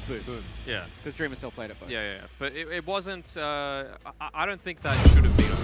was Boom. Yeah. Because Dreamer still played it both. Yeah, yeah. But it wasn't. I don't think that should have been a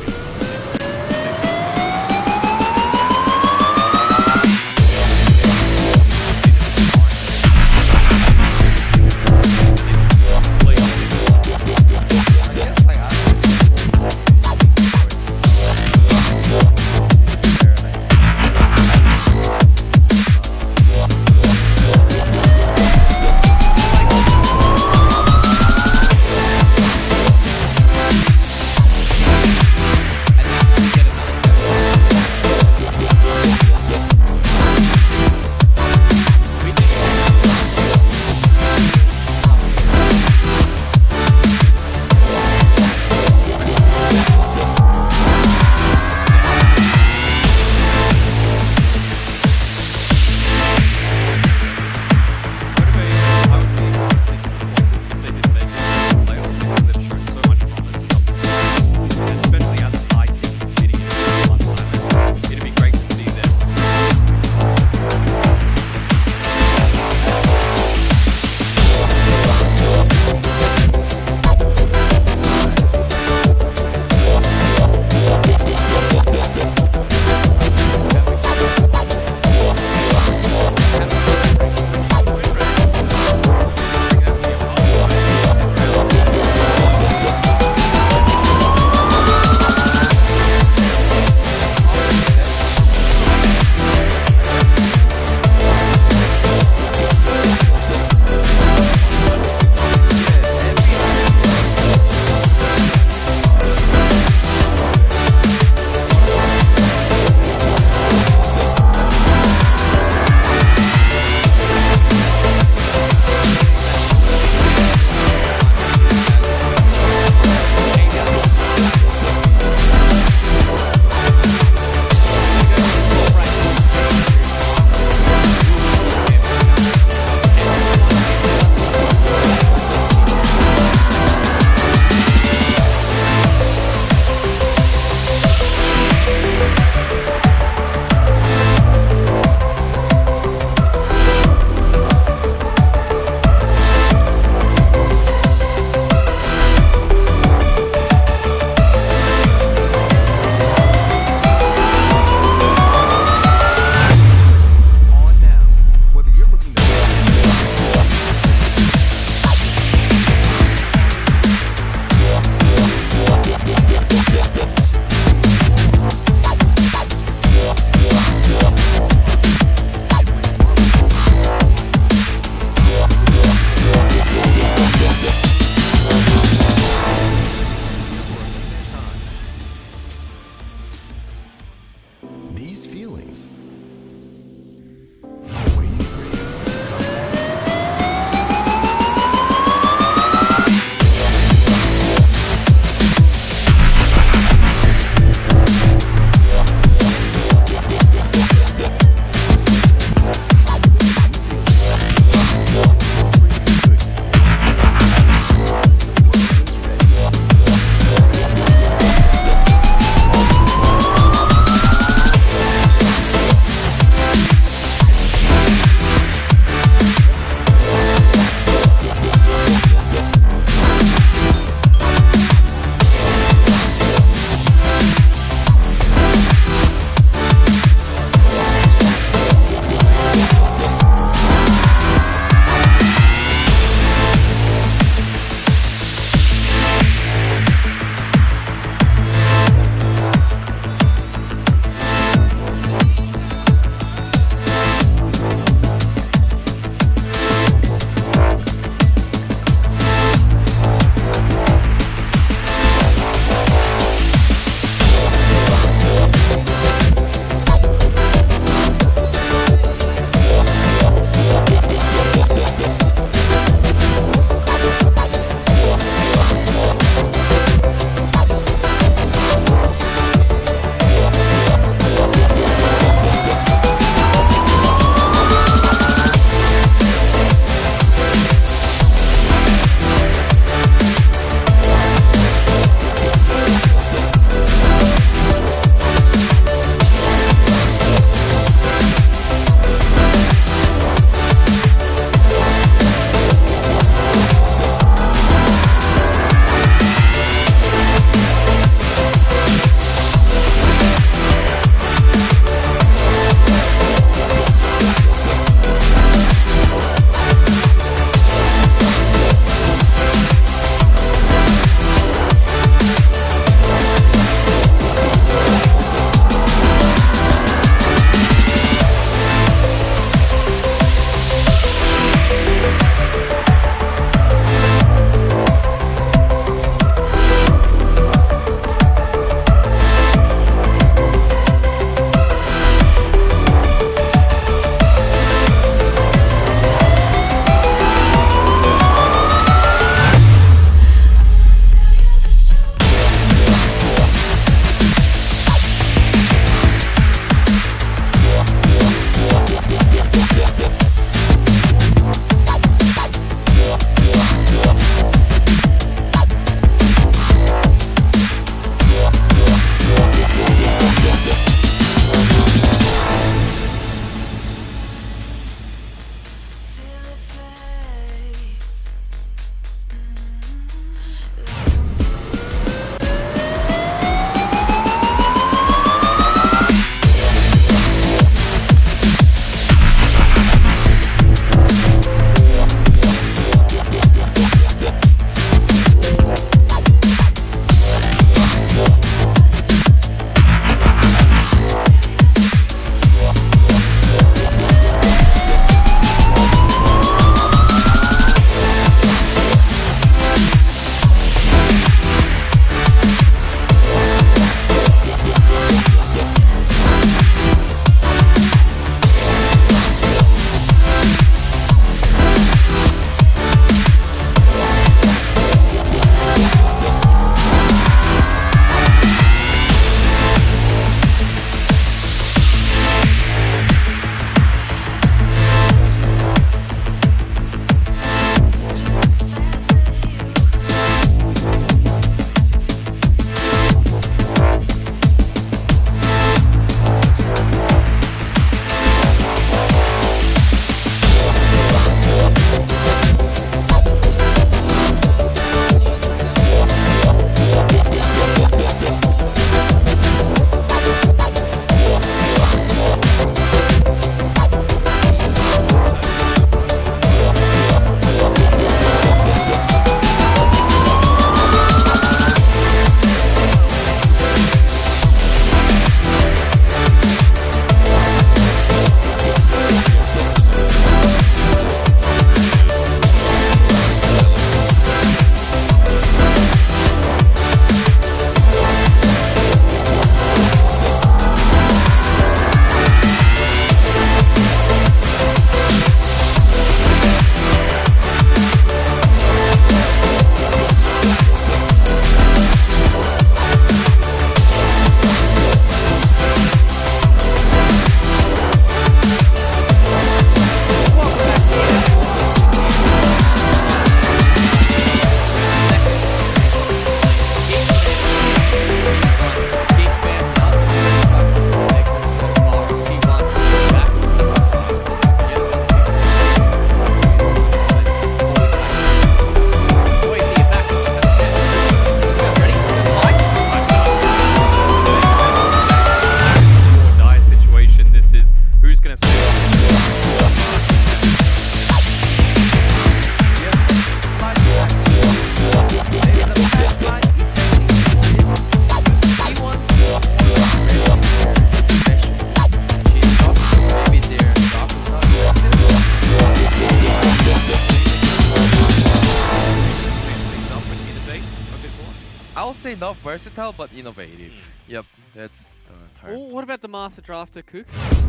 say not versatile, but innovative. Yep, that's the term. Oh, what about the Master Drafter, Cook?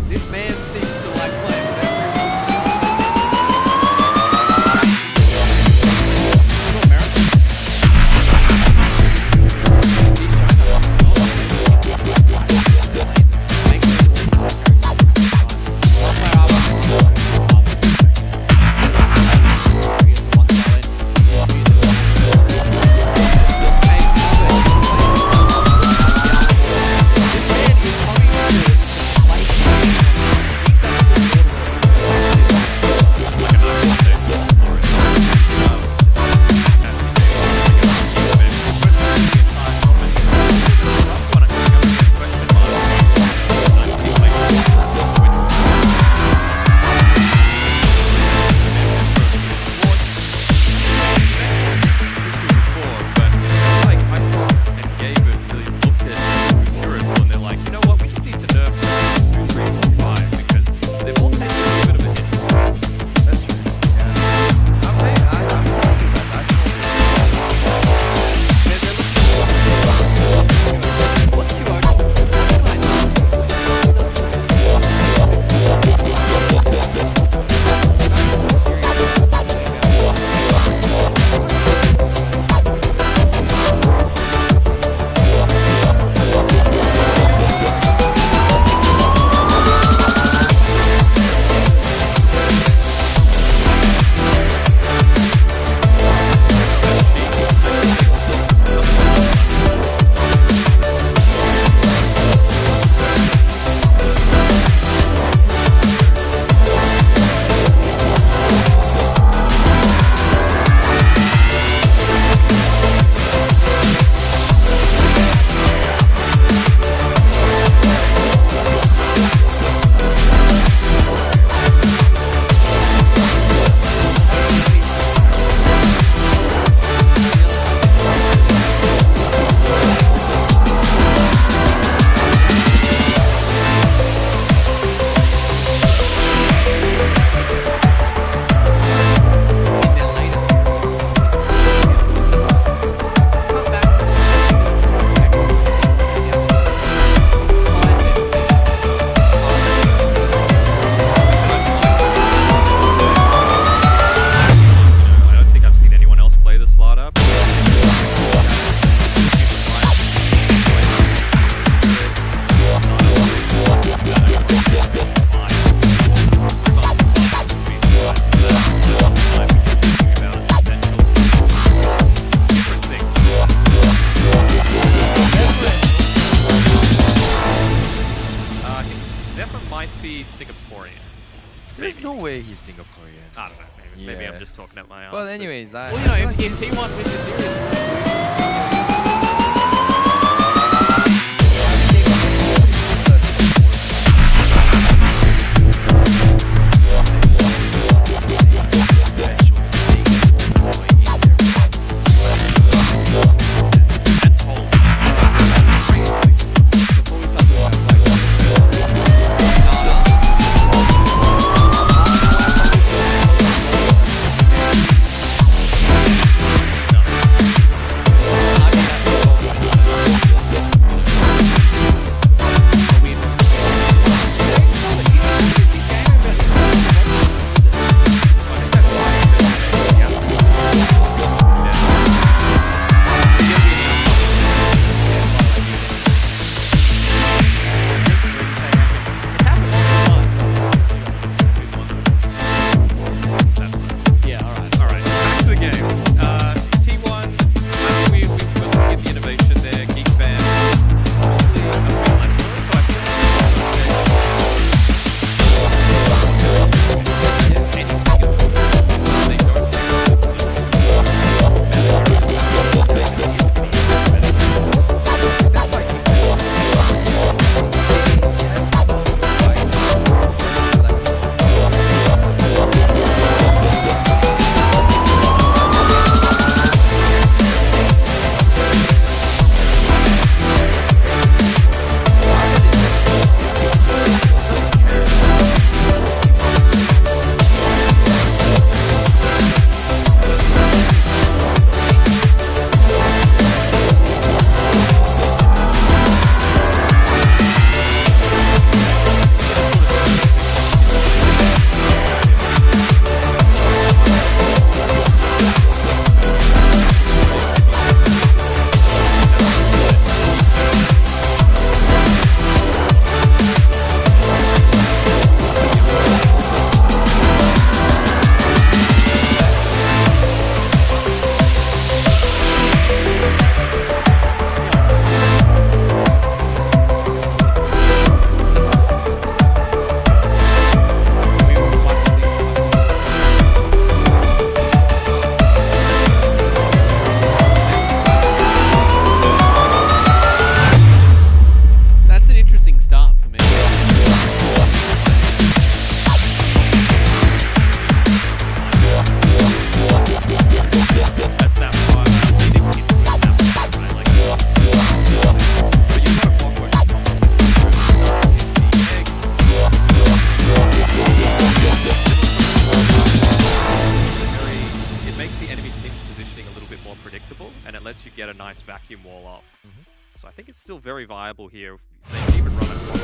This man seems to like playing with everyone. There's no way he's Singaporean. I don't know. Maybe I'm just talking out my ass. But anyways, well, you know, if T1 wins the series. predictable, and it lets you get a nice vacuum wall up. So I think it's still very viable here. They can even run it.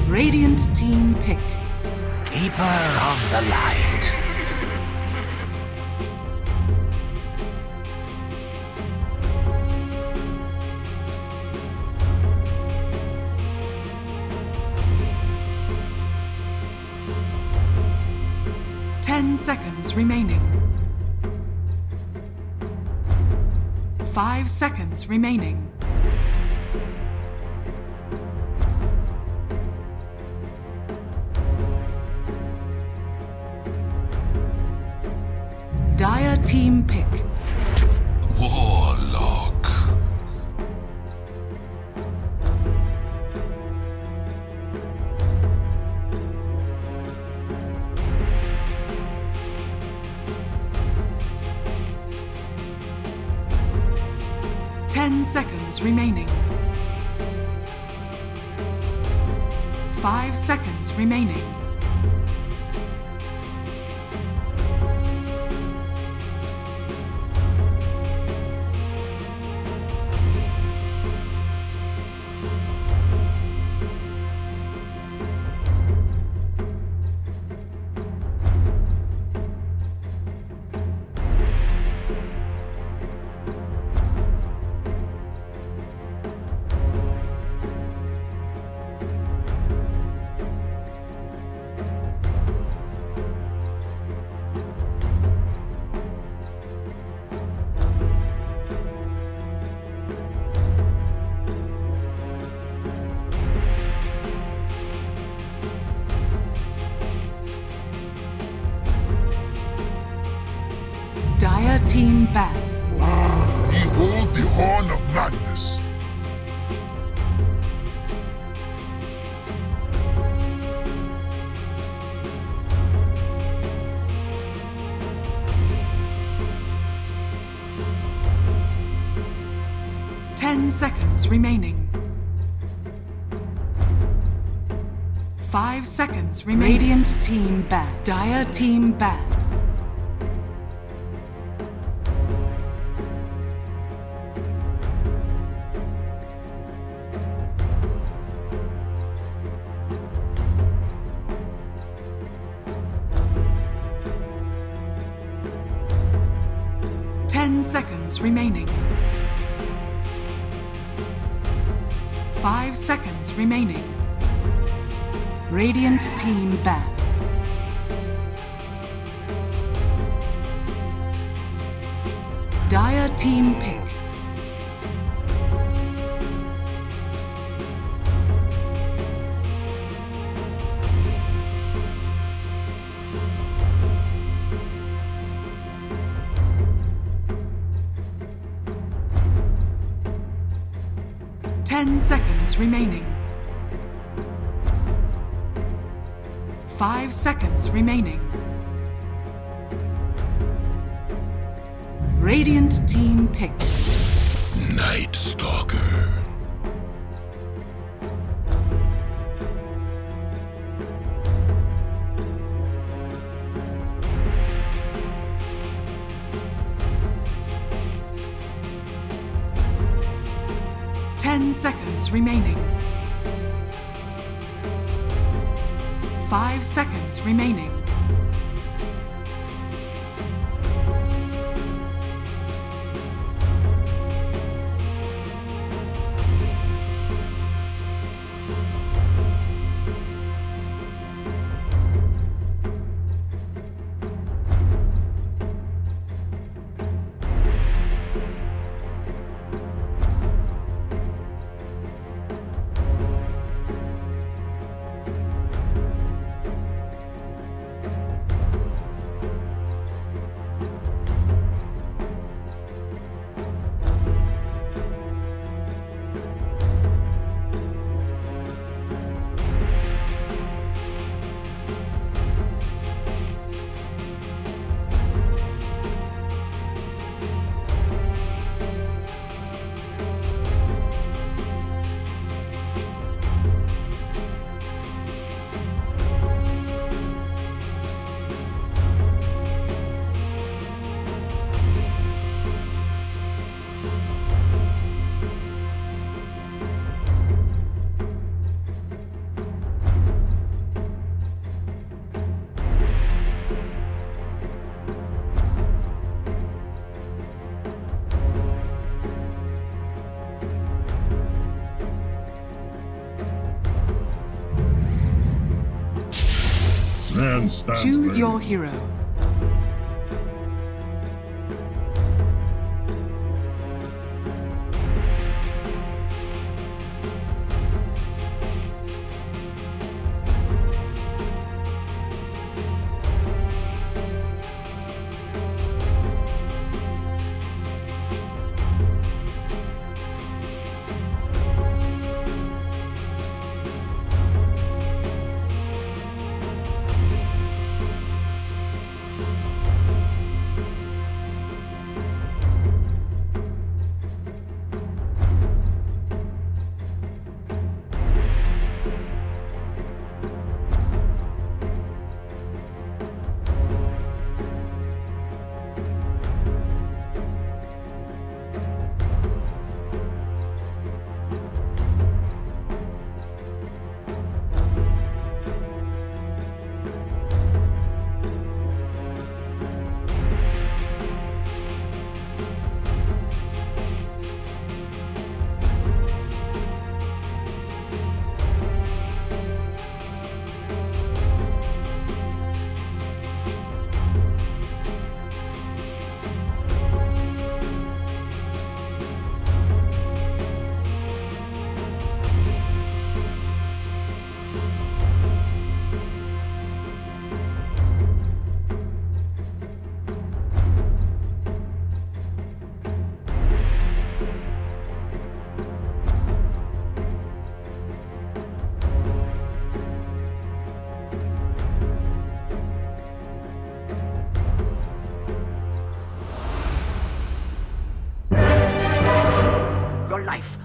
Radiant team pick. Keeper of the light. Seconds remaining. 5 seconds remaining. Dire team pick. Warlock. Seconds remaining. 5 seconds remaining. Dire team ban. Behold the horn of madness. Seconds remaining. 5 seconds remaining. Radiant team ban. Dire team ban. seconds remaining. 5 seconds remaining. Radiant team ban. Dire team pick. Ten seconds remaining. 5 seconds remaining. Radiant team pick. Night Stalker. Ten seconds remaining. 5 seconds remaining. Choose your hero.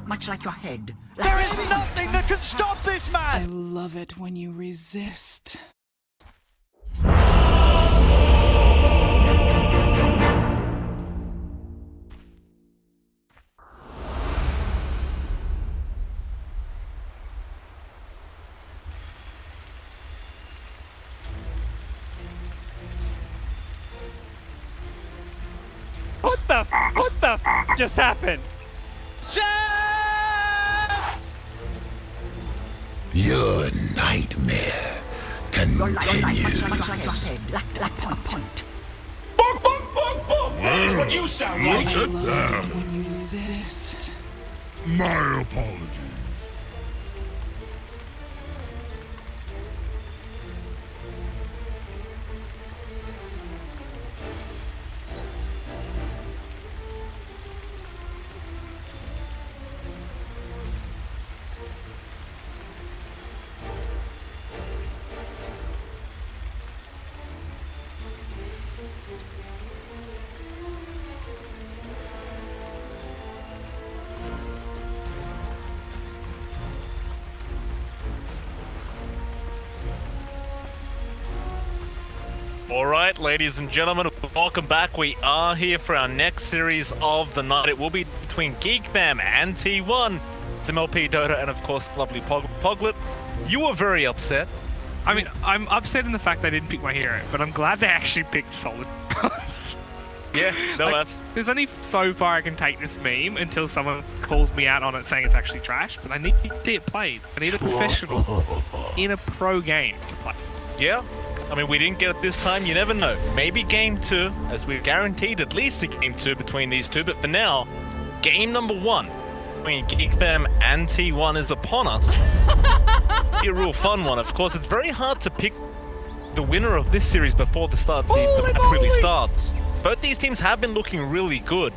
Much like your head. There is nothing that can stop this man! I love it when you resist. What just happened? Your nightmare continues. What you sound like? Look at them. When you resist. My apologies. Alright, ladies and gentlemen, welcome back. We are here for our next series of the night. It will be between GEEKFAM and T1. It's MLP Dota and of course lovely Poglet. You were very upset. I mean, I'm upset in the fact they didn't pick my hero, but I'm glad they actually picked Solid. Yeah, no like, apps. There's only so far I can take this meme until someone calls me out on it saying it's actually trash, but I need to see it played. I need a professional in a pro game to play. Yeah, I mean, we didn't get it this time. You never know. Maybe game 2, as we've guaranteed at least a game 2 between these two. But for now, game number 1 between GEEKFAM and T1 is upon us. Be a real fun one. Of course, it's very hard to pick the winner of this series before the match really starts. Both these teams have been looking really good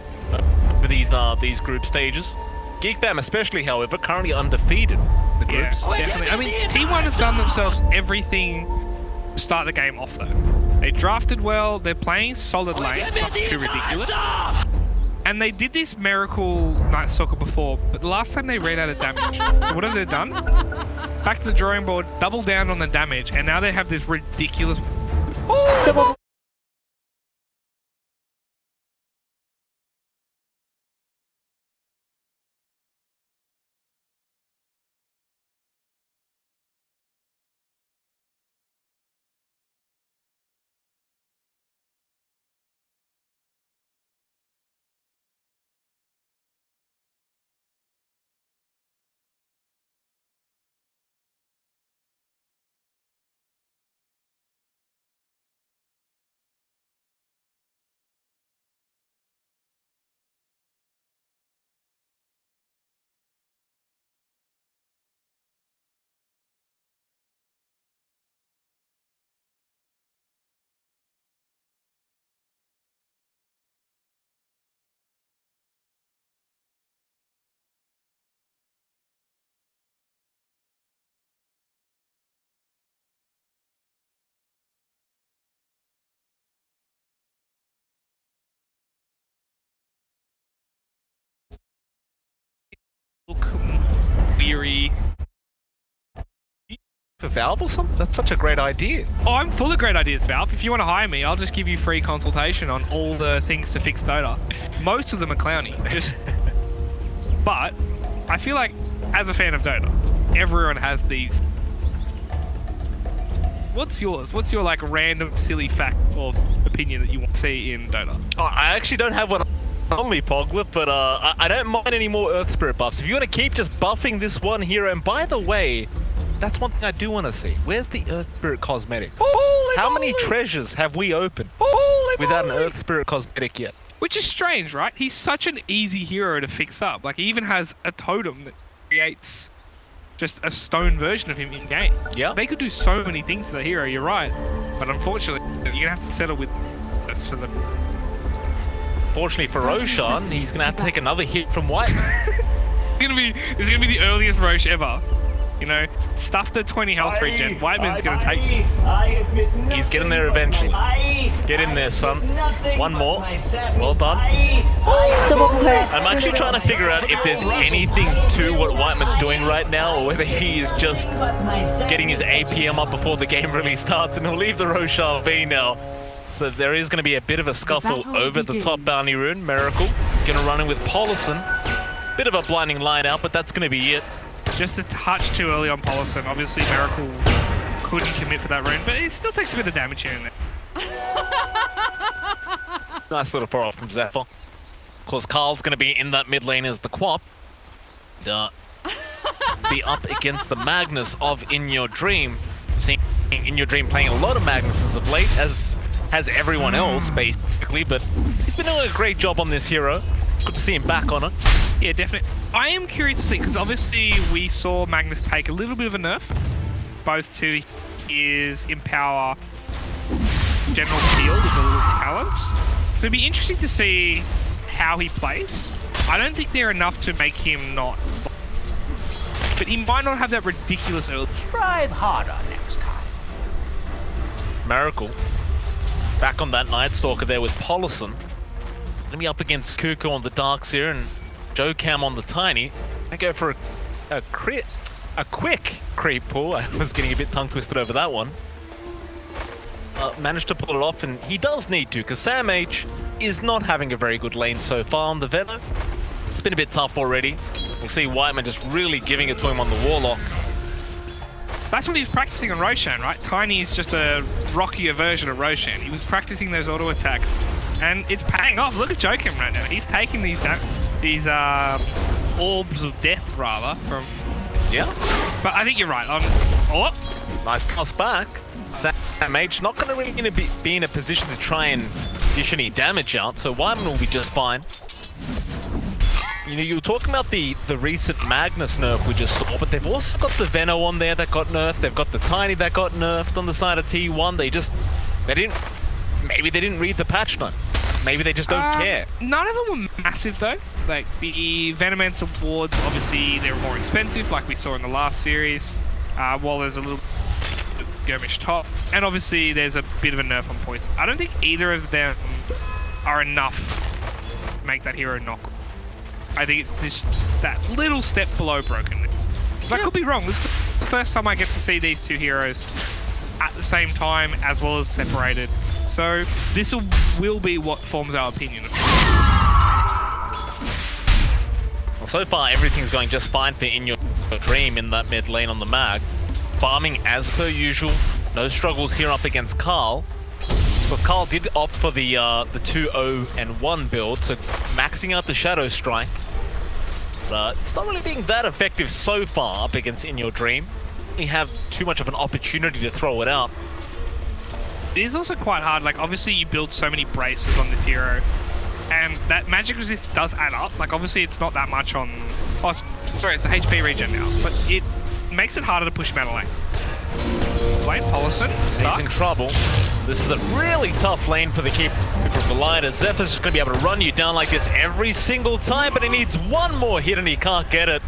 for these group stages. GEEKFAM especially, however, currently undefeated in the groups. Yeah, definitely. I mean, T1 has done themselves everything to start the game off, though. They drafted well, they're playing solid lanes, not too ridiculous. And they did this miracle Night Stalker before, but the last time they ran out of damage. So what have they done? Back to the drawing board, double down on the damage, and now they have this ridiculous... Look weary. For Valve or something? That's such a great idea. Oh, I'm full of great ideas, Valve. If you want to hire me, I'll just give you free consultation on all the things to fix Dota. Most of them are clowny. But I feel like, as a fan of Dota, everyone has these. What's yours? What's your like random silly fact or opinion that you want to see in Dota? Oh, I actually don't have one on me, Poglet, but I don't mind any more Earth Spirit buffs. If you want to keep just buffing this one hero, and by the way, that's one thing I do want to see. Where's the Earth Spirit cosmetics? How many treasures have we opened without an Earth Spirit cosmetic yet? Which is strange, right? He's such an easy hero to fix up. Like, he even has a totem that creates just a stone version of him in game. Yeah. They could do so many things to the hero, you're right. But unfortunately, you're going to have to settle with this for the... Fortunately for Roshan, he's going to have to take another hit from White. It's gonna be the earliest Roche ever. You know, stuff the 20 health regen. Whiteman's gonna take this. He's getting there eventually. Get in there, son. One more. Well done. I'm actually trying to figure out if there's anything to what Whiteman's doing right now, or whether he is just getting his APM up before the game really starts, and he'll leave the Roshan be now. So there is going to be a bit of a scuffle over the top bounty rune. Miracle going to run in with Polison. Bit of a blinding line out, but that's going to be it. Just a touch too early on Polison. Obviously, Miracle couldn't commit for that rune, but it still takes a bit of damage here and there. Nice little throw off from Zephyr. Of course, Carl's going to be in that mid lane as the Quap. Be up against the Magnus of In Your Dream. Seeing In Your Dream playing a lot of Magnuses of late, as has everyone else, basically, but he's been doing a great job on this hero. Good to see him back on it. Yeah, definitely. I am curious to see, because obviously we saw Magnus take a little bit of a nerf, both to his Empower general field with the little talents. So it'd be interesting to see how he plays. I don't think they're enough to make him not, but he might not have that ridiculous early. Strive harder next time. Miracle. Back on that Night Stalker there with Polison. Gonna be up against Kuko on the Darkseer and GEEKFAM on the Tiny. I go for a quick creep pull. I was getting a bit tongue twisted over that one. Managed to pull it off, and he does need to, because Sam H is not having a very good lane so far on the Venom. It's been a bit tough already. We'll see Whiteman just really giving it to him on the Warlock. That's what he was practicing on Roshan, right? Tiny is just a rockier version of Roshan. He was practicing those auto attacks, and it's paying off. Look at GEEKFAM right now. He's taking these orbs of death, rather, from... Yeah. But I think you're right. Nice toss back. Sam H not going to really be in a position to try and dish any damage out, so Whiteman will be just fine. You know, you were talking about the recent Magnus nerf we just saw, but they've also got the Veno on there that got nerfed. They've got the Tiny that got nerfed on the side of T1. Maybe they didn't read the patch notes. Maybe they just don't care. None of them were massive though. Like the Venomancer wards, obviously they're more expensive, like we saw in the last series. While there's a little Skirmish top, and obviously there's a bit of a nerf on poison. I don't think either of them are enough to make that hero knock. I think it's that little step below broken. But I could be wrong. This is the first time I get to see these two heroes at the same time as well as separated. So this will be what forms our opinion. Well, so far everything's going just fine for In Your Dream in that mid lane on the Mag. Farming as per usual. No struggles here up against Carl. Because Carl did opt for the 2-0 and 1 build, so maxing out the Shadow Strike. But it's not really being that effective so far up against In Your Dream. You have too much of an opportunity to throw it out. It is also quite hard. Like, obviously you build so many braces on this hero, and that magic resist does add up. Like, obviously it's not that much on... Oh, sorry, it's the HP regen now, but it makes it harder to push him out of lane. Lane Polison, he's in trouble. This is a really tough lane for the keeper of the line, as Zephyr's just going to be able to run you down like this every single time, but he needs one more hit and he can't get it.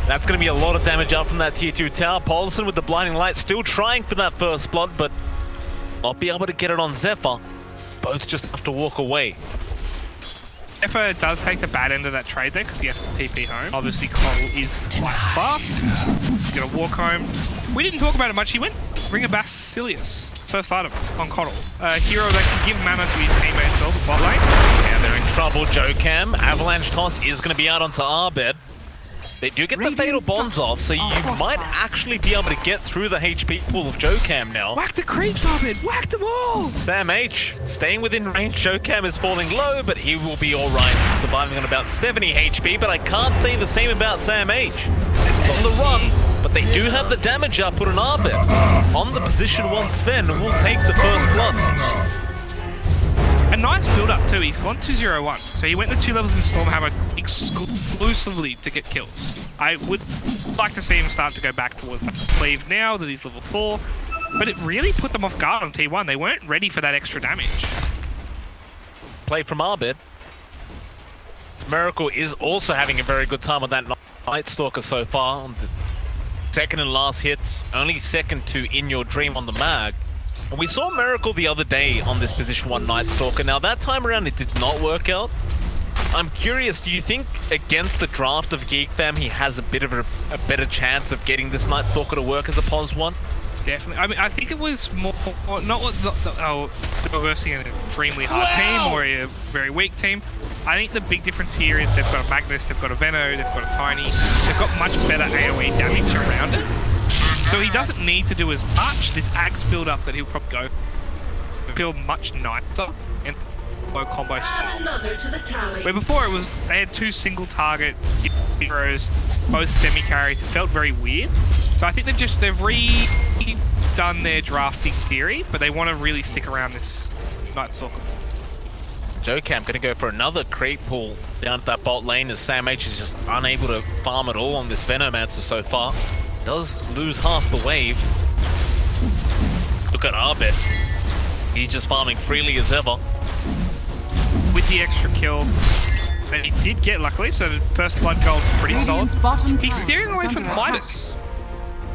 That's going to be a lot of damage out from that tier 2 tower. Polison with the blinding light still trying for that first blood, but not be able to get it on Zephyr. Both just have to walk away. Zephyr does take the bad end of that trade there because he has to TP home. Obviously, Coddle is quite fast. He's going to walk home. We didn't talk about it much. He went Ring of Basilius, first item on Coddle. A hero that can give mana to his teammates over bot lane. Yeah, they're in trouble. GEEKFAM. Avalanche Toss is going to be out onto ABED. They do get the Fatal Bonds off, so you might actually be able to get through the HP pool of GEEKFAM now. Whack the creeps, ABED! Whack them all! Sam H staying within range. GEEKFAM is falling low, but he will be alright. Surviving on about 70 HP, but I can't say the same about Sam H. On the run, but they do have the damage output on ABED. On the position 1 Sven will take the first blood. A nice build-up too. He's gone 2-0-1, so he went the 2 levels in Stormhammer exclusively to get kills. I would like to see him start to go back towards that cleave now that he's level 4, but it really put them off guard on T1. They weren't ready for that extra damage. Play from ABED. Miracle is also having a very good time on that Night Stalker so far. On the second and last hits, only second to In Your Dream on the Mag. And we saw Miracle the other day on this position 1 Night Stalker. Now that time around it did not work out. I'm curious, do you think against the draft of GEEKFAM he has a bit of a better chance of getting this Night Stalker to work as a pos 1? Definitely. I mean, I think it was more not what they were versing an extremely hard team or a very weak team. I think the big difference here is they've got a Magnus, they've got a Veno, they've got a Tiny. They've got much better AoE damage around it. So he doesn't need to do as much. This Axe build up that he'll probably go feel much nicer. And low combo style. Another to the tally. Where before it was, they had 2 single target heroes, both semi-carries. It felt very weird. So I think they've redone their drafting theory, but they want to really stick around this Night Stalker. GEEKFAM gonna go for another creep pull down at that bot lane as Sam H is just unable to farm at all on this Venomancer so far. Does lose half the wave. Look at ABED. He's just farming freely as ever. With the extra kill that he did get, luckily, so the first blood gold's pretty Radiant's solid. bottom He's tower steering is away from under attack. Midas.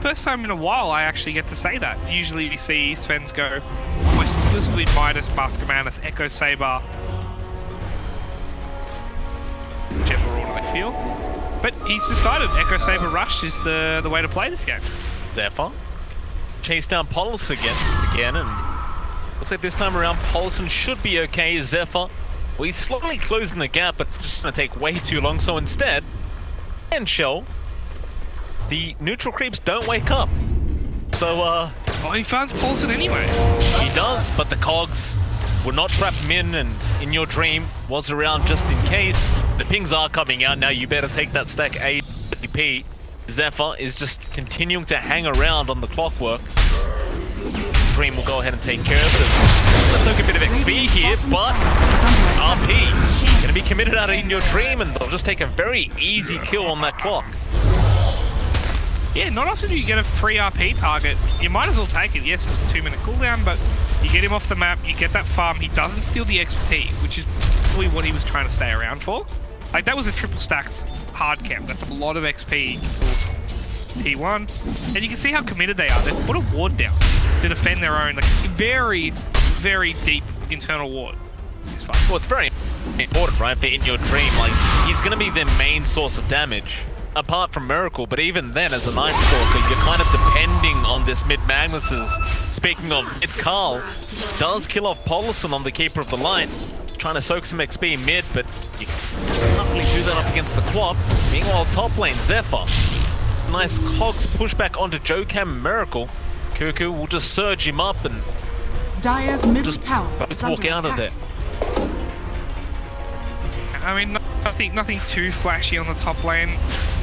First time in a while I actually get to say that. Usually we see Svens go almost exclusively Midas, Baskermanis, Echo Saber, whichever order they feel. But he's decided Echo Saber Rush is the way to play this game. Zephyr chase down Polis again, and looks like this time around Polison should be okay. Zephyr, well, he's slowly closing the gap, but it's just going to take way too long. So instead, and Shell, the neutral creeps don't wake up. So Oh, he finds Paulson anyway. he does, but the cogs will not trap him in, and in your dream was around just in case. The pings are coming out now. You better take that stack ADP. Zephyr is just continuing to hang around on the clockwork. Dream will go ahead and take care of it. Let's soak a bit of XP here, but RP gonna be committed out in your dream, and they'll just take a very easy kill on that clock. Yeah, not often do you get a free RP target. You might as well take it. Yes, it's a 2-minute cooldown, but you get him off the map, you get that farm. He doesn't steal the XP, which is probably what he was trying to stay around for. Like, that was a triple stacked hard camp. That's a lot of XP for T1. And you can see how committed they are. They've put a ward down to defend their own, like, very, very deep internal ward. It's fun. Well, it's very important, right, for in your dream. Like, he's gonna be their main source of damage, apart from Miracle, but even then, as a Night Stalker, you're kind of depending on this mid-Magnus's. Speaking of mid, Carl does kill off Polison on the Keeper of the Light, trying to soak some XP mid, but you can't really do that up against the Quap. Meanwhile, top lane, Zephyr. Nice cogs pushback onto GEEKFAM and Miracle. Cuckoo will just surge him up and Dire's middle just tower both is walk under out of attack. there. I mean, nothing too flashy on the top lane.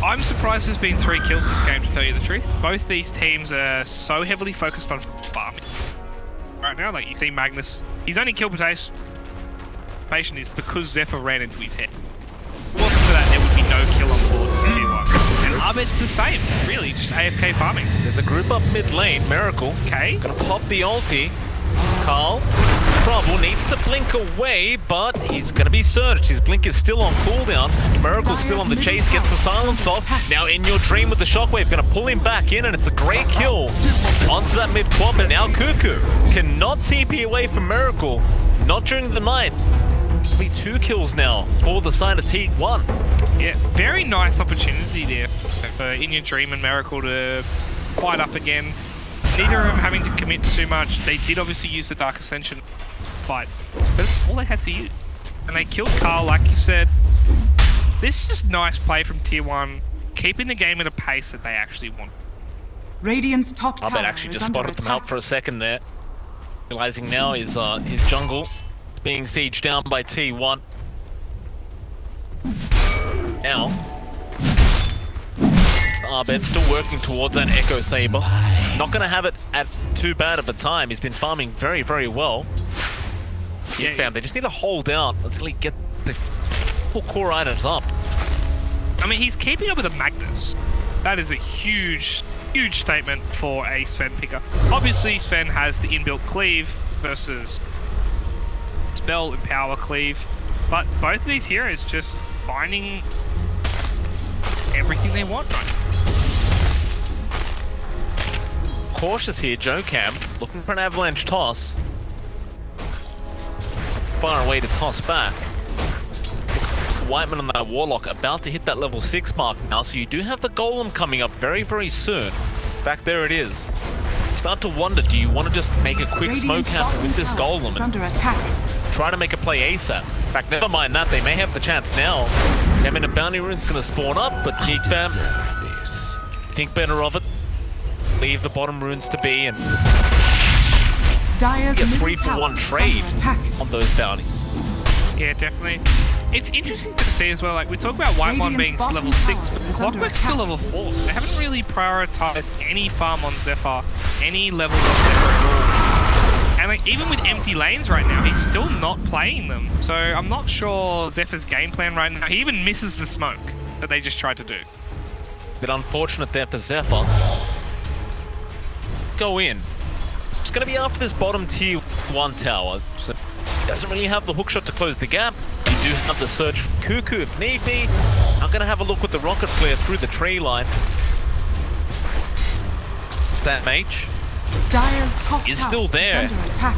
I'm surprised there's been 3 kills this game, to tell you the truth. Both these teams are so heavily focused on farming right now. Like, you see Magnus, his only kill patient is because Zephyr ran into his head. If it wasn't for that, there would be no kill on board for T1. And ABED's the same, really, just AFK farming. There's a group up mid lane, Miracle. Okay. Gonna pop the ulti. Carl, Trouble needs to blink away, but he's gonna be surged. His blink is still on cooldown. Miracle's still on the chase, gets the silence off. Now in your dream with the shockwave, gonna pull him back in, and it's a great kill onto that mid quad. But now Cuckoo cannot TP away from Miracle, not during the night. It'll be 2 kills now for the side of T1. Yeah, very nice opportunity there for In Your Dream and Miracle to fight up again. Neither of them having to commit too much. They did obviously use the Dark Ascension fight, but it's all they had to use. And they killed Carl, like you said. This is just nice play from Tier 1, keeping the game at a pace that they actually want. Radiant's top tower ABED actually is just under spotted them attack. out for a second there. Realizing now his jungle being sieged down by T1. Now, ABED still working towards that Echo Saber. Not going to have it at too bad of a time. He's been farming very, very well. GEEKFAM, they just need to hold out until he get the full core items up. I mean, he's keeping up with a Magnus. That is a huge, huge statement for a Sven picker. Obviously, Sven has the inbuilt cleave versus spell and power cleave, but both of these heroes just finding everything they want right now. Cautious here, GEEKFAM, looking for an avalanche toss. Far away to toss back. Whiteman on that Warlock about to hit that level 6 mark now, so you do have the Golem coming up very, very soon. In fact, there it is. Start to wonder, do you want to just make a quick smoke happen with this Golem is and under attack. try to make a play ASAP? In fact, never mind that, they may have the chance now. 10-minute bounty rune's going to spawn up, but GEEKFAM think better of it. Leave the bottom runes to be and Dire's get middle 3-for-1 tower is trade under attack. on those bounties. Yeah, definitely. It's interesting to see as well, like we talk about Whitemon being Radiant's level bottom 6, tower but is under Clockwork's still attack. level 4. They haven't really prioritized any farm on Zephyr, any level of Zephyr at all. And like, even with empty lanes right now, he's still not playing them. So I'm not sure Zephyr's game plan right now. He even misses the smoke that they just tried to do. Bit unfortunate there for Zephyr. Go in. It's going to be after this bottom tier 1 tower. So he doesn't really have the hookshot to close the gap. You do have the search from Cuckoo if need be. I'm going to have a look with the rocket flare through the tree line. That mage Dire's top is tower still there. is under attack.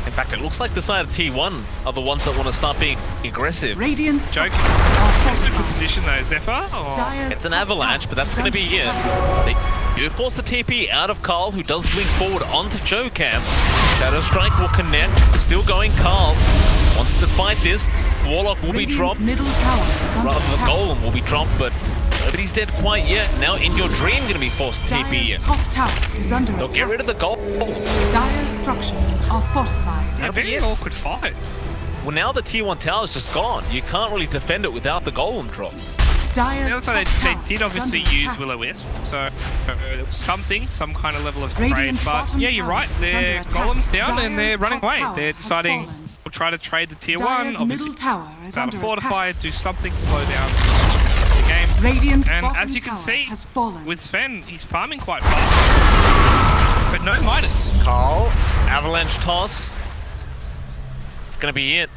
In fact, it looks like the side of T1 are the ones that want to start being aggressive. Radiant Joke. structures are Who's in good fortified. position though, Zephyr? Or... Dire's It's an top avalanche, tower but that's is going to under be it. attack. They do force the TP out of Carl, who does blink forward onto Jokam. Shadow Strike will connect. Still going. Carl wants to fight this. Warlock will be Radiant's dropped. middle tower is under Rather, the attack. Golem will be dropped, but nobody's dead quite yet. Now, In Your Dream going to be forced to TP Dire's in. top tower is under They'll attack. get rid of the Golem. Dire's structures are fortified. Yeah, very awkward fight. Well, now the Tier 1 tower is just gone. You can't really defend it without the Golem drop. The Dire's other side, top they tower did is obviously under use attack. Will-O-Wisp, so something, some kind of level of trade. Radiant's But bottom yeah, you're tower right. is under Their attack. golem's down and they're Dire's running top away. tower They're has deciding fallen. we'll try to trade the tier 1. Dire's Obviously, middle tower is try to under fortify, attack. do something, slow down the game. Radiant's And bottom as you can tower see, has fallen. with Sven, he's farming quite fast, but no Midas. Carl, avalanche toss. It's going to be it.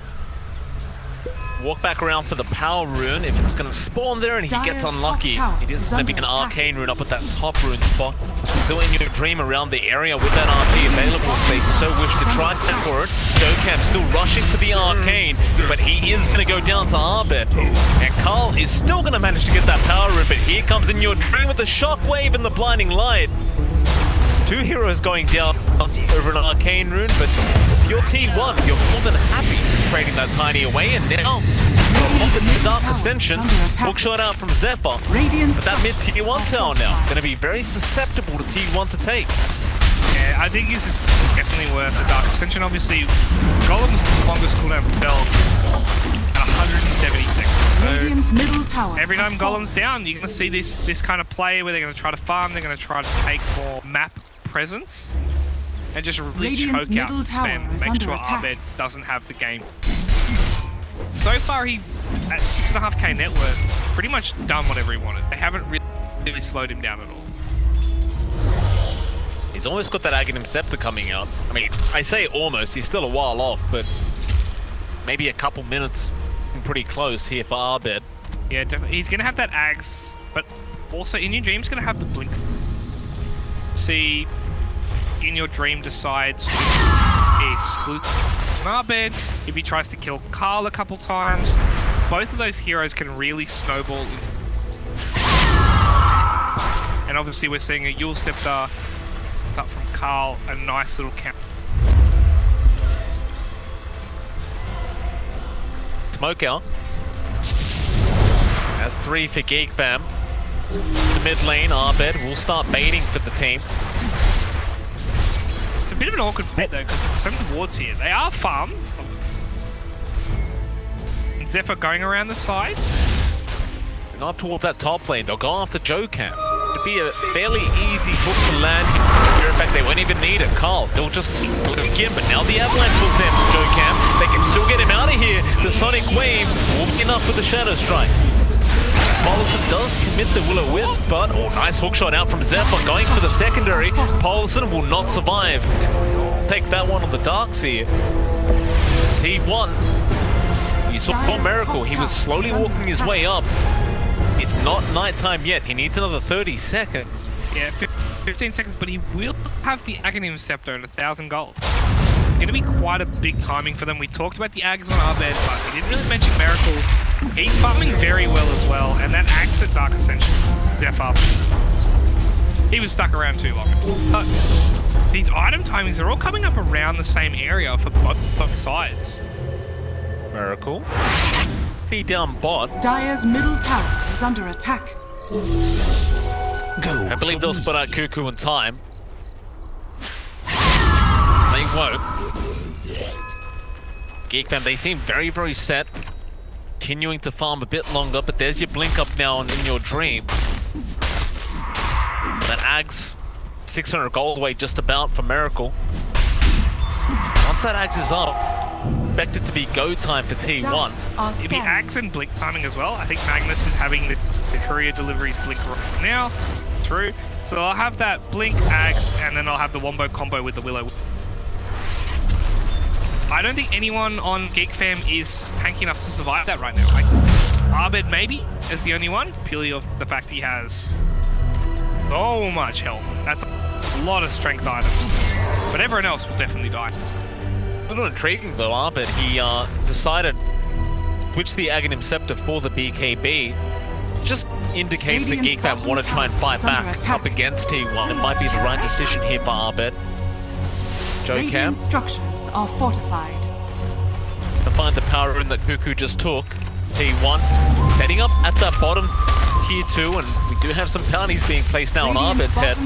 Walk back around for the power rune. If it's going to spawn there and he gets Dire's unlucky, top tower it is is going to be under an attack. arcane rune up at that top rune spot. Still In Your Dream around the area with that RP available if they so wish to try for it. Dokam still rushing for the arcane, but he is going to go down to ABED. And Carl is still going to manage to get that power rune, but here comes In Your Dream with the shockwave and the blinding light. Two heroes going down over an arcane rune, but if you're T1, you're more than happy trading that tiny away, and now the Dark Ascension, hookshot out from Zephyr. Radiant's But that mid structures T1 are tower now, fortified. going to be very susceptible to T1 to take. Yeah, I think this is definitely worth the Dark Ascension. Obviously, Golem's longest cooldown fell at 170 seconds. Radiant's middle tower Every has time fallen. Golem's down, you're going to see this kind of play where they're going to try to farm, they're going to try to take more map presence, and just really Radiant's choke out middle tower Sven. is Make under sure attack. ABED doesn't have the game. So far, he at 6.5k net worth, pretty much done whatever he wanted. They haven't really slowed him down at all. He's almost got that Aghanim Scepter coming out. I mean, I say almost, he's still a while off, but maybe a couple minutes pretty close here for ABED. Yeah, definitely. He's going to have that Ags, but also In Your Dream's going to have the Blink. See, In Your Dream decides to exclude ABED. If he tries to kill Carl a couple times, both of those heroes can really snowball into. And obviously we're seeing a Yule Scepter up from Carl, a nice little count. Smoke out. That's 3 for GeekFam. The mid lane, ABED will start baiting for the team. It's a bit of an awkward bet though, because there's so many wards here. They are farm. And Zephyr going around the side. Not towards that top lane, they'll go after Jokam. It'd be a fairly easy hook to land here. In fact, they won't even need it. Carl, they'll just look him, but now the avalanche was there for Jokam. They can still get him out of here. The Sonic Wave will be enough for the Shadow Strike. Paulson does commit the Will-O-Wisp, but nice hookshot out from Zephyr, going for the secondary. Paulson will not survive. Take that one on the Darks here. T1. You saw Miracle, he was slowly walking his way up. It's not nighttime yet, he needs another 30 seconds. Yeah, 15 seconds, but he will have the Aghanim Scepter and 1,000 gold. It's going to be quite a big timing for them. We talked about the Ags on ABED, but we didn't really mention Miracle. He's farming very well as well, and that Ags at Dark Ascension, Zephyr, he was stuck around too long. But these item timings are all coming up around the same area for both sides. Miracle. Feed down bot. Dire's middle tower is under attack. I believe they'll split out Cuckoo in time. They won't. GeekFam, they seem very, very set. Continuing to farm a bit longer, but there's your blink up now in your dream. That Ags, 600 gold away just about for Miracle. Once that Ags is up, expect it to be go time for T1. It'd be Axe and blink timing as well. I think Magnus is having the courier deliveries blink right now through. So I'll have that blink Axe and then I'll have the wombo combo with the Willow. I don't think anyone on GeekFam is tanky enough to survive that right now. Like, ABED maybe is the only one, purely of the fact he has so much health. That's a lot of strength items. But everyone else will definitely die. A little intriguing though, ABED. He decided to switch the Aghanim Scepter for the BKB. Just indicates that GeekFam want to try and fight back up against T1. It might be the right decision here for ABED. Radiant structures are fortified. To find the power rune that Cuckoo just took. T1 setting up at that bottom tier 2, and we do have some bounties being placed now on ABED's head.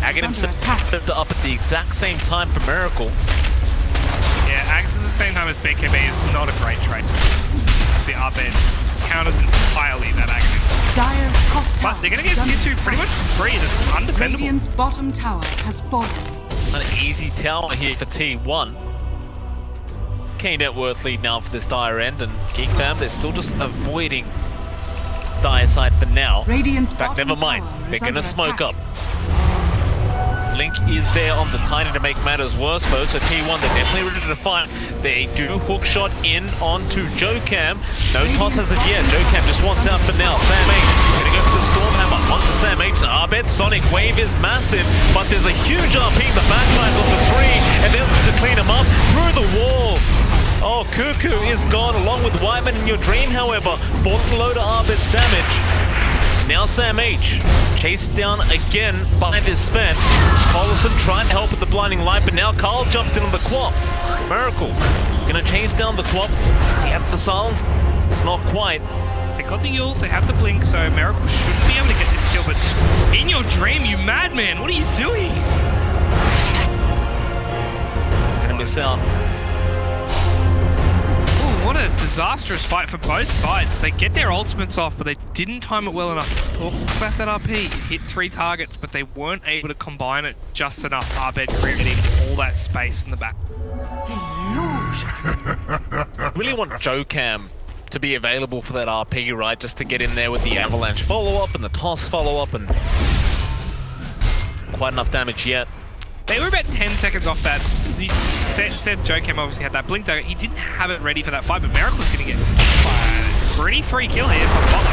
Aghanim Scepter up at the exact same time for Miracle. Yeah, Axe at the same time as BKB is not a great trade. The ABED counters entirely that Aghanim. Dyer's top tower. But they're going to get tier 2 pretty much free. That's undefendable. Radiant's bottom tower has fallen. An easy tower here for T1. Key net worth lead now for this Dire end, and GeekFam, they're still just avoiding Dire side for now. Radiant's in fact, never mind. They're gonna smoke up. Link is there on the Tiny to make matters worse though, so T1, they're definitely ready to fight. They do hook shot in onto Jokam. No toss as of yet. Jokam just wants out for now. Sam H gonna go for the Stormhammer onto Sam H. ABED Sonic Wave is massive, but there's a huge RP. The backlines onto 3, and then to clean him up through the wall. Oh, Cuckoo is gone along with Whiteman in your dream, however. 4th low to ABED's damage. Now Sam H, chased down again by this Sven. Collison trying to help with the blinding light, but now Carl jumps in on the Quap. Miracle, gonna chase down the Quap. He have the silence, it's not quite. They got the Yules, they have the blink, so Miracle should be able to get this kill, but in your dream, you madman, what are you doing? Gonna miss out. What a disastrous fight for both sides. They get their ultimates off, but they didn't time it well enough. Talk about that RP. Hit 3 targets, but they weren't able to combine it just enough. ABED creating all that space in the back. Really want Jokam to be available for that RP, right? Just to get in there with the Avalanche follow-up and the Toss follow-up, and quite enough damage yet. They were about 10 seconds off that. Said Jokam obviously had that blink dagger. He didn't have it ready for that fight, but Miracle's going to get a pretty free kill here from bottom.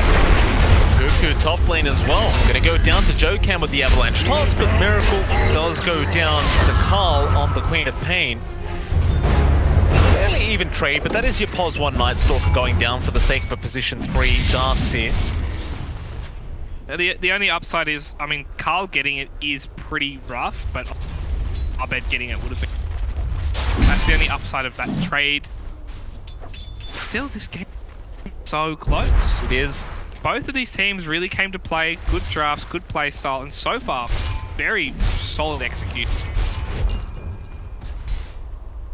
Cuckoo top lane as well. Going to go down to Jokam with the Avalanche Toss, but Miracle does go down to Carl on the Queen of Pain. Fairly even trade, but that is your pos 1 Night Stalker going down for the sake of a position 3 Darks here. The only upside is, I mean, Carl getting it is pretty rough, but ABED getting it would have been... That's the only upside of that trade. Still, this game is so close. It is. Both of these teams really came to play. Good drafts, good play style, and so far, very solid execution.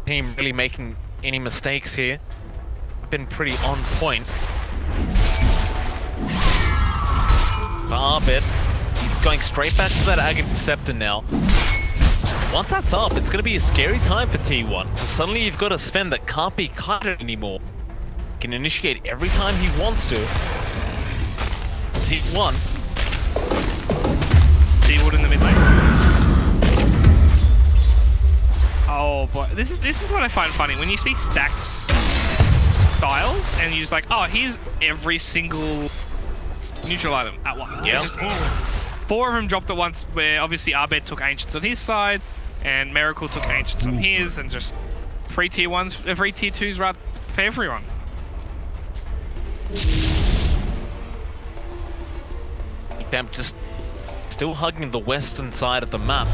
Team really making any mistakes here. Been pretty on point. ABED, he's going straight back to that Aghanim Scepter now. Once that's up, it's going to be a scary time for T1, because suddenly you've got a Sven that can't be kited anymore. He can initiate every time he wants to. T1. T-Wood in the mid lane. Oh boy, this is what I find funny. When you see stacked styles, and you're just like, oh, here's every single neutral item at once. Yeah. 4 of them dropped at once, where obviously ABED took Ancients on his side, and Miracle took Ancients on his, and just free tier 1s, free tier 2s rather for everyone. Bam just still hugging the western side of the map.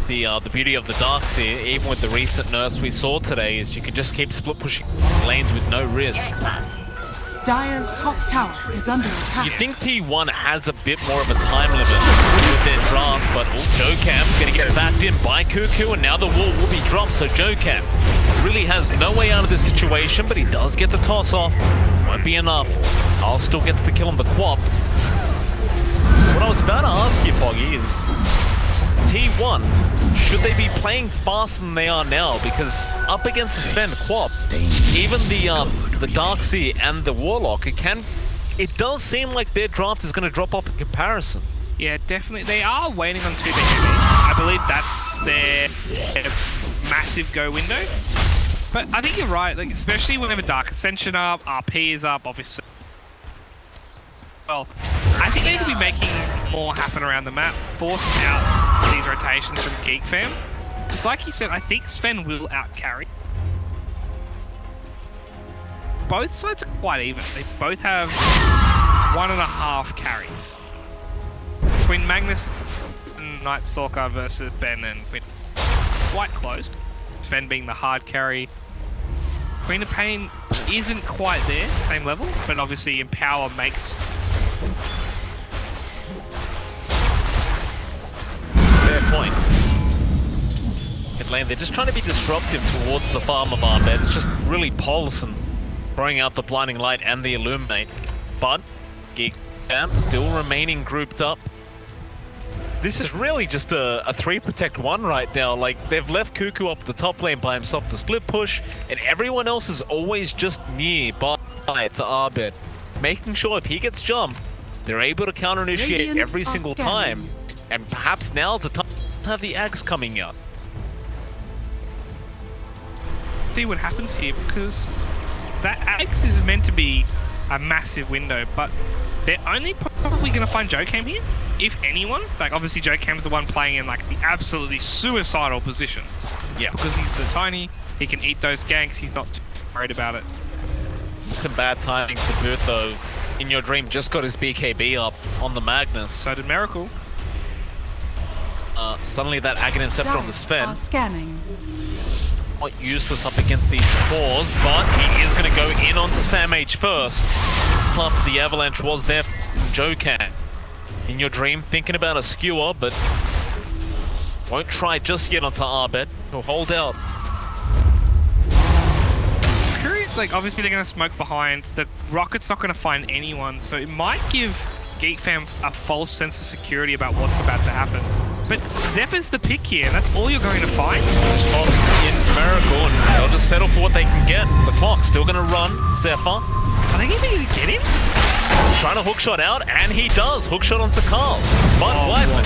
The beauty of the Darks here, even with the recent nerfs we saw today, is you can just keep split pushing lanes with no risk. Dire's top tower is under attack. You think T1 has a bit more of a time limit with their draft, but Jokam Gonna get backed in by Cuckoo, and now the wall will be dropped, so Joker really has no way out of this situation, but he does get the toss off. Won't be enough. Carl still gets the kill on the Quap. What I was about to ask you, Foggy, is T1, should they be playing faster than they are now? Because up against the Sven Quap, even the Darkseer and the Warlock, it does seem like their draft is going to drop off in comparison. Yeah, definitely. They are waiting on 2 big I believe that's their massive go window. But I think you're right, like, especially whenever Dark Ascension up, RP is up, obviously. Well, I think they could be making more happen around the map, force out these rotations from GeekFam. Because like you said, I think Sven will out-carry. Both sides are quite even. They both have 1.5 carries. Between Magnus and Night Stalker versus Ben and Queen. Quite close. Sven being the hard carry. Queen of Pain isn't quite there, same level, but obviously Empower makes... Fair point. Mid lane, they're just trying to be disruptive towards the farm of ABED. It's just really Paulson throwing out the Blinding Light and the Illuminate. But GeekFam still remaining grouped up. This is really just a 3-protect-1 right now. Like, they've left Cuckoo up the top lane by himself to split push, and everyone else is always just nearby to ABED. Making sure if he gets jumped, they're able to counter-initiate every single time. And perhaps now's the time to have the Axe coming out. See what happens here, because that Axe is meant to be a massive window, but they're only probably going to find Jokam here, if anyone. Like, obviously Jokam's the one playing in like the absolutely suicidal positions. Yeah. Because he's the tiny, he can eat those ganks, he's not too worried about it. Some bad timing to boot though. In Your Dream just got his BKB up on the Magnus. So did Miracle. Suddenly that Aghanim Scepter on the Sven. Scanning. Not useless up against these cores, but he is going to go in onto Sam H first. After the avalanche was there from Jokan. In Your Dream, thinking about a skewer, but won't try just yet onto ABED. He'll hold out. Curious, like, obviously they're going to smoke behind. The Rocket's not going to find anyone, so it might give GeekFam a false sense of security about what's about to happen. But Zephyr's the pick here, and that's all you're going to find. Just pops in Miracle, and they'll just settle for what they can get. The clock's still going to run. Zephyr. Are they even going to get him? Trying to hookshot out, and he does. Hookshot onto Carl. But Whiteman.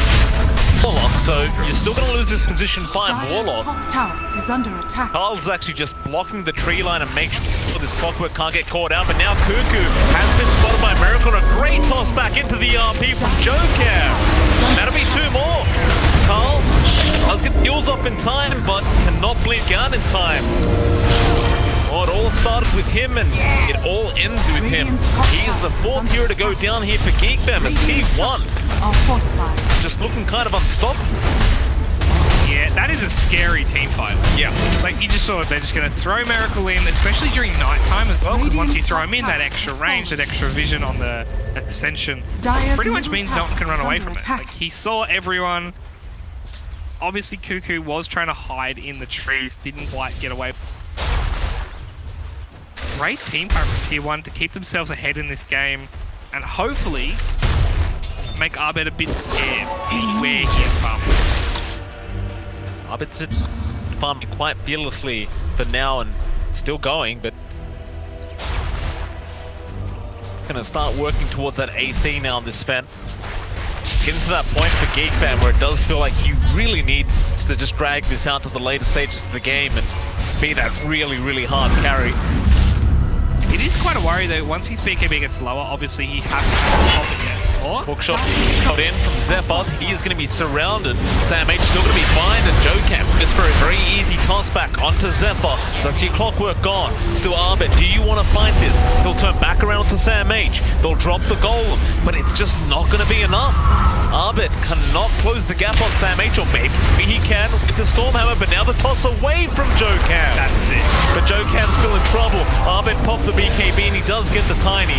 Warlock, so you're still going to lose this position 5 Warlock. Top tower is under attack. Carl's actually just blocking the tree line and make sure this Clockwork can't get caught out, but now Cuckoo has been spotted by Miracle, and a great toss back into the RP from Joker. That'll be 2 more. Carl does get the heals off in time, but cannot blink out in time. Well, it all started with him, and it all ends with him. He is the 4th hero to go down here for GeekFam as T1. Just looking kind of unstoppable. Yeah, that is a scary team fight. Yeah. Like, you just saw it, they're just going to throw Miracle in, especially during nighttime as well, because once you throw him in, that extra range, that extra vision on the Ascension pretty much means no one can run away from it. Like, he saw everyone. Obviously, Cuckoo was trying to hide in the trees, didn't quite get away. Great team fight from Tier 1 to keep themselves ahead in this game, and hopefully make ABED a bit scared where he is farming. ABED's been farming quite fearlessly for now and still going, but gonna start working towards that AC now in this span. Getting to that point for GeekFam where it does feel like you really need to just drag this out to the later stages of the game and be that really, really hard carry. It is quite a worry though, once his BKB gets lower, obviously he has to pop it yet. Hookshot shot in from Zephyr. He is going to be surrounded. Sam H still going to be fine, and Jokamp just for a very easy toss back onto Zephyr. So that's your Clockwork gone. Still ABED, do you want to fight this? He'll turn back around to Sam H. They'll drop the golem, but it's just not going to be enough. ABED cannot close the gap on Sam H, or maybe he can with the Stormhammer, but now the toss away from Jokamp. That's it. But Jokamp's still in trouble. ABED popped the BKB and he does get the tiny.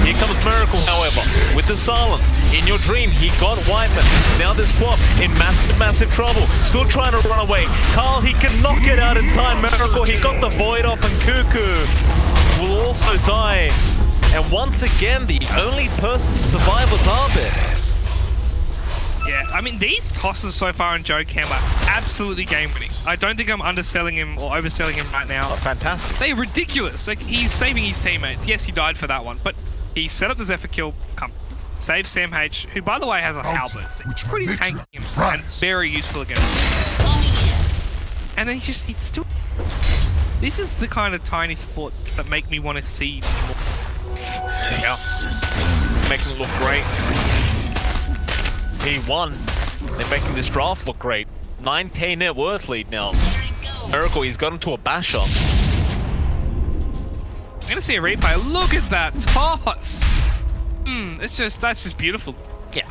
Here comes Miracle, however, with the side silence. In your dream, he got Whiteman. Now this swap in massive trouble. Still trying to run away. Carl, he can knock it out in time. Miracle, he got the Void off, and Cuckoo will also die. And once again, the only person to survive was ABED. Yeah, I mean, these tosses so far on GEEKFAM are absolutely game-winning. I don't think I'm underselling him or overselling him right now. Oh, fantastic. They're ridiculous. Like, he's saving his teammates. Yes, he died for that one, but he set up the Zephyr kill, save Sam H, who, by the way, has a halberd. It's pretty tanky and very useful against him. And then he's still... This is the kind of tiny support that make me want to see more. Yeah. Makes it look great. T1, they're making this draft look great. 9k net worth lead now. Miracle, he's got him to a basher. I'm gonna see a replay. Look at that toss. That's just beautiful. Yeah.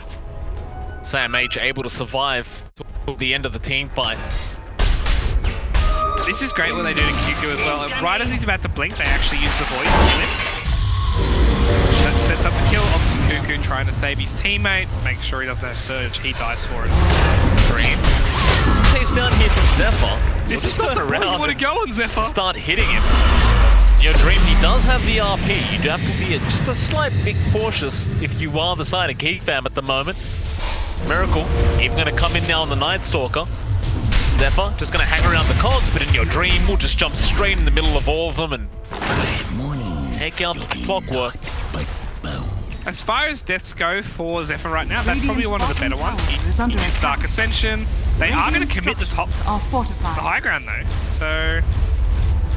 Sam H able to survive to the end of the team fight. This is great what they do to QQ as well. And right as he's about to blink, they actually use the Void to kill him. That sets up the kill. Obviously, Cuckoo trying to save his teammate, make sure he doesn't have Surge. He dies for it. Dream. He's down here from Zephyr. This is not the point you want to go on, Zephyr. Start hitting him. Your Dream, he does have the RP. You do have to be just a slight bit cautious if you are the side of GEEKFAM at the moment. Miracle, even going to come in now on the Night Stalker. Zephyr just going to hang around the cogs, but in your Dream, we'll just jump straight in the middle of all of them and take out the clockwork. As far as deaths go for Zephyr right now, that's probably one of the better ones. He uses Dark Ascension. They are going to commit the top, the high ground though. So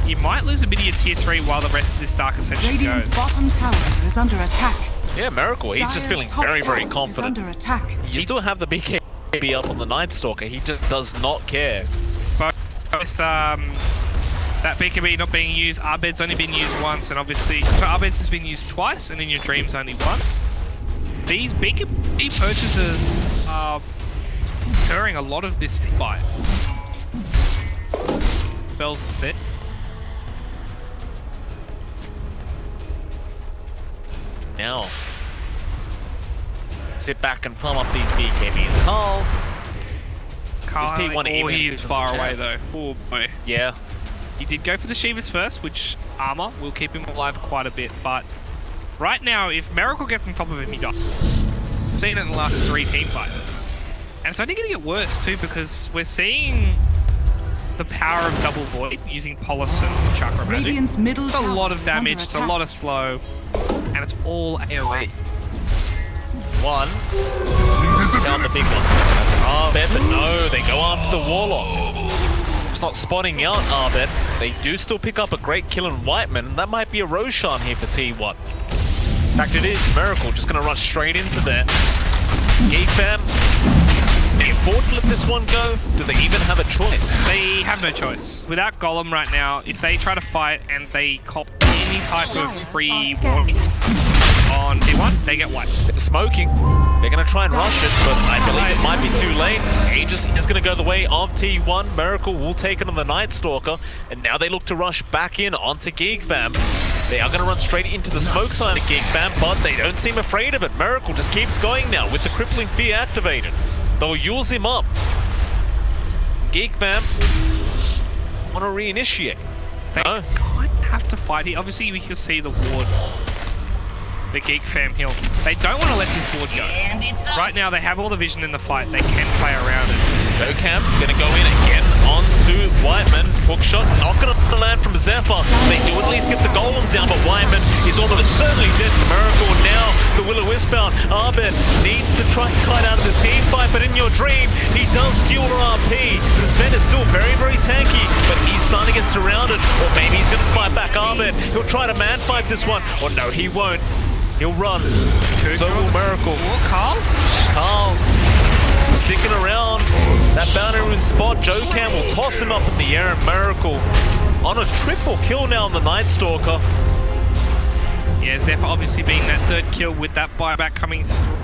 you might lose a bit of your tier 3 while the rest of this Dark Ascension Radiant's goes. bottom tower is under attack. Yeah, Miracle, he's just feeling very confident. Under attack. You still have the BKB up on the Night Stalker. He just does not care. Both that BKB not being used, ABED's only been used once, and obviously so ABED's has been used twice, and in your dreams only once. These BKB purchases are occurring a lot of this fight. Bells instead. Now, sit back and farm up these BKBs. Carl, he is far away though. Oh boy. Yeah. He did go for the Shivas first, which armor will keep him alive quite a bit, but right now, if Miracle gets on top of him, he dies. We've seen it in the last 3 team fights. And it's only going to get worse too, because we're seeing the power of Double Void using Polis and Chakra Magic. Radiant's middle it's a lot of damage, it's a lot of slow, and it's all AoE. One. Down the big one. That's ABED, but no, they go after the Warlock. It's not spotting out ABED. They do still pick up a great kill in Whiteman. That might be a Roshan here for T1. In fact, it is. Miracle just going to rush straight into there. GEEKFAM, they afford to let this one go? Do they even have a choice? They have no choice. Without Golem right now, if they try to fight and they cop any type of free warning on T1, they get wiped. They're smoking. They're going to try and rush it, but I believe it might be too late. Aegis is going to go the way of T1. Miracle will take it on the Night Stalker, and now they look to rush back in onto GEEKFAM. They are going to run straight into the smoke side of GEEKFAM, but they don't seem afraid of it. Miracle just keeps going now with the Crippling Fear activated. They'll use him up. GEEKFAM want to reinitiate. They kind of have to fight here. Obviously, we can see the ward. The GEEKFAM heal. They don't want to let this ward go. Right now, they have all the vision in the fight. They can play around it. GEEKFAM going to go in again onto Whiteman. Hookshot not going to land from Zephyr. They do at least get the Golem down, but Whiteman is almost certainly dead to Miracle. Now, the Will-O-Wisp out. ABED needs to try and cut out of this team fight, but in your dream, he does skewer RP. The Sven is still very tanky, but he's starting to get surrounded. Or maybe he's going to fight back ABED. He'll try to man-fight this one. Or no, he won't. He'll run. So will Miracle. Carl sticking around that boundary rune spot. GEEKFAM will toss him up in the air, and Miracle on a triple kill now on the Night Stalker. Yeah, Zephyr obviously being that 3rd kill with that buyback coming through.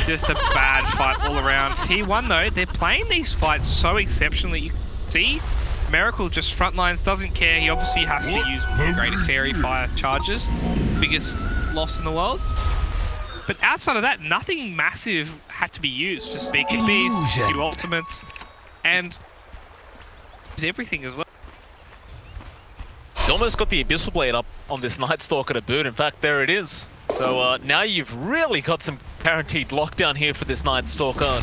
Just a bad fight all around. T1 though, they're playing these fights so exceptionally. You can see Miracle just frontlines, doesn't care. He obviously has to use Greater Fairy Fire charges. Biggest loss in the world. But outside of that, nothing massive had to be used. Just BKBs, few ultimates, and everything as well. He's almost got the Abyssal Blade up on this Night Stalker to boot. In fact, there it is. So now you've really got some guaranteed lockdown here for this Night Stalker.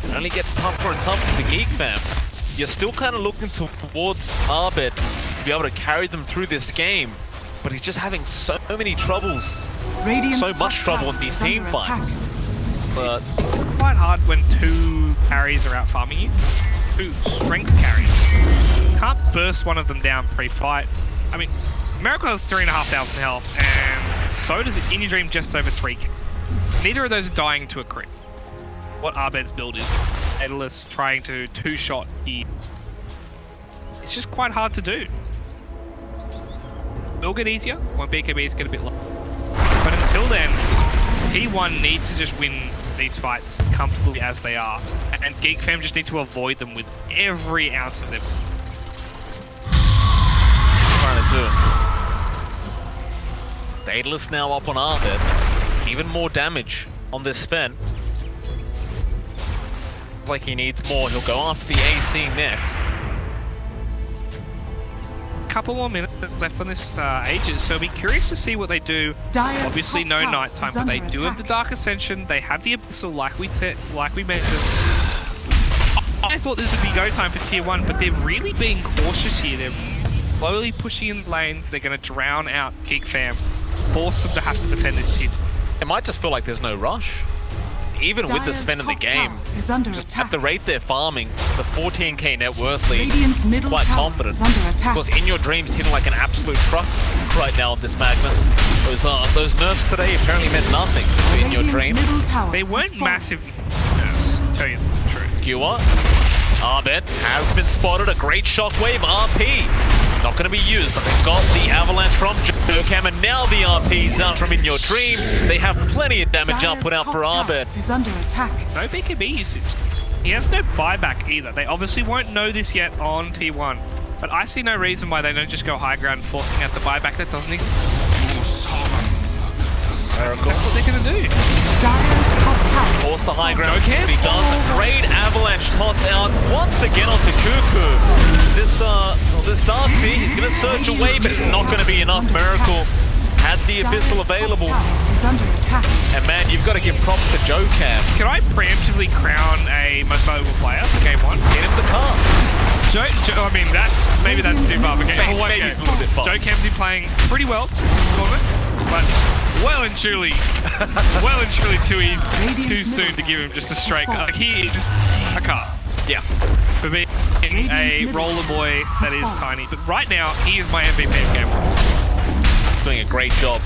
It only gets tougher and tougher for GEEKFAM. You're still kind of looking towards ABED to be able to carry them through this game, but he's just having so many troubles. So much trouble in these team fights. But it's quite hard when 2 carries are out farming you. 2 strength carries. Can't burst one of them down pre-fight. I mean, Miracle has 3,500 health, and so does In Your Dream just over 3k. Neither of those are dying to a crit. What ABED's build is, Daedalus trying to 2-shot here. It's just quite hard to do. It'll get easier when BKBs get a bit low. But until then, T1 needs to just win these fights comfortably as they are. And GEEKFAM just need to avoid them with every ounce of them. Trying to do. Daedalus now up on ABED. Even more damage on this spin. Looks like he needs more. He'll go after the AC next. Couple more minutes left on this Aegis, so I'll be curious to see what they do. Dire's Obviously top no tower nighttime, is but they under do have the attack. Dark Ascension, they have the Abyssal like we mentioned. I thought this would be go time for tier 1, but they're really being cautious here. They're slowly pushing in lanes, they're going to drown out GEEKFAM, force them to have to defend this tier. It might just feel like there's no rush. Even with the Dire's spin in the top game, tower is under just attack. at the rate they're farming, the 14k net worth lead, Radiant's middle quite tower confident. is under attack. Because In Your Dream's hitting like an absolute truck right now on this Magnus. Those nerfs today apparently meant nothing to In Your Radiant's Dream. middle tower They has weren't fallen. massive nerfs, to tell you the truth. Skewer. ABED has been spotted. A great shockwave. RP. Not going to be used, but they've got the avalanche from GEEKFAM, and now the RP's out from In Your Dream. They have plenty of damage output out for ABED. Is under attack. No BKB usage. He has no buyback either. They obviously won't know this yet on tier 1, but I see no reason why they don't just go high ground forcing out the buyback that doesn't exist. That's what they're going to do. Dire's top tower. Force the high ground. Joker. But he does. A great avalanche toss out once again onto Cuckoo. This Darcy, he's going to surge away, but it's not going to be enough. Miracle had the Abyssal available. Is under attack. And man, you've got to give props to GEEKFAM. Can I preemptively crown a most valuable player for game 1? Get him the car. I mean, maybe that's too far. But for one Maybe game, it's a little bit far. GEEKFAM's been playing pretty well this tournament, but well and truly too soon to give him just a straight. Like he is, I can't. Yeah. For me, a roller boy that is tiny. But right now, he is my MVP of game 1. Doing a great job.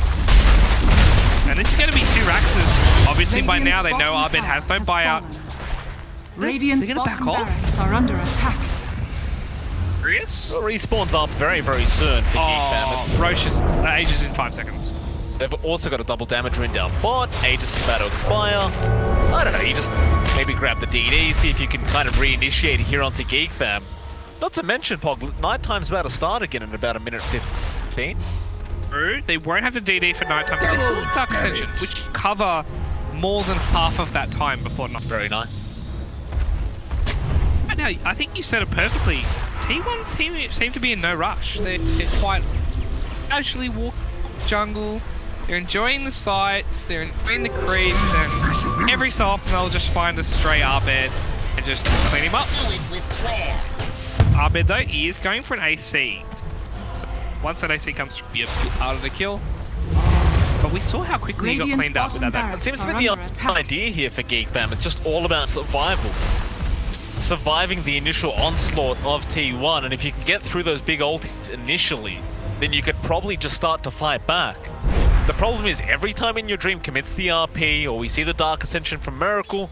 And this is going to be 2 Raxes. Obviously, by Radiant's now they know bottom ABED has no tower buyout. fallen. Radiant's They're gonna bottom back off? barracks are under attack. Serious? Respawns up very, very soon for GEEKFAM. Roche is Aegis in 5 seconds. They've also got a double damage ring down bot. Aegis is about to expire. I don't know, you just maybe grab the DD, see if you can kind of reinitiate here onto GEEKFAM. Not to mention, Pog, nighttime's about to start again in about a minute 15. True. They won't have the DD for nighttime, but they still have Dark Ascension, which cover more than half of that time before night. Very nice. Right now, I think you said it perfectly. T1 team seem to be in no rush. They're quite casually walking jungle. They're enjoying the sights, they're enjoying the creeps, and every so often they'll just find a stray ABED and just clean him up. ABED though, he is going for an AC. So once that AC comes through, it'll be a bit harder to kill. But we saw how quickly he got Radiant's cleaned up bottom without that. barracks Seems to are be the under attack. idea here for GEEKFAM. It's just all about survival. Surviving the initial onslaught of T1, and if you can get through those big ultis initially, then you could probably just start to fight back. The problem is every time In Your Dream commits the RP, or we see the Dark Ascension from Miracle,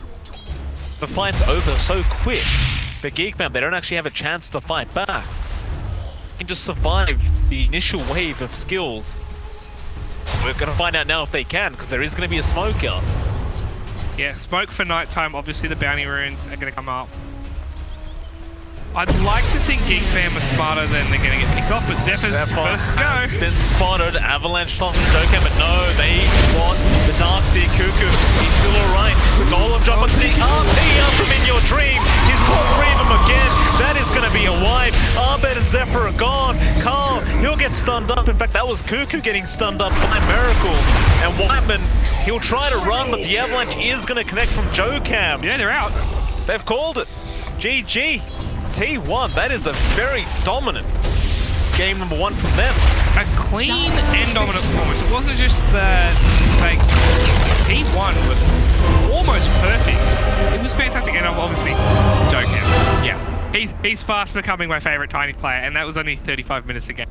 the fight's over so quick. For GEEKFAM, they don't actually have a chance to fight back. They can just survive the initial wave of skills. We're going to find out now if they can, because there is going to be a smoke out. Yeah, smoke for nighttime. Obviously, the bounty runes are going to come up. I'd like to think GeekFam are smarter than they're going to get picked off, but Zephyr's first to go. has been spotted. Avalanche on Joker, but no, they want the Darkseer Cuckoo. He's still alright. The Golem drop on the RP up from in your dream. He's caught 3 of them again. That is going to be a wipe. ABED and Zephyr are gone. Carl, he'll get stunned up. In fact, that was Cuckoo getting stunned up by Miracle. And Whiteman, he'll try to run, but the Avalanche is going to connect from Jocam. Yeah, they're out. They've called it. GG. T1, that is a very dominant game number 1 from them. A clean and dominant performance. It wasn't just the mistakes. T1 was almost perfect. It was fantastic, and obviously, Jocam. Yeah, he's fast becoming my favorite Tiny player, and that was only 35 minutes ago.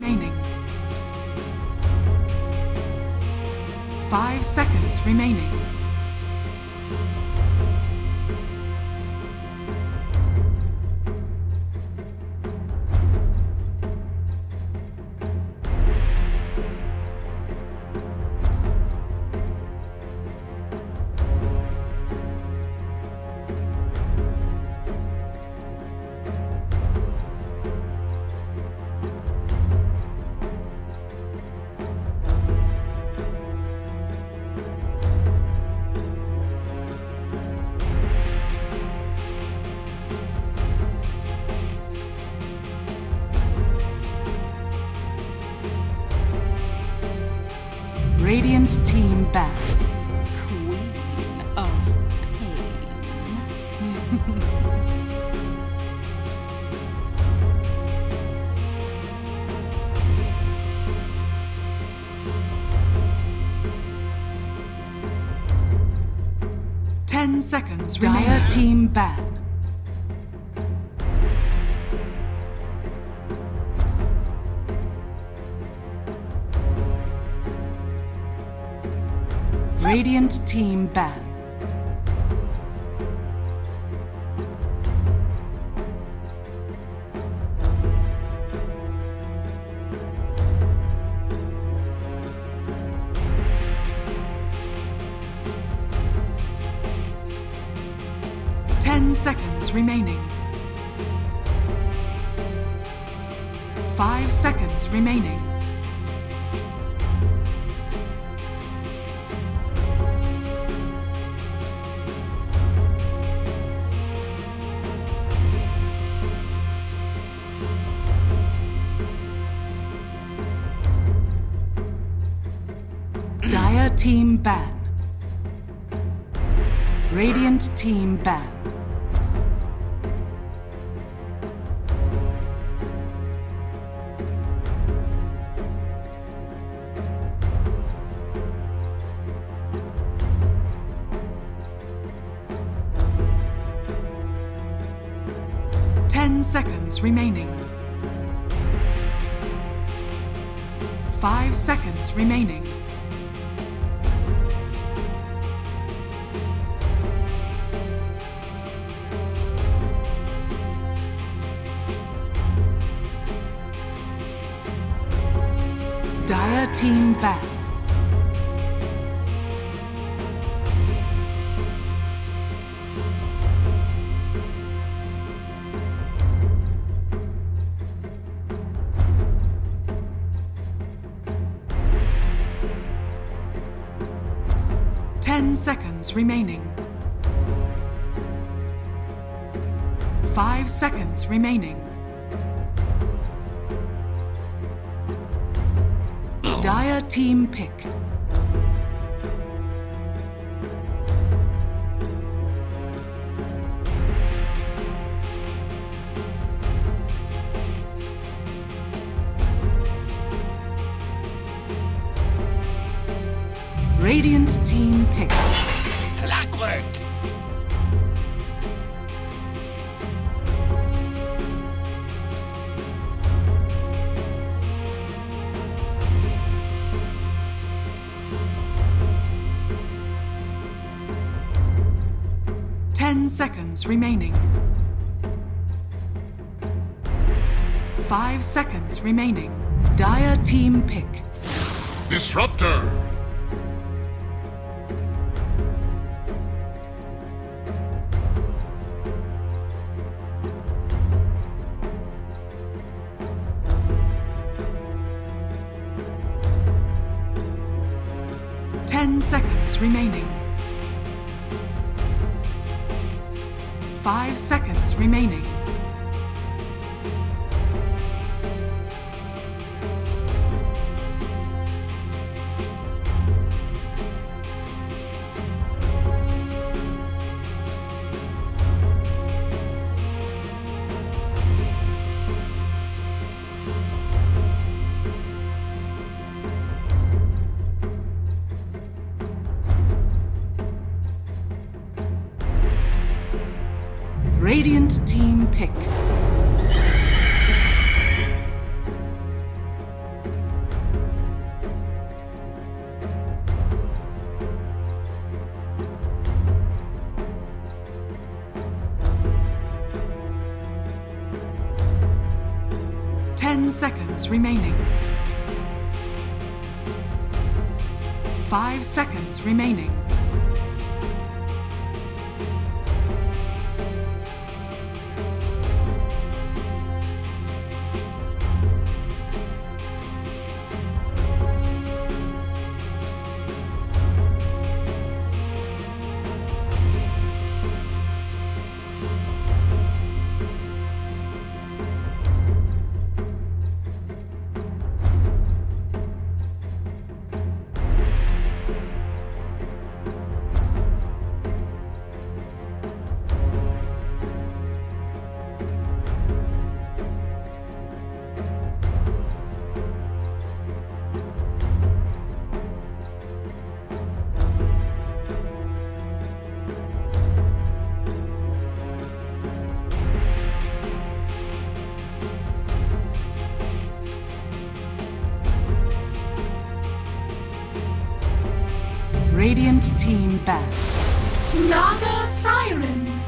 remaining. 5 seconds remaining. Radiant team back. Queen of pain. 10 seconds. Dire team ban. Radiant team ban. Seconds remaining. 5 seconds remaining. Dire team ban. Radiant team ban. Seconds remaining. 5 seconds remaining. Dire team ban. Seconds remaining. 5 seconds remaining. Dire team pick. Radiant team pick. Clockwork! Seconds remaining. 5 seconds remaining. Dire team pick. Disruptor! Seconds remaining. 5 seconds remaining. Radiant team pick. 10 seconds remaining. 5 seconds remaining. Radiant team ban. Naga Siren.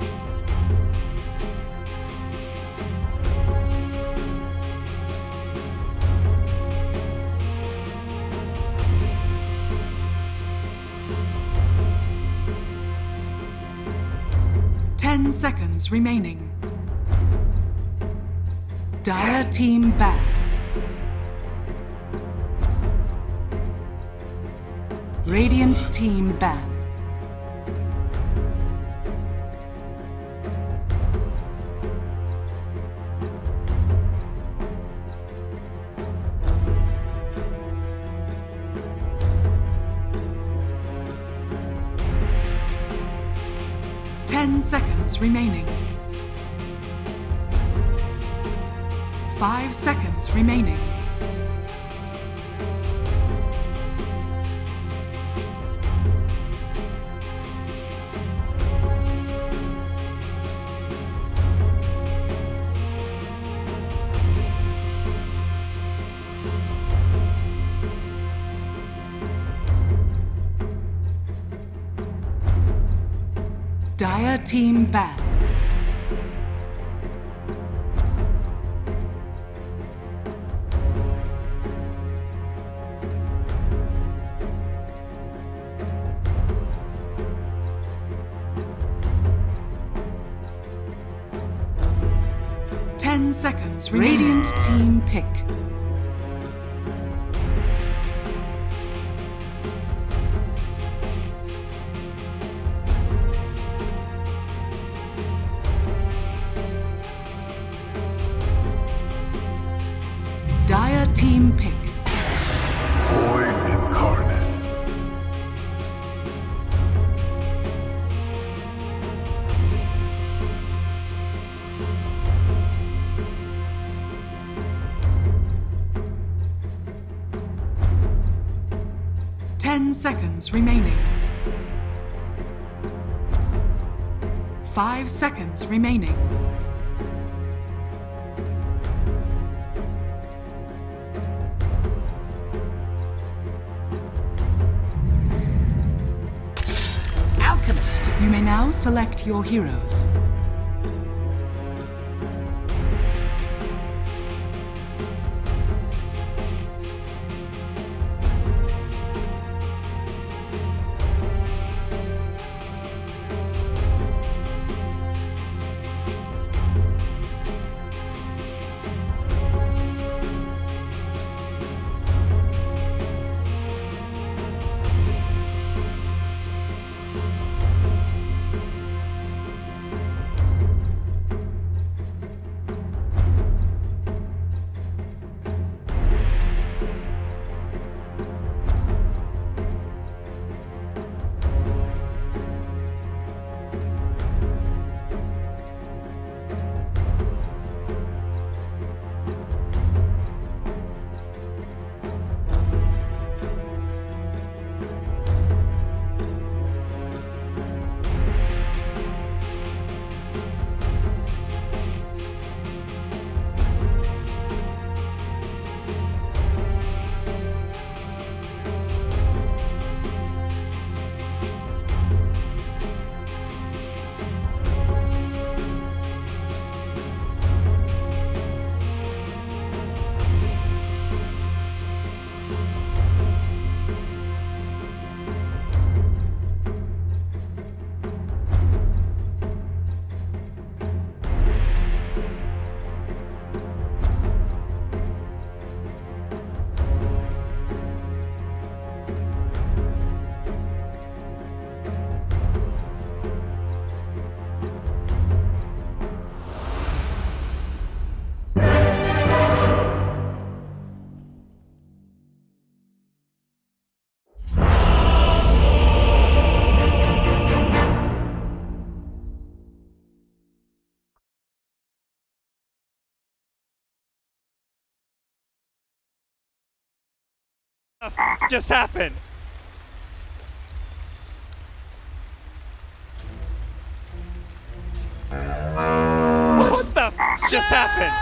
Ten seconds remaining. Dire team ban. Radiant team ban. Ten seconds remaining. 5 seconds remaining. Dire team ban. Ten seconds. Radiant team pick. Dire team pick. Void incarnate. Ten seconds remaining. 5 seconds remaining. Alchemist. You may now select your heroes. just happened? What the just happened?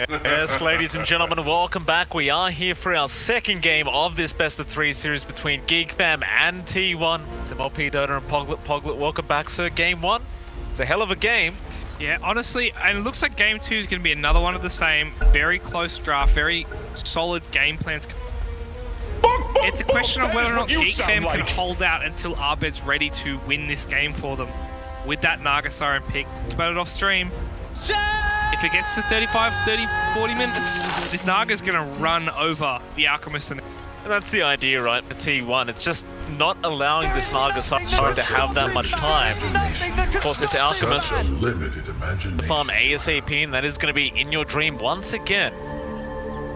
Yes, ladies and gentlemen, welcome back. We are here for our second game of this best of 3 series between GEEKFAM and T1. It's MLP, Dota, and Poglet. Welcome back, sir. Game 1. It's a hell of a game. Yeah, honestly, and it looks like game 2 is going to be another one of the same. Very close draft, very solid game plans. It's a question of whether or not GEEKFAM can hold out until ABED's ready to win this game for them with that Naga Siren pick. To bet it off stream. If it gets to 35, 30, 40 minutes, this Naga's going to run over the Alchemist. And that's the idea, right, for T1. It's just not allowing this Naga Siren to have that much time. Of course, this Alchemist to farm ASAP, and that is going to be in your dream once again.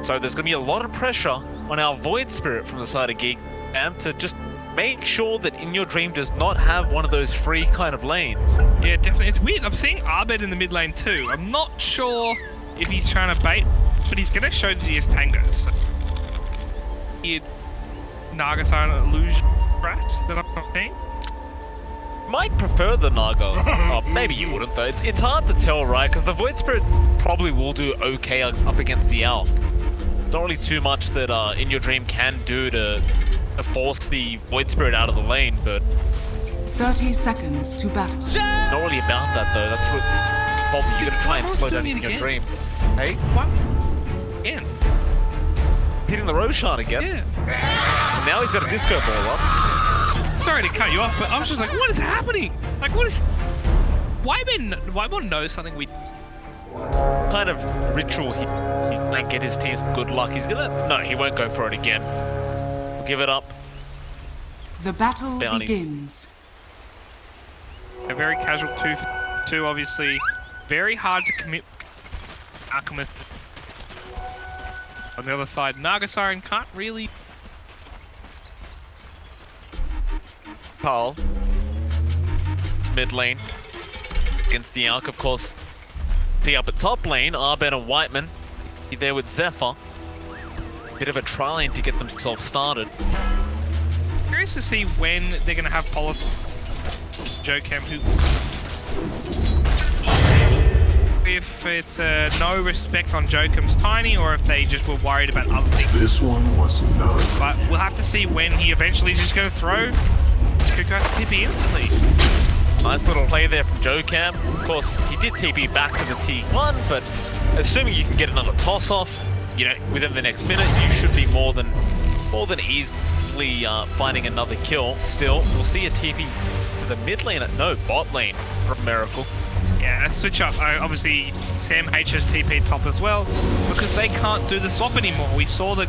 So there's going to be a lot of pressure on our Void Spirit from the side of GEEKFAM to just make sure that In Your Dream does not have one of those free kind of lanes. Yeah, definitely. It's weird. I'm seeing ABED in the mid lane too. I'm not sure if he's trying to bait, but he's going to show that he has tangos. So, weird Naga Siren illusion rat that I'm seeing. Might prefer the Naga. Oh, maybe you wouldn't though. It's hard to tell, right? Because the Void Spirit probably will do okay up against the Alph. Not really too much that In Your Dream can do to force the Void Spirit out of the lane, but 30 seconds to battle. Not really about that though. That's what probably you're gonna try and slow down In Your Dream. Hey? What? Again? Hitting the Roshan again. Yeah. And now he's got a disco ball up. Sorry to cut you off, but I was just like, what is happening? Like, what is... Wyborn knows something we... Kind of ritual he might get his team some good luck. He's gonna... No, he won't go for it again. Give it up. The battle Bounties. begins. A very casual 2-2, obviously. Very hard to commit. Alchemist. On the other side, Naga Siren can't really... Carl. It's mid lane. Against the Alch, of course. See up at top lane, ABED and Whiteman. There with Zephyr. Bit of a try to get themselves started. Curious to see when they're going to have policy. GEEKFAM who... If it's no respect on GEEKFAM's Tiny, or if they just were worried about other things. This one was no. But we'll have to see when he eventually is just going to throw Cuckoo has to TP instantly. Nice little play there from GEEKFAM. Of course, he did TP back to the T1, but assuming you can get another toss off, you know, within the next minute, you should be more than easily finding another kill. Still, we'll see a TP to the mid lane, no, bot lane from Miracle. Yeah, a switch up. Obviously, Sam H has TP top as well, because they can't do the swap anymore. We saw the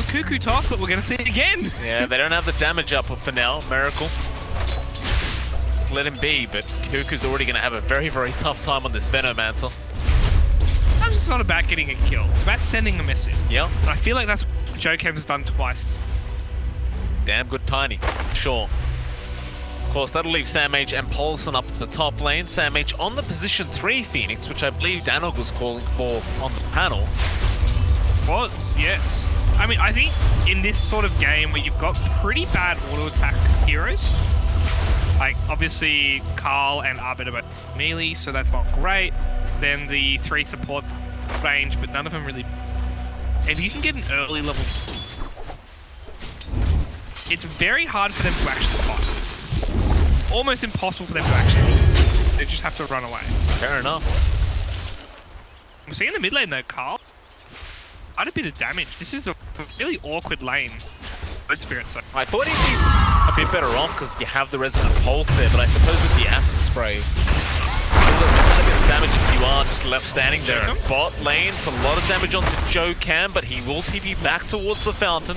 Cuckoo toss, but we're going to see it again. Yeah, they don't have the damage up for now, Miracle. Let him be, but Cuckoo's already going to have a very, very tough time on this Venomancer. Sometimes it's not about getting a kill, it's about sending a message. Yeah. And I feel like that's what GEEKFAM has done twice. Damn good Tiny, sure. Of course, that'll leave Sam H and Paulson up to the top lane. Sam H on the position 3 Phoenix, which I believe Danog was calling for on the panel. Was, yes. I mean, I think in this sort of game where you've got pretty bad auto attack heroes, like obviously Carl and ABED are both melee, so that's not great. Then the 3 support range, but none of them really. If you can get an early level, it's very hard for them to actually fight. Almost impossible for them to actually. They just have to run away. Fair enough. I'm seeing in the mid lane though, Carl. Quite a bit of damage. This is a really awkward lane. Good spirit, so. I thought he'd be a a bit better off because you have the Resonant Pulse there, but I suppose with the Acid Spray, it does quite a bit of damage if you are just left standing there. Bot lane, it's a lot of damage onto Joe Cam, but he will TP back towards the fountain.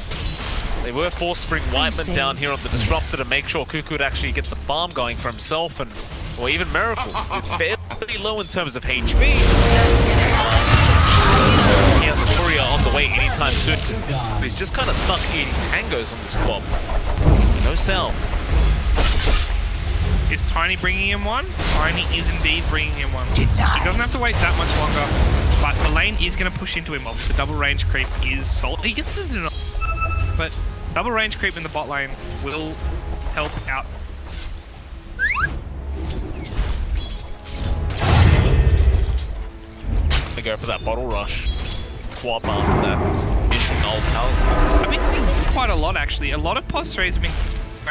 They were forced to bring Whiteman down here on the Disruptor to make sure Cuckoo would actually get some farm going for himself, and or even Miracle, who's fairly low in terms of HP. He has a Courier on the way anytime soon, but he's just kind of stuck eating tangos on this squad. No cells. Is Tiny bringing him one? Tiny is indeed bringing him one. He doesn't have to wait that much longer, but the lane is going to push into him. Obviously, the double range creep is solid. He gets the deny, but double range creep in the bot lane will help out. They go for that bottle rush. Quap after that mission old talisman. I've been seeing this quite a lot actually. A lot of POS 3s have been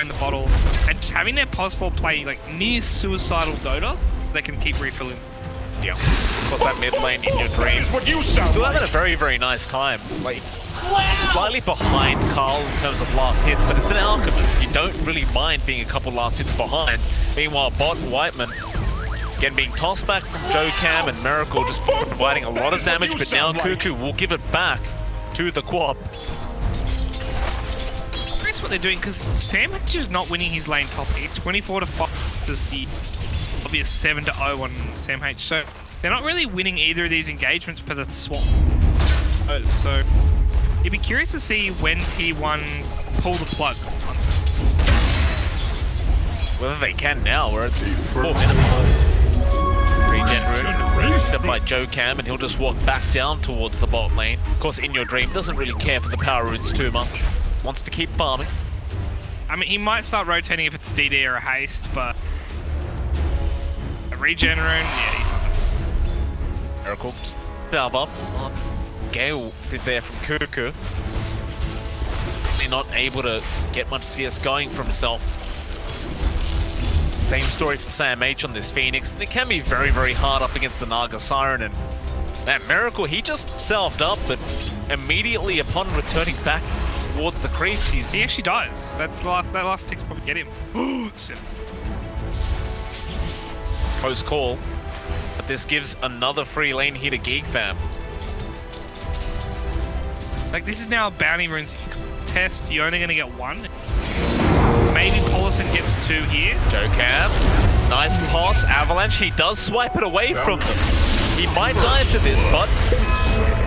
in the bottle and just having their POS 4 play like near suicidal Dota, they can keep refilling. Yeah, of course that mid lane in your dream. Still having a very, very nice time. Like, slightly behind Carl in terms of last hits, but it's an Alchemist. You don't really mind being a couple last hits behind. Meanwhile, Bot and Whiteman, again, being tossed back from Joe Cam and Miracle, just providing a lot of damage, but now Cuckoo will give it back to the Quab. That's what they're doing, because Sam H is not winning his lane top 8. 24-5 is the obvious 7-0 on Sam H. So they're not really winning either of these engagements for the swap. So you'd be curious to see when T1 pull the plug. Whether they can now, we're at 4 minutes. Regen rune, step by Joe Cam, and he'll just walk back down towards the bot lane. Of course, In Your Dream doesn't really care for the power runes too much. Wants to keep farming. I mean, he might start rotating if it's DD or a haste, but a regen rune, yeah, he's not. Miracle, just salve up. Gale is there from Cuckoo. He's not able to get much CS going for himself. Same story for Sam H on this Phoenix. It can be very, very hard up against the Naga Siren, and that Miracle, he just selfed up, but immediately upon returning back towards the creeps, he actually dies. That last tick's probably get him. Close call, but this gives another free lane here to GEEKFAM. Like, this is now a bounty runes test. You're only going to get one. Maybe Paulison gets 2 here. Joe Cam, nice toss. Avalanche, he does swipe it away from them. He might die for this, but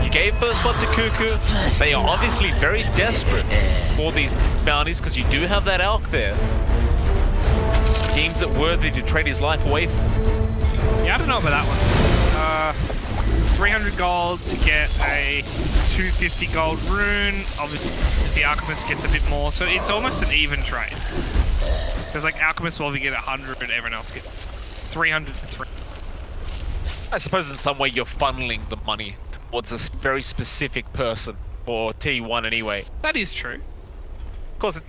you gave first blood to Cuckoo. They are obviously very desperate for these bounties because you do have that Alk there. Deems it worthy to trade his life away from. Yeah, I don't know about that one. 300 gold to get a 250 gold rune. Obviously, the Alchemist gets a bit more, so it's almost an even trade. Because like Alchemist will get 100, and everyone else get 300 for 3. I suppose in some way you're funneling the money towards a very specific person, or T1 anyway. That is true. Of course,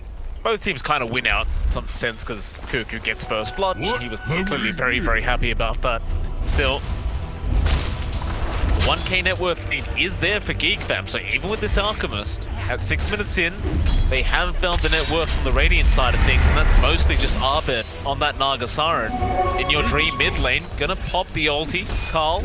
both teams kind of win out in some sense because Cuckoo gets first blood. He was clearly very, very happy about that. Still, 1k net worth lead is there for GEEKFAM, so even with this Alchemist, at 6 minutes in, they have found the net worth on the Radiant side of things, and that's mostly just ABED on that Naga Siren. In Your Dream mid lane, gonna pop the ulti. Carl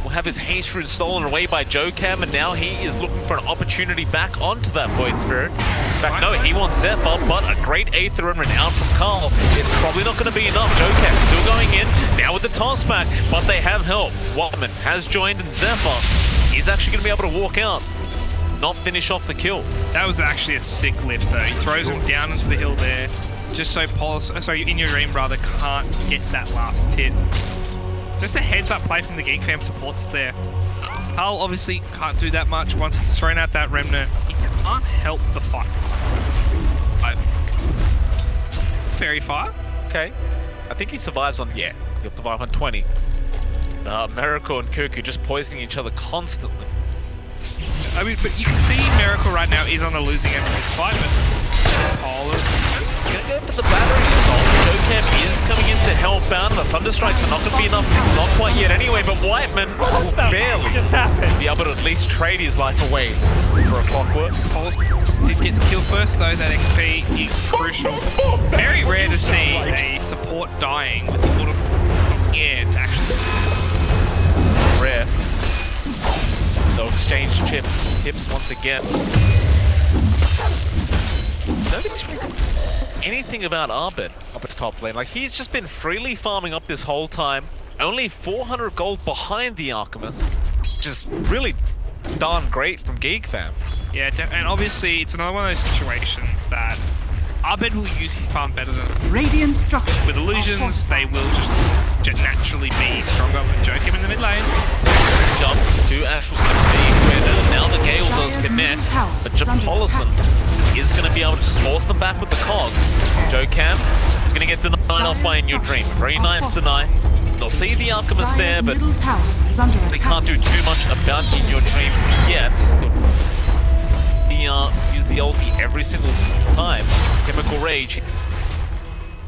will have his haste rune stolen away by Joe Cam, and now he is looking for an opportunity back onto that Void Spirit. In fact, no, he wants Zephyr, but a great Aether and Renown from Carl is probably not going to be enough. Joe Cam still going in, now with the toss back, but they have help. Watman has joined, and Zephyr is actually going to be able to walk out, not finish off the kill. That was actually a sick lift though. He throws him down into the hill there, just so In Your Dream rather can't get that last hit. Just a heads up play from the GEEKFAM supports there. Carl obviously can't do that much once he's thrown out that Remnant. He can't help the fight. Fairy Fire. Okay. I think he survives on, yeah, he'll survive on 20. Miracle and Cuckoo just poisoning each other constantly. I mean, but you can see Miracle right now is on the losing end of this fight, but Paulus gonna go for the battery assault. Joe Cam is coming in to help out. The Thunderstrikes are not gonna be enough. Not quite yet anyway, but Whiteman will barely be able to at least trade his life away for a clockwork. Pulse did get the kill first though. That XP is crucial. Very rare to see a support dying with a lot of air to actually. Rare. They'll exchange tips once again. Don't expect anything about ABED up its top lane. Like, he's just been freely farming up this whole time. Only 400 gold behind the Alchemist, which is really darn great from GEEKFAM. Yeah, and obviously it's another one of those situations that ABED will use his farm better than Radiant structures. with illusions. They will just naturally be stronger. Joke him in the mid lane. Jump to Astral Steps now the Gale does connect, but Japolison is going to be able to just force them back with the cogs. Jokam is going to get denied off by In Your Dream. Very nice deny. They'll see the Alchemist there, but they can't do too much about In Your Dream yet. Use the ulti every single time. Chemical Rage.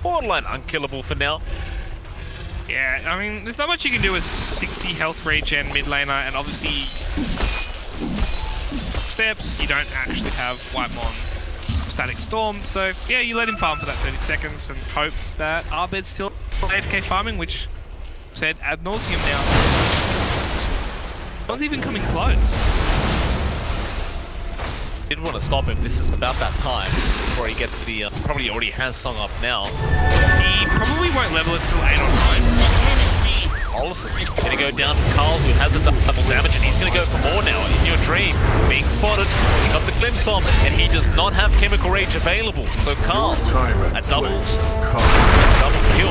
Borderline unkillable for now. Yeah, I mean, there's not much you can do with 60 health regen mid laner, and obviously steps, you don't actually have Whitemon Static Storm, so yeah, you let him farm for that 30 seconds and hope that ABED's still AFK farming, which said ad nauseum now. No one's even coming close. Did want to stop him. This is about that time before he gets the probably already has Song up now. He probably won't level it till 8 or 9. Olsen gonna go down to Carl, who hasn't done double damage, and he's gonna go for more now. In Your Dream being spotted, he got the glimpse on, and he does not have Chemical Rage available. So Carl, a double kill,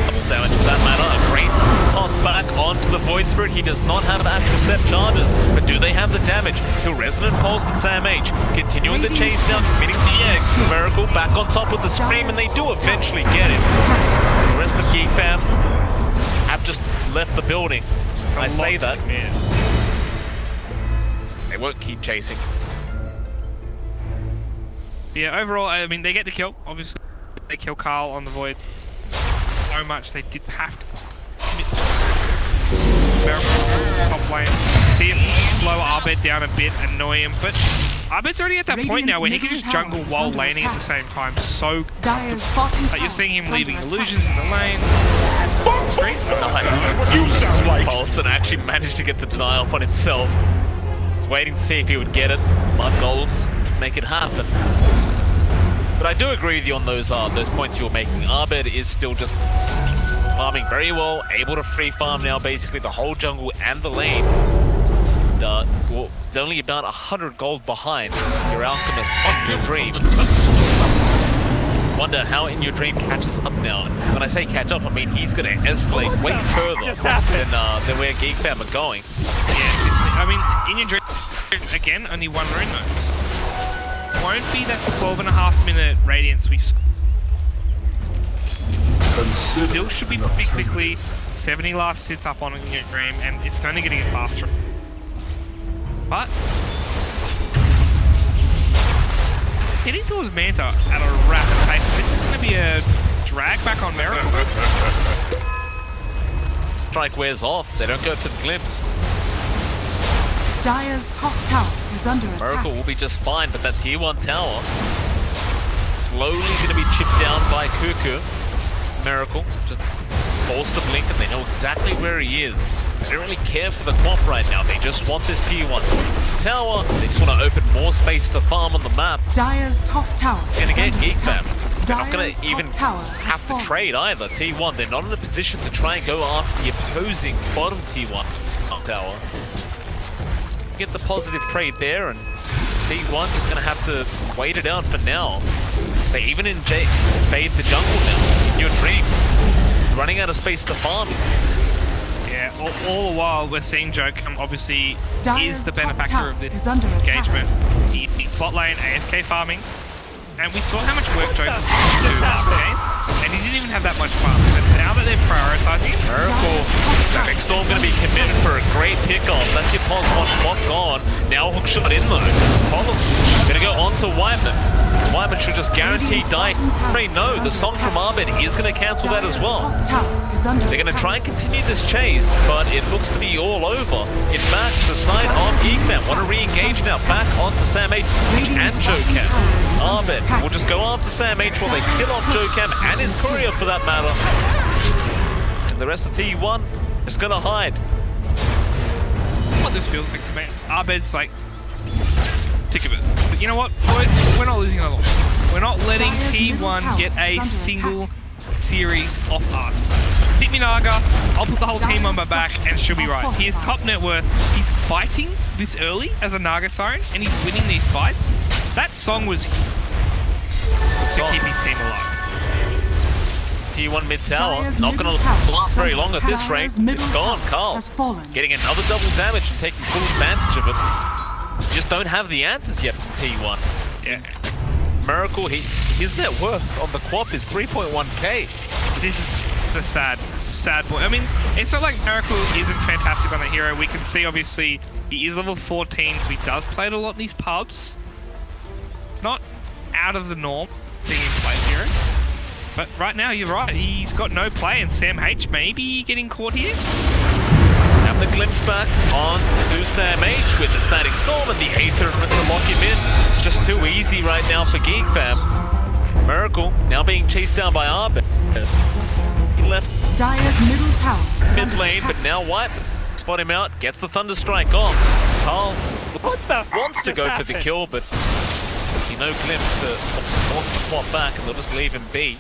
double damage for that matter. A great toss back onto the Void Spirit. He does not have Astral Step charges, but do they have the damage? He'll Resonant Pulse with Sam H, continuing the chase now, committing the egg. Miracle back on top with the Scream, and they do eventually get it. The rest of GEEKFAM have just left the building. I say that. Yeah. They won't keep chasing. Yeah, overall, I mean, they get the kill. Obviously, they kill Carl on the Void. So much they did have to commit. Top lane. See him slow ABED down a bit, annoy him, but ABED's already at that point now where he can just jungle while laning at the same time. So like you're seeing him leaving illusions in the lane. Great. Paulson actually managed to get the deny off on himself. He's waiting to see if he would get it. Mud Golems make it happen. But I do agree with you on those points you're making. ABED is still just farming very well, able to free farm now basically the whole jungle and the lane. Well, it's only about 100 gold behind your Alchemist on Your Dream. Wonder how In Your Dream catches up now. When I say catch up, I mean he's going to escalate way further than where GEEKFAM are going. Yeah, I mean, In Your Dream, again, only one rune though. So it won't be that 12.5 minute radiance we saw. Still should be pretty quickly. 70 last hits up on In Your Dream, and it's only going to get faster. But hitting towards Manta at a rapid pace. This is going to be a drag back on Miracle. Strike wears off. They don't go for the glimpse. Dire's top tower is under attack. Miracle will be just fine, but that tier 1 tower slowly going to be chipped down by Cuckoo. Miracle just forced to blink, and they know exactly where he is. They don't really care for the quaff right now. They just want this tier 1 tower. They just want to open more space to farm on the map. Dire's top tower is Gonna get under attack. GEEKFAM. They're not going Dire's to even top tower have to trade either. Tier 1, they're not in a position to try and go after the opposing bottom tier 1 tower. Get the positive trade there, and Tier 1 is going to have to wait it out for now. They even invade the jungle now. In Your Dream, running out of space to farm. Yeah, all the while we're seeing Jokam obviously Dire's is the benefactor of this under engagement. He's bot lane AFK farming, and we saw how much work Jokam did do last game, and he didn't even have that much farm. But now that they're prioritizing him, Miracle, Static Storm going to be committed for a great pickoff. That's your pulse one block gone. Now hook shot in though. Policy going to go on to Whiteman. Whiteman should just guarantee die. No, the song from ABED is going to cancel that as well. They're going to try and continue this chase, but it looks to be all over. In fact, the side of GEEKFAM want to re-engage now back onto Sam H and JoeCam. ABED will just go after Sam H while they kill off JoeCam and his courier for that matter. And the rest of T1 is going to hide. What this feels like to me. ABED's like sick of it. But you know what, boys? We're not losing another one. We're not letting T1 get a single series off us. Pick me Naga, I'll put the whole team on my back and she'll be right. He is top net worth. He's fighting this early as a Naga Siren and he's winning these fights. That song was to keep his team alive. T1 mid tower, not going to last very long at this rate. It's gone. Carl getting another double damage and taking full advantage of it. Just don't have the answers yet from T1. Yeah. Miracle, his net worth on the quap is 3.1k. This is a sad point. I mean, it's not like Miracle isn't fantastic on the hero. We can see, obviously, he is level 14, so he does play it a lot in these pubs. It's not out of the norm being in play hero. But right now, you're right. He's got no play, and Sam H maybe getting caught here. Have the glimpse back on to Sam H with the Static Storm and the Aether to lock him in. It's just too easy right now for GEEKFAM. Miracle now being chased down by ABED. He left Dire's middle tower mid lane, but now White spot him out, gets the Thunder Strike off. Carl wants to go for the kill, but see no glimpse to force the swap back, and they'll just leave him be.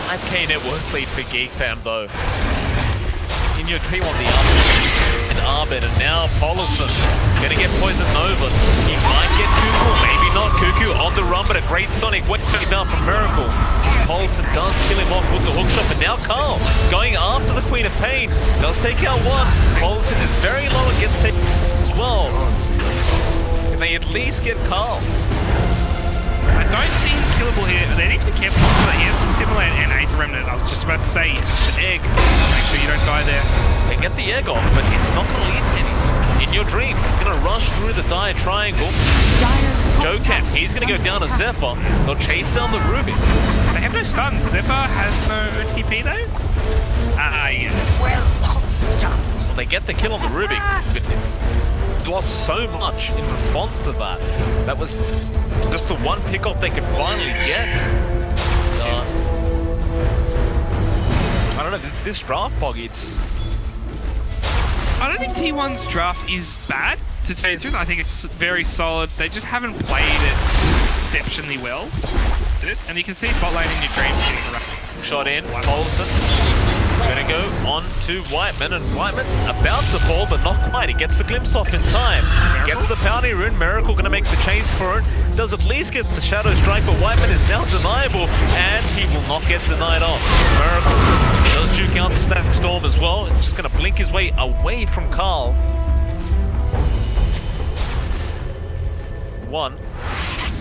5k net worth lead for GEEKFAM though. In your tree on the up and ABED, and now Polison gonna get poisoned over. He might get Cuckoo, maybe not. Cuckoo on the run, but a great Sonic wave down from Miracle. Polison does kill him off with the hookshot, but now Carl going after the Queen of Pain. Does take out one. Polison is very low and gets taken as well. Can they at least get Carl? I don't see him killable here. They need to be careful, but he has to simulate an Aether Remnant. I was just about to say, the egg. Make sure you don't die there. They get the egg off, but it's not going to lead to anything. In your dream, he's going to rush through the dire triangle. JoeCam, he's going to go down to Zephyr. They'll chase down the Ruby. They have no stuns. Zephyr has no OTP though? Ah, yes. Well, they get the kill on the Ruby, but it's lost so much in response to that. That was just the one pick-off they could finally get. I don't know, this draft, Boggy, it's... I don't think T1's draft is bad, to tell you the truth. I think it's very solid. They just haven't played it exceptionally well. And you can see bot lane in your dreams getting around. Shot in, Polson. Gonna go on to Whiteman, and Whiteman about to fall, but not quite. He gets the glimpse off in time. Gets the Bounty Rune. Miracle gonna make the chase for it. Does at least get the Shadow Strike, but Whiteman is now deniable, and he will not get denied off. Miracle does juke out the Static Storm as well. It's just gonna blink his way away from Carl. One.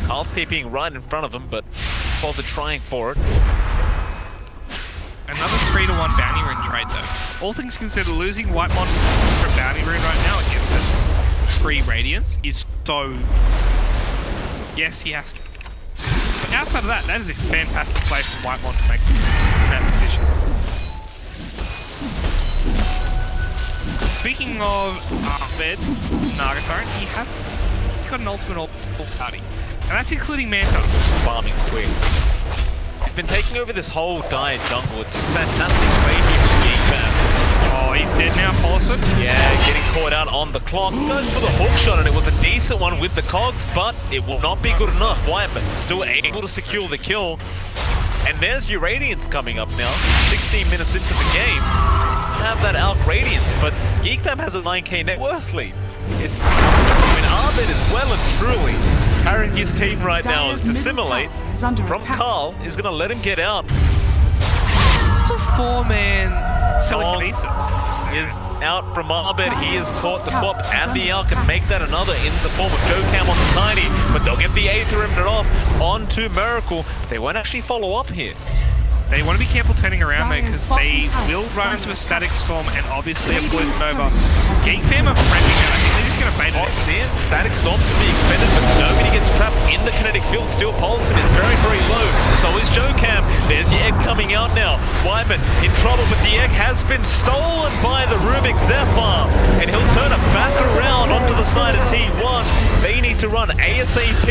Carl's TPing right in front of him, but bother trying for it. Another 3-to-1 Bounty Rune trade though. All things considered, losing Whitemon for Bounty Rune right now against this free Radiance is so... Yes, he has to. But outside of that, that is a fantastic play from Whitemon to make that position. Speaking of ABED's Naga Siren, he has got an ultimate all party. And that's including Manta. Farming quick. He's been taking over this whole dire jungle. It's just fantastic play here from GEEKFAM. Oh, he's dead now, Polison. Yeah, getting caught out on the clock. Goes for the hook shot, and it was a decent one with the cogs, but it will not be good enough. Whiteman still able to secure the kill. And there's your Radiance coming up now. 16 minutes into the game. Have that Alk Radiance, but GEEKFAM has a 9k net worth lead. It's... I mean, ABED is well and truly carrying his team right now as Dissimulate from Carl is going to let him get out. It's a 4-man telekinesis. Is out from ABED. He has caught the Quap and the Alk and make that another in the form of JoeCam on the Tiny, but they'll get the Aether Remnant off onto Miracle. They won't actually follow up here. They want to be careful turning around, mate, because they will run into a Static Storm and obviously a Blue Nova. GEEKFAM are prepping it. I think they're just going going to bait it. Box in, static storm to be expended, but nobody gets trapped in the kinetic field. Still Paulson is very, very low. So is JoeCam. There's the egg coming out now. Wyman in trouble, but the egg has been stolen by the Rubik Zephyr. And he'll turn it back around onto the side of T1. They need to run ASAP.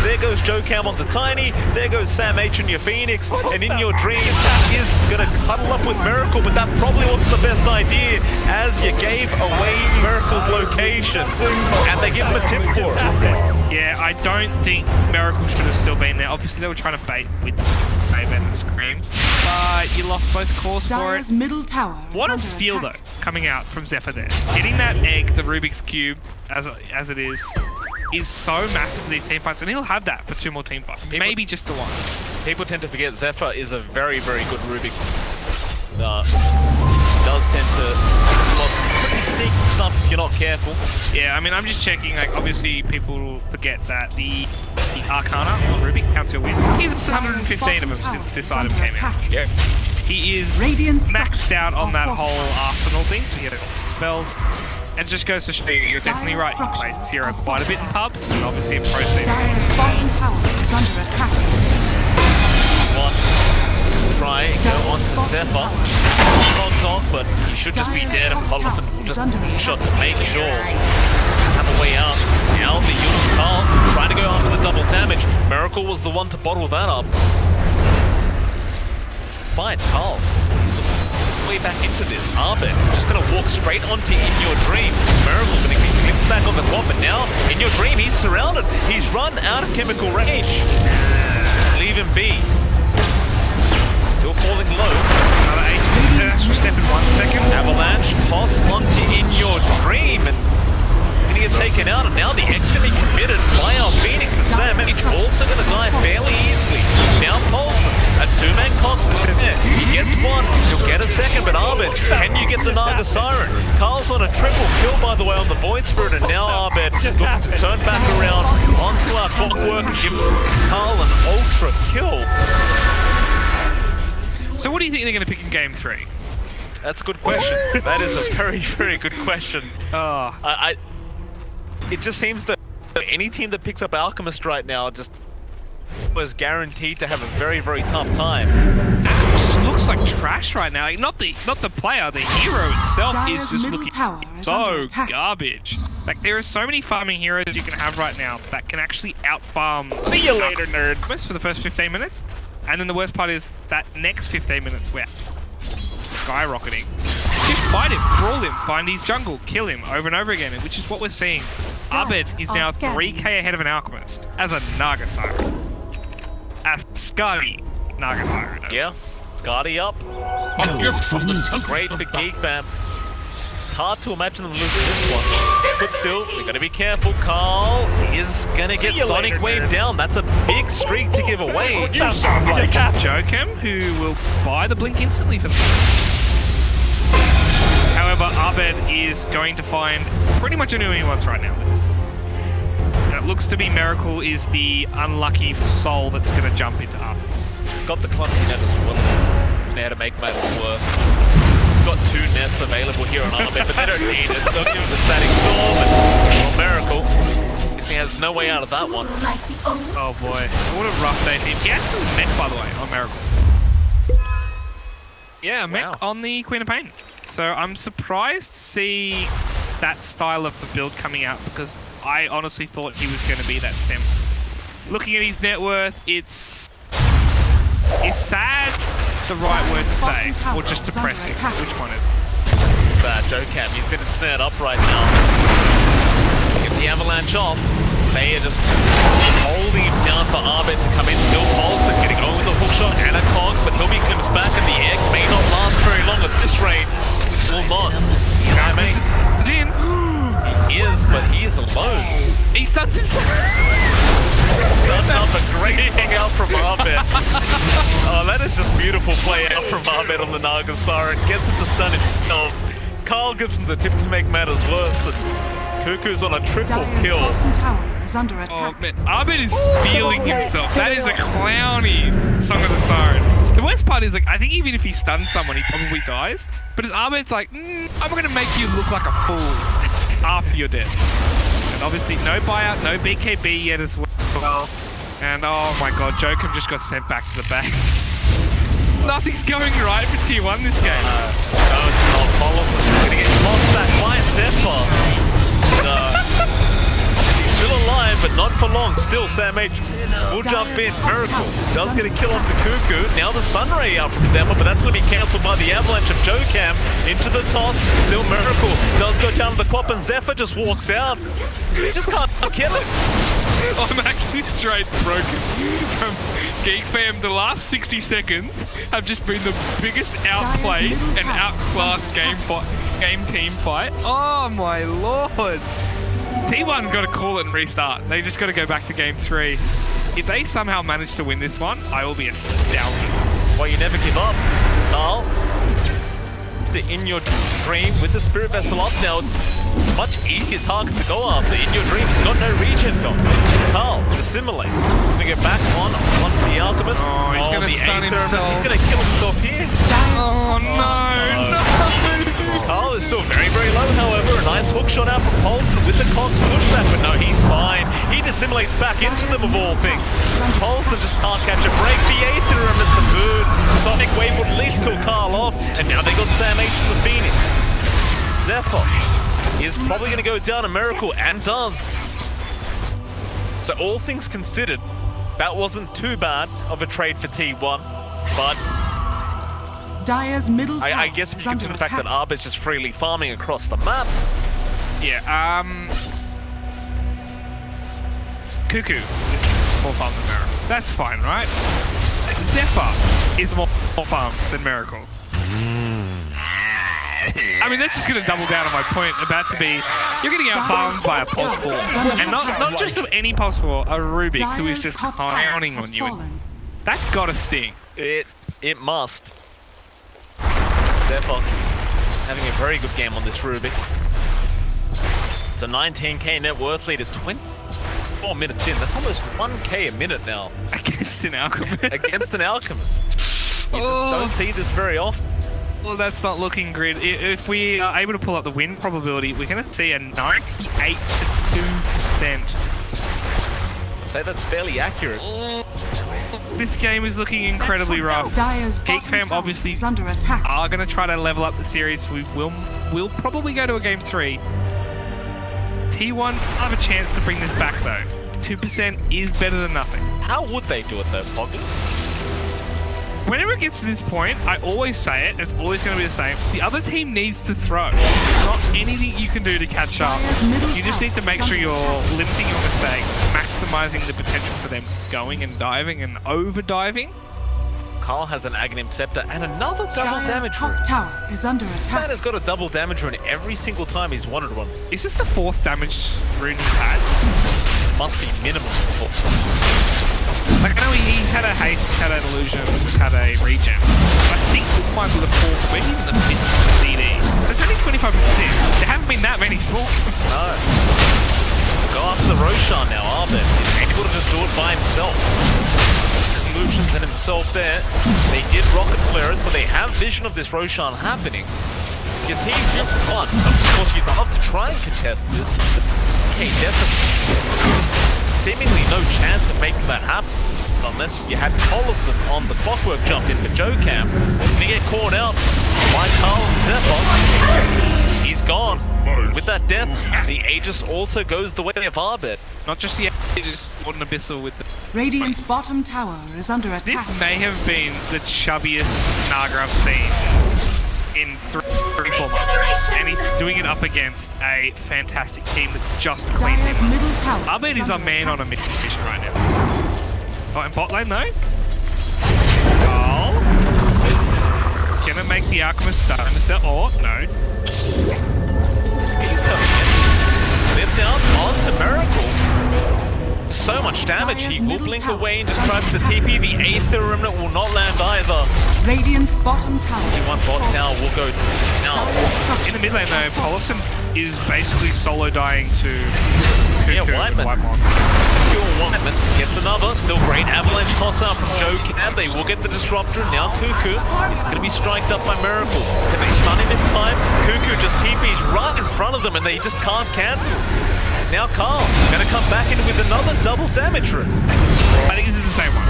There goes JoeCam on the Tiny. There goes Sam H and your Phoenix. And in your dream is going to cuddle up with Miracle, but that probably wasn't the best idea as you gave away Miracle's location. And they give him a tip for it. Yeah, I don't think Miracle should have still been there. Obviously, they were trying to bait with ABED and Scream. But you lost both cores for it. Dire's middle tower What a under steal, attack. though, coming out from Zephyr there. Getting that egg, the Rubik's Cube, as it is so massive for these team fights. And he'll have that for 2 more team fights. Maybe just the one. People tend to forget Zephyr is a very, very good Rubik. Does tend to lost pretty sneaky stuff if you're not careful. Yeah, I mean, I'm just checking. Like, obviously, people forget that the Arcana on Rubik counts your win. He's 115 of them since this item came out. Yeah. He is Radiant maxed out on that structures are whole arsenal thing, so he had spells. And it just goes to show you, you're definitely right. You play Zero quite a bit in pubs, and obviously in Pro Scene. Dire's bottom tower is under attack. One. Try and go onto Zephyr. Cogs off, but he should just be dead, and Paulson will just shot to make sure have a way out. Now the Yunus Carl trying to go after the double damage. Miracle was the one to bottle that up. Fine, Carl. He's looking way back into this. ABED just gonna walk straight onto In Your Dream. Miracle gonna be flips back on the quad, but now In Your Dream he's surrounded. He's run out of chemical range. Leave him be. Still falling low. Another 8 extra step in 1 second. Avalanche toss onto In Your Dream, and it's gonna get taken out, and now the X gonna be committed by our Phoenix, but Sam H also gonna die fairly easily. Now Paulson, a 2-man Cox is there. He gets one, he'll get a second, but ABED, can you get the Naga Siren? Carl's on a triple kill, by the way, on the Void Spirit, and now ABED looking to turn back around onto our clockwork and give Carl an ultra kill. So what do you think they're going to pick in Game 3? That's a good question. That is a very, very good question. Oh. It just seems that any team that picks up Alchemist right now just was guaranteed to have a very, very tough time. It just looks like trash right now. Like, not the player, the hero itself Dire's is just middle looking tower is under so attack. garbage. Like, there are so many farming heroes you can have right now that can actually out-farm. See you later, nerds. For the first 15 minutes. And then the worst part is that next 15 minutes we're skyrocketing. Just fight him, brawl him, find his jungle, kill him over and over again, which is what we're seeing. ABED is now 3k ahead of an Alchemist as a Naga Siren. As Scotty Naga Siren. Yes, Scotty up. A gift from the Great for GeekFam. It's hard to imagine them losing this one. But still, we gotta be careful. Carl is gonna get Sonic Wave down. That's a big streak to give away. JoeCam, who will buy the blink instantly for them. However, ABED is going to find pretty much anyone he wants right now. And it looks to be Miracle is the unlucky soul that's going to jump into ABED. He's got the clumsy net as well. Now to make matters worse. He's got 2 nets available here on ABED, but they don't need it. They'll give him the static storm, and well, Miracle. He has no way out of that one. Oh boy, what a rough day for him. He has some mech, by the way, on Miracle. Yeah, mech on the Queen of Pain. So I'm surprised to see that style of the build coming out, because I honestly thought he was going to be that sim. Looking at his net worth, it's... Is sad the right word to say, or just depressing? Which one is it? Sad, JoeCam, he's been snared up right now. Gets the avalanche off. They are just holding him down for ABED to come in. Still Paulson getting over the hookshot and a Cogs, but he'll be glimpsed back, and the egg may not last very long at this rate. Will not. He's in. He is, but he is alone. He stuns himself. Stunned up, a great thing out from ABED. Oh, that is just beautiful play out from ABED on the Naga Siren. Gets him to stun himself. Carl gives him the tip to make matters worse, and Cuckoo's on a triple kill. Bottom tower is under Oh attack. man, ABED is feeling himself. That is a clowny Song of the Siren. The worst part is, like, I think even if he stuns someone, he probably dies. But as ABED's like, I'm gonna make you look like a fool after you're dead. And obviously no buyout, no BKB yet as well. And oh my god, GEEKFAM just got sent back to the base. Nothing's going right for T1 this game. No, it's not. Paulus is going to get tossed back by Zephyr. He's still alive, but not for long. Still, Sam H will jump in. Miracle does get a kill onto Cuckoo. Now the Sunray out from Zephyr, but that's going to be cancelled by the avalanche of GEEKFAM into the toss. Still Miracle does go down to the quap, and Zephyr just walks out. He just can't kill him. I'm actually straight broken from GEEKFAM. The last 60 seconds have just been the biggest outplay and outclassed game team fight. Oh my lord. T1 got to call it and restart. They just got to go back to game 3. If they somehow manage to win this one, I will be astounded. Well, you never give up, Carl. In your dream with the Spirit Vessel up now, it's much easier target to go after. In your dream, he's got no regen gone. Carl, to simulate. Gonna get back on the Alchemist. Oh, he's gonna stun himself. He's gonna kill himself here. Oh no, no! Carl is still very, very low, however. A nice hook shot out from Paulson with the Cox pushback, but no, he's fine. He dissimulates back into them of all things. Paulson just can't catch a break. The Aether is the mood. Sonic Wave would at least kill Carl off, and now they got Sam H to the Phoenix. Zephyr is probably going to go down a Miracle, and does. So all things considered, that wasn't too bad of a trade for T1, but Dire's middle tower I guess if you is consider under the fact that attack. ABED is just freely farming across the map. Yeah, Cuckoo is more farm than Miracle. That's fine, right? Zephyr is more farm than Miracle. I mean, that's just going to double down on my point about to be, you're getting out-farmed by a Pulse 4. And not just of any Pulse 4, a Rubik who is just counting on you. And that's got to sting. It must. Zephyr having a very good game on this Rubik. It's a 19k net worth lead at 24 minutes in. That's almost 1k a minute now. Against an Alchemist. Against an Alchemist. You just don't see this very often. Well, that's not looking great. If we are able to pull up the win probability, we're going to see a 98 to 2%. I'd say that's fairly accurate. This game is looking incredibly rough. GEEKFAM obviously under attack. are going to try to level up the series. We'll probably go to a game 3. T1 still have a chance to bring this back though. 2% is better than nothing. How would they do it though, Poggin? Whenever it gets to this point, I always say it, it's always going to be the same. The other team needs to throw. There's not anything you can do to catch up. You just need to make sure you're limiting your mistakes, maximizing the potential for them going and diving and over-diving. Carl has an Aghanim Scepter and another double damage rune. Top tower is under attack. Man has got a double damage rune every single time he's wanted one. Is this the 4th damage rune he's had? Must be minimum. Like, I know he had a haste, had an illusion, had a regen. I think this might be the 4th, maybe even the 5th CD. But it's only 25%. There haven't been that many small. No. Go after the Roshan now, ABED. He's able to just do it by himself. There's illusions in himself there. They did rocket flare it, so they have vision of this Roshan happening. Your team just won. Of course, you'd love to try and contest this. Okay, deficit. Just seemingly no chance of making that happen. Unless you had Collison on the clockwork jump in for GEEKFAM. He's gonna get caught out by Carl and Zephyr. He's gone. With that death, the Aegis also goes the way of ABED. Not just the Aegis, what an Abyssal with the... Radiant's bottom tower is under attack. This may have been the chubbiest Naga I've seen in 3-4 months. And he's doing it up against a fantastic team that just cleaned Dire's him middle tower up. ABED is a man attack. on a mission right now. Oh, and bot lane though? Oh. Gonna make the Alchemist start himself. Oh, no. He's coming in. Lift out onto Miracle. So much damage. He will blink away and just try for the TP. The Aether Remnant will not land either. Radiant's bottom tower. One bot tower will go down. In the mid lane though, Paulson is basically solo dying to Yeah, Whiteman. Pure Whiteman gets another. Still great avalanche toss up from GEEKFAM. They will get the disruptor. Now Cuckoo is going to be striked up by Miracle. Can they stun him in time? Cuckoo just TPs right in front of them and they just can't cancel. Now Carl going to come back in with another double damage room. I think this is the same one.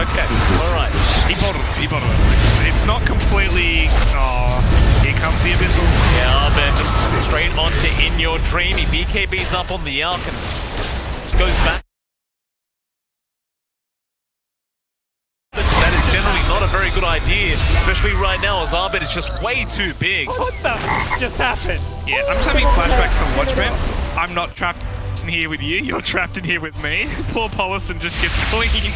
Okay, alright. He bottled it. It's not completely... Oh, here comes the Abyssal. Yeah, man, just straight onto In Your Dream. He BKBs up on the Alchemist. Just goes back. That is generally not a very good idea, especially right now as ABED is just way too big. What the just happened? Yeah, I'm just having flashbacks to Watchmen. I'm not trapped in here with you, you're trapped in here with me. Poor Polisson just gets cleaned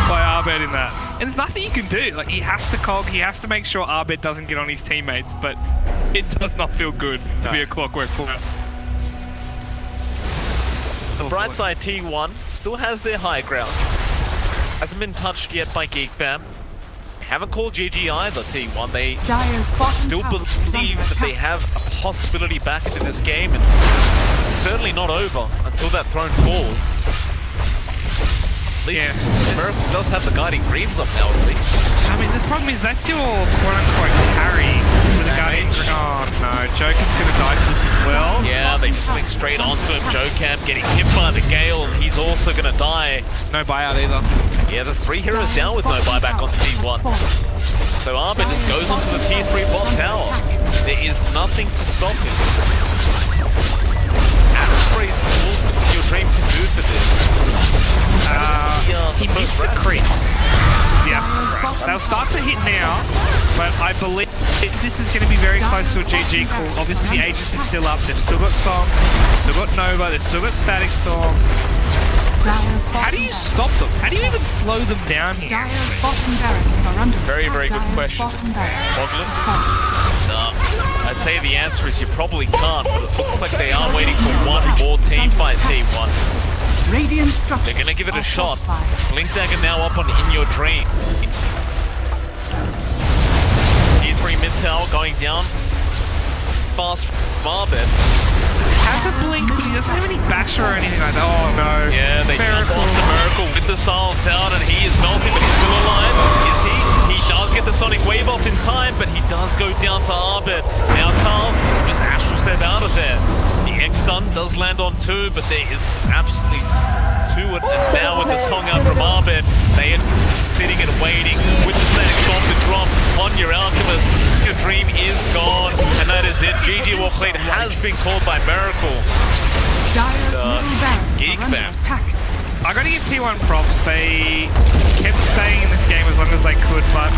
by ABED in that. And there's nothing you can do. Like, he has to cog, he has to make sure ABED doesn't get on his teammates, but it does not feel good to be a Clockwork player. The bright side, T1 still has their high ground. Hasn't been touched yet by GEEKFAM. Haven't called GG either, T1. They still believe that they have a possibility back into this game, and it's certainly not over until that throne falls. At least Miracle does have the guiding greaves up now, at least. I mean, the problem is that's your quote-unquote carry for the guardian. Oh no, Joker's gonna die for this as well. Yeah, they just link straight onto him. Jokam getting hit by the Gale, and he's also gonna die. No buyout either. Yeah, there's 3 heroes down with no buyback on T1. So ABED just goes onto the tier 3 bot tower. There is nothing to stop him. Sprays all Your Dream can do for this. He missed the creeps. Yes, they'll start to hit now, but I believe this is going to be very close to a GG call. Obviously the Aegis is still up, they've still got Song, they've still got Nova, they've still got Static Storm. How do you stop them? How do you even slow them down here? Dire's bottom barracks are under Very, attack. very good Dire's question. bottom barracks Boglin? is falling. I'd say the answer is you probably can't, but it looks like they are waiting for one more team fight, T1. Radiant structures They're gonna give it a are shot. fortified. Blink Dagger now up on In Your Dream. Tier 3 mid tower going down. Fast from ABED. Has a blink, but he doesn't have any basher or anything like that. Oh no. Yeah, they jump on the Miracle with the silence out, and he is melting, but he's still alive. Is he? He does get the Sonic Wave off in time, but he does go down to ABED. Now Carl just astral step out of there. The X-Stun does land on 2, but there is absolutely 2 down with the song out from ABED. They are sitting and waiting with the Static Storm to drop on your Alchemist. Your Dream is gone, and that is it. GG well played has been called by Miracle. Dire's middle barracks are GEEKFAM. under attack. I gotta give T1 props. They kept staying in this game as long as they could, but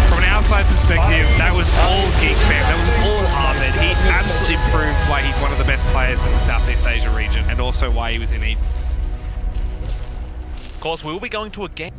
from an outside perspective, that was all GEEKFAM. That was all ABED. He absolutely proved why he's one of the best players in the Southeast Asia region, and also why he was in Eden. Of course, we will be going to a game.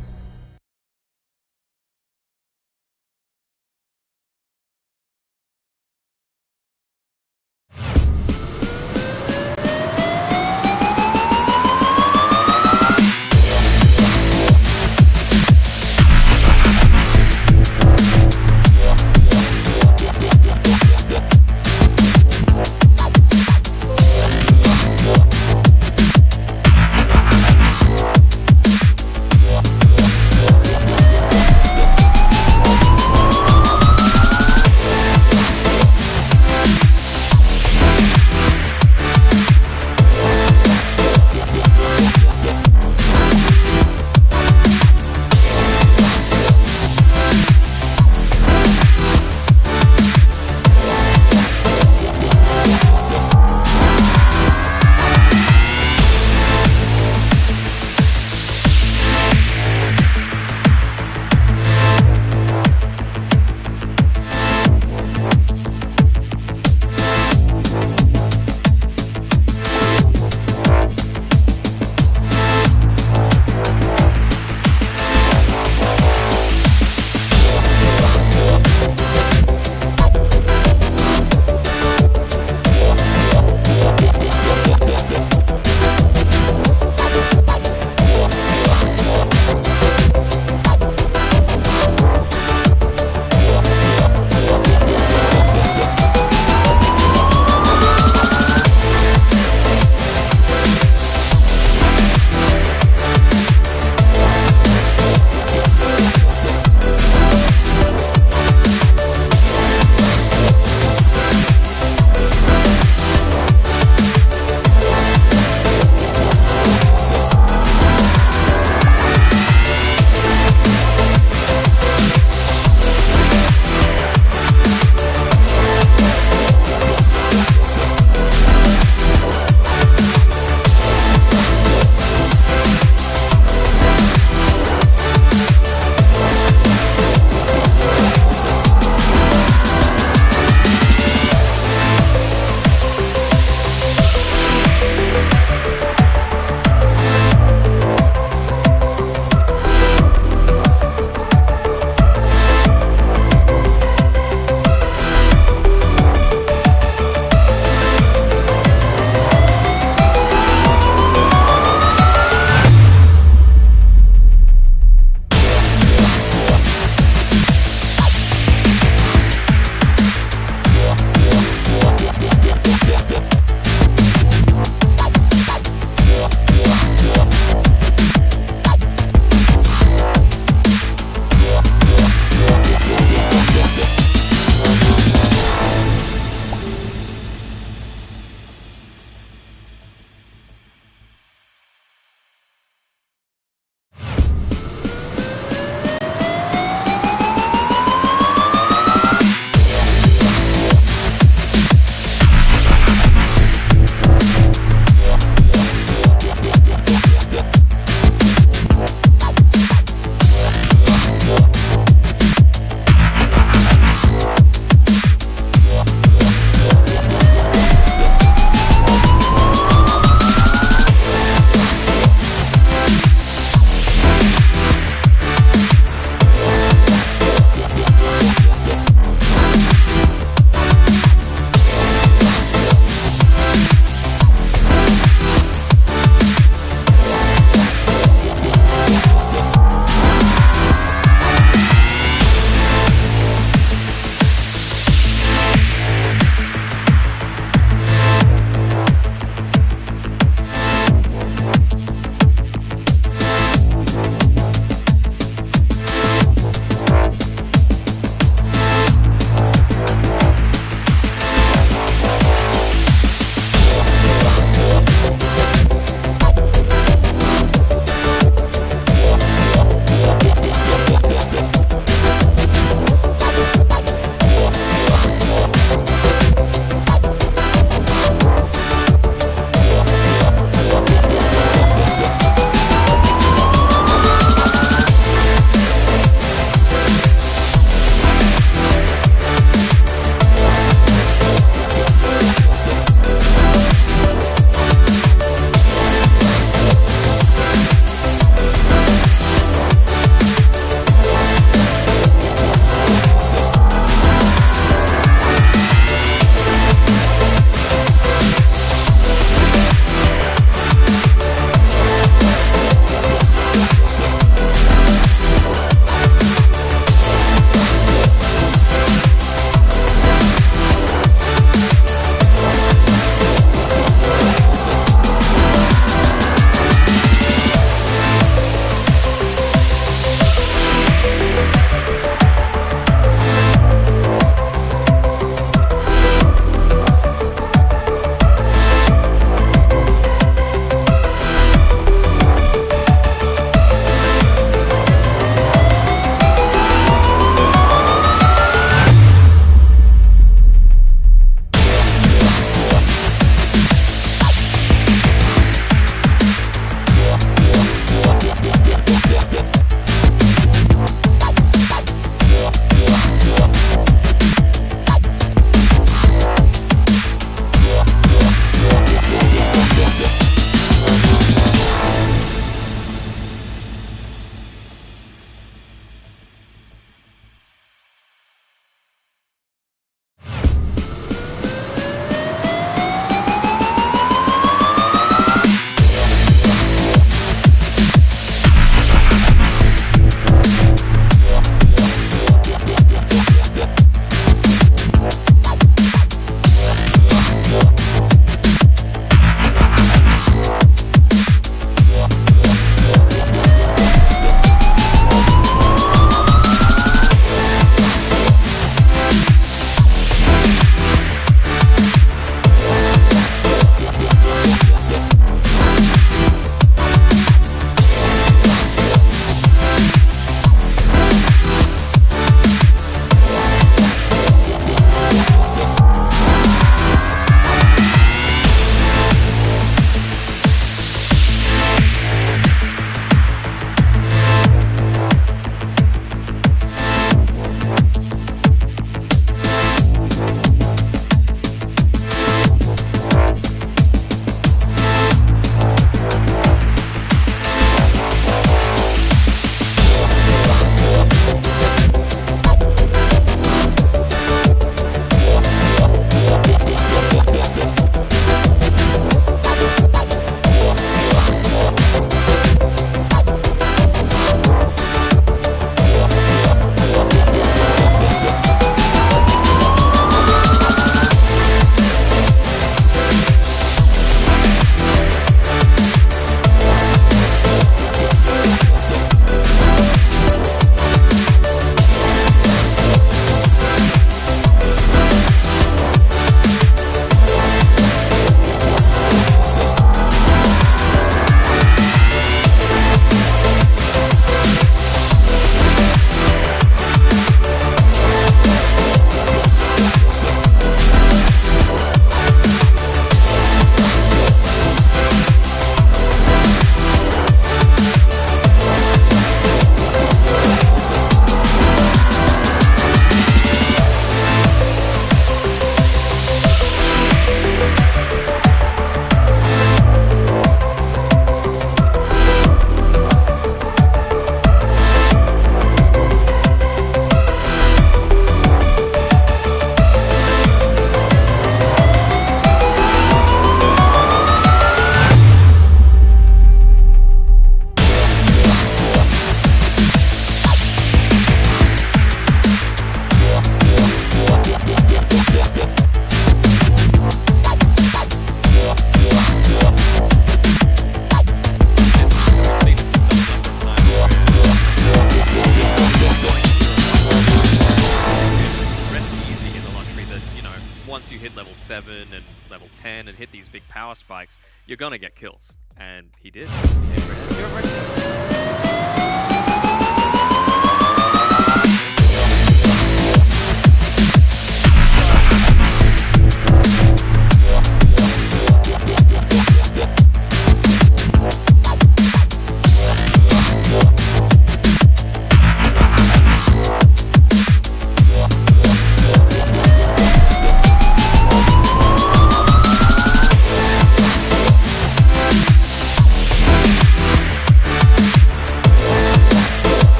7 and level 10 and hit these big power spikes, you're gonna get kills. And he did.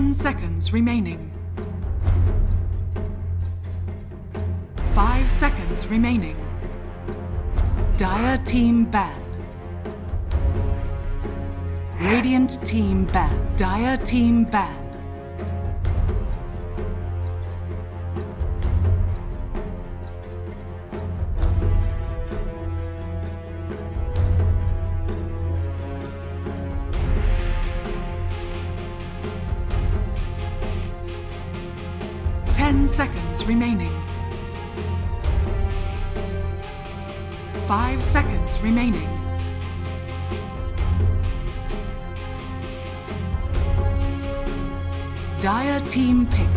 10 seconds remaining. 5 seconds remaining. Dire team ban. Radiant team ban. Dire team ban. Seconds remaining. 5 seconds remaining. Dire team pick.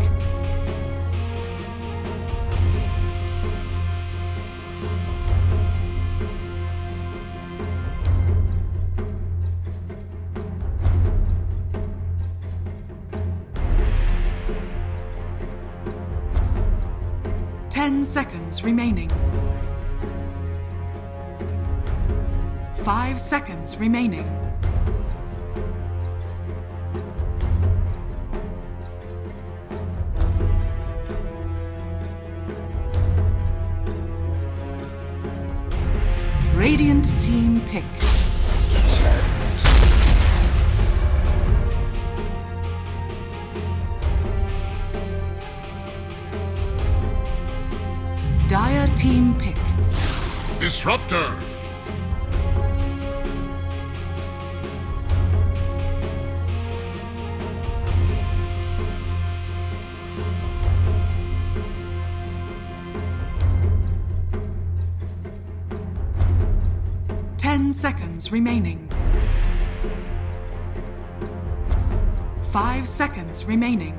Seconds remaining. 5 seconds remaining. Radiant team pick. Dire team pick. Disruptor. Seconds remaining. 5 seconds remaining.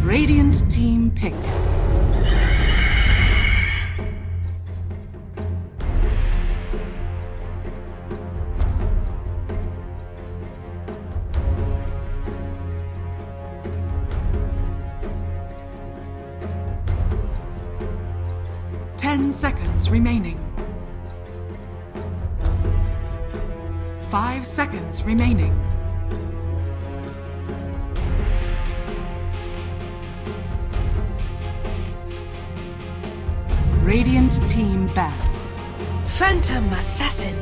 Radiant team pick. Seconds remaining. 5 seconds remaining. Radiant team ban. Phantom Assassin.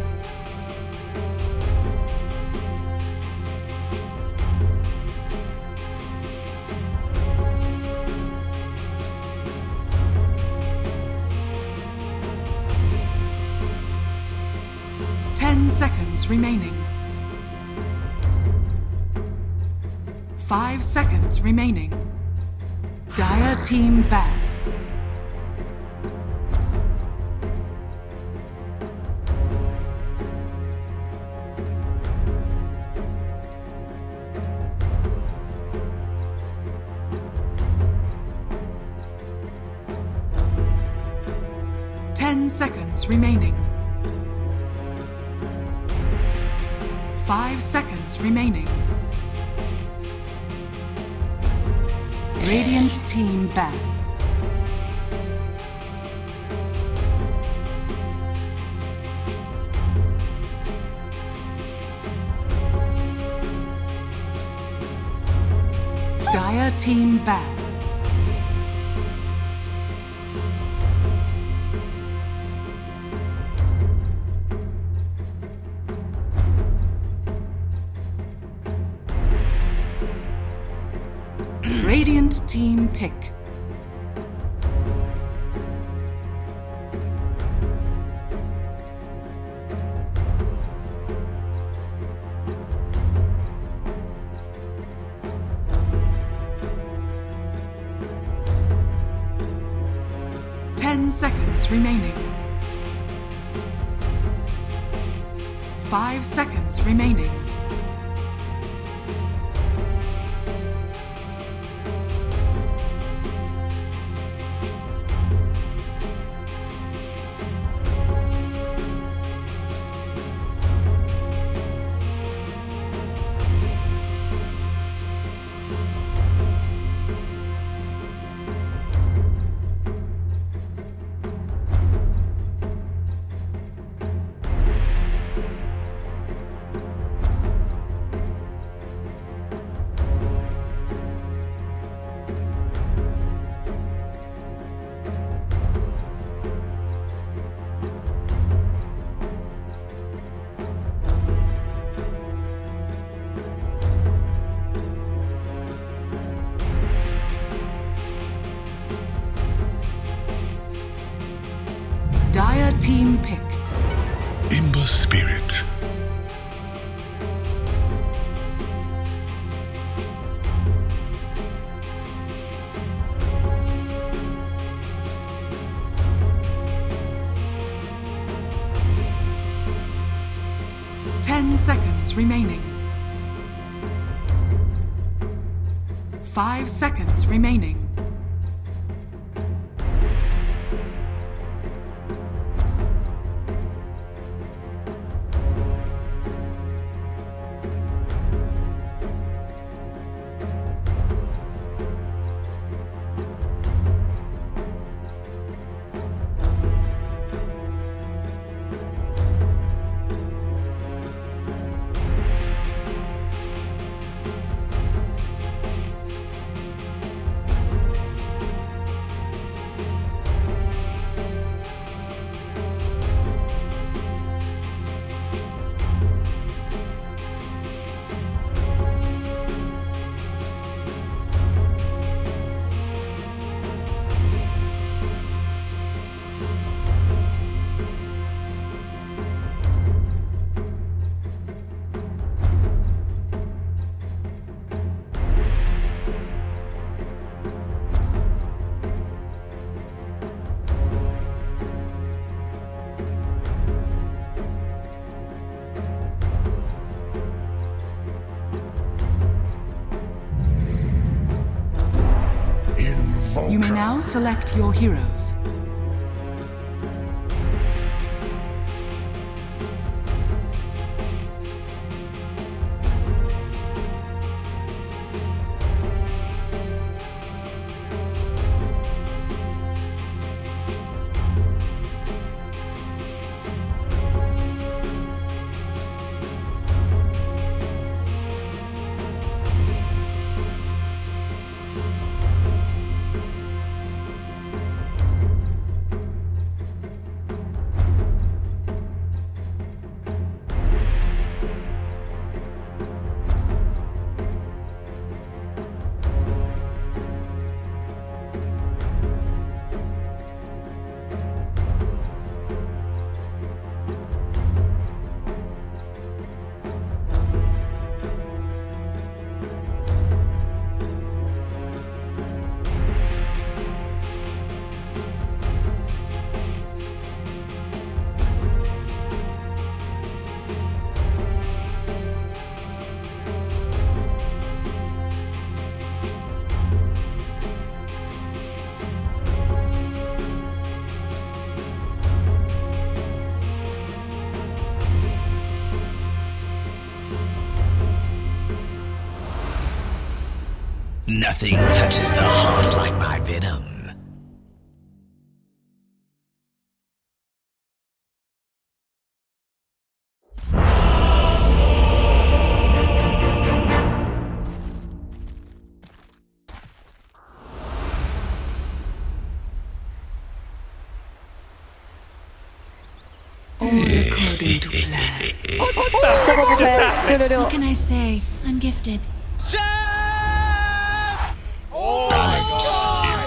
Seconds remaining. 5 seconds remaining. Dire team ban. Seconds remaining. 5 seconds remaining. Radiant team ban. Dire team ban. Radiant team pick. 10 seconds remaining. 5 seconds remaining. Dire team pick. Imber Spirit. Seconds remaining. 5 seconds remaining. You may now select your heroes. Nothing touches the heart like my venom. All according to plan. What can I say? I'm gifted. Balance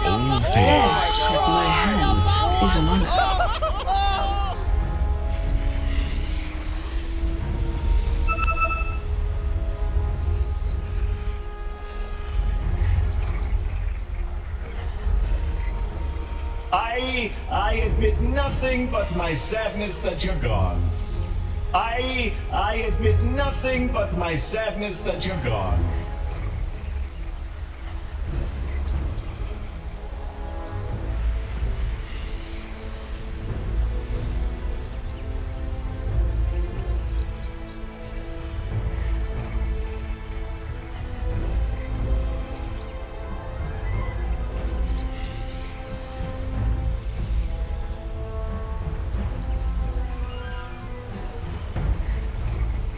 in all things. Yes, at my hands is an honor. I admit nothing but my sadness that you're gone. I admit nothing but my sadness that you're gone.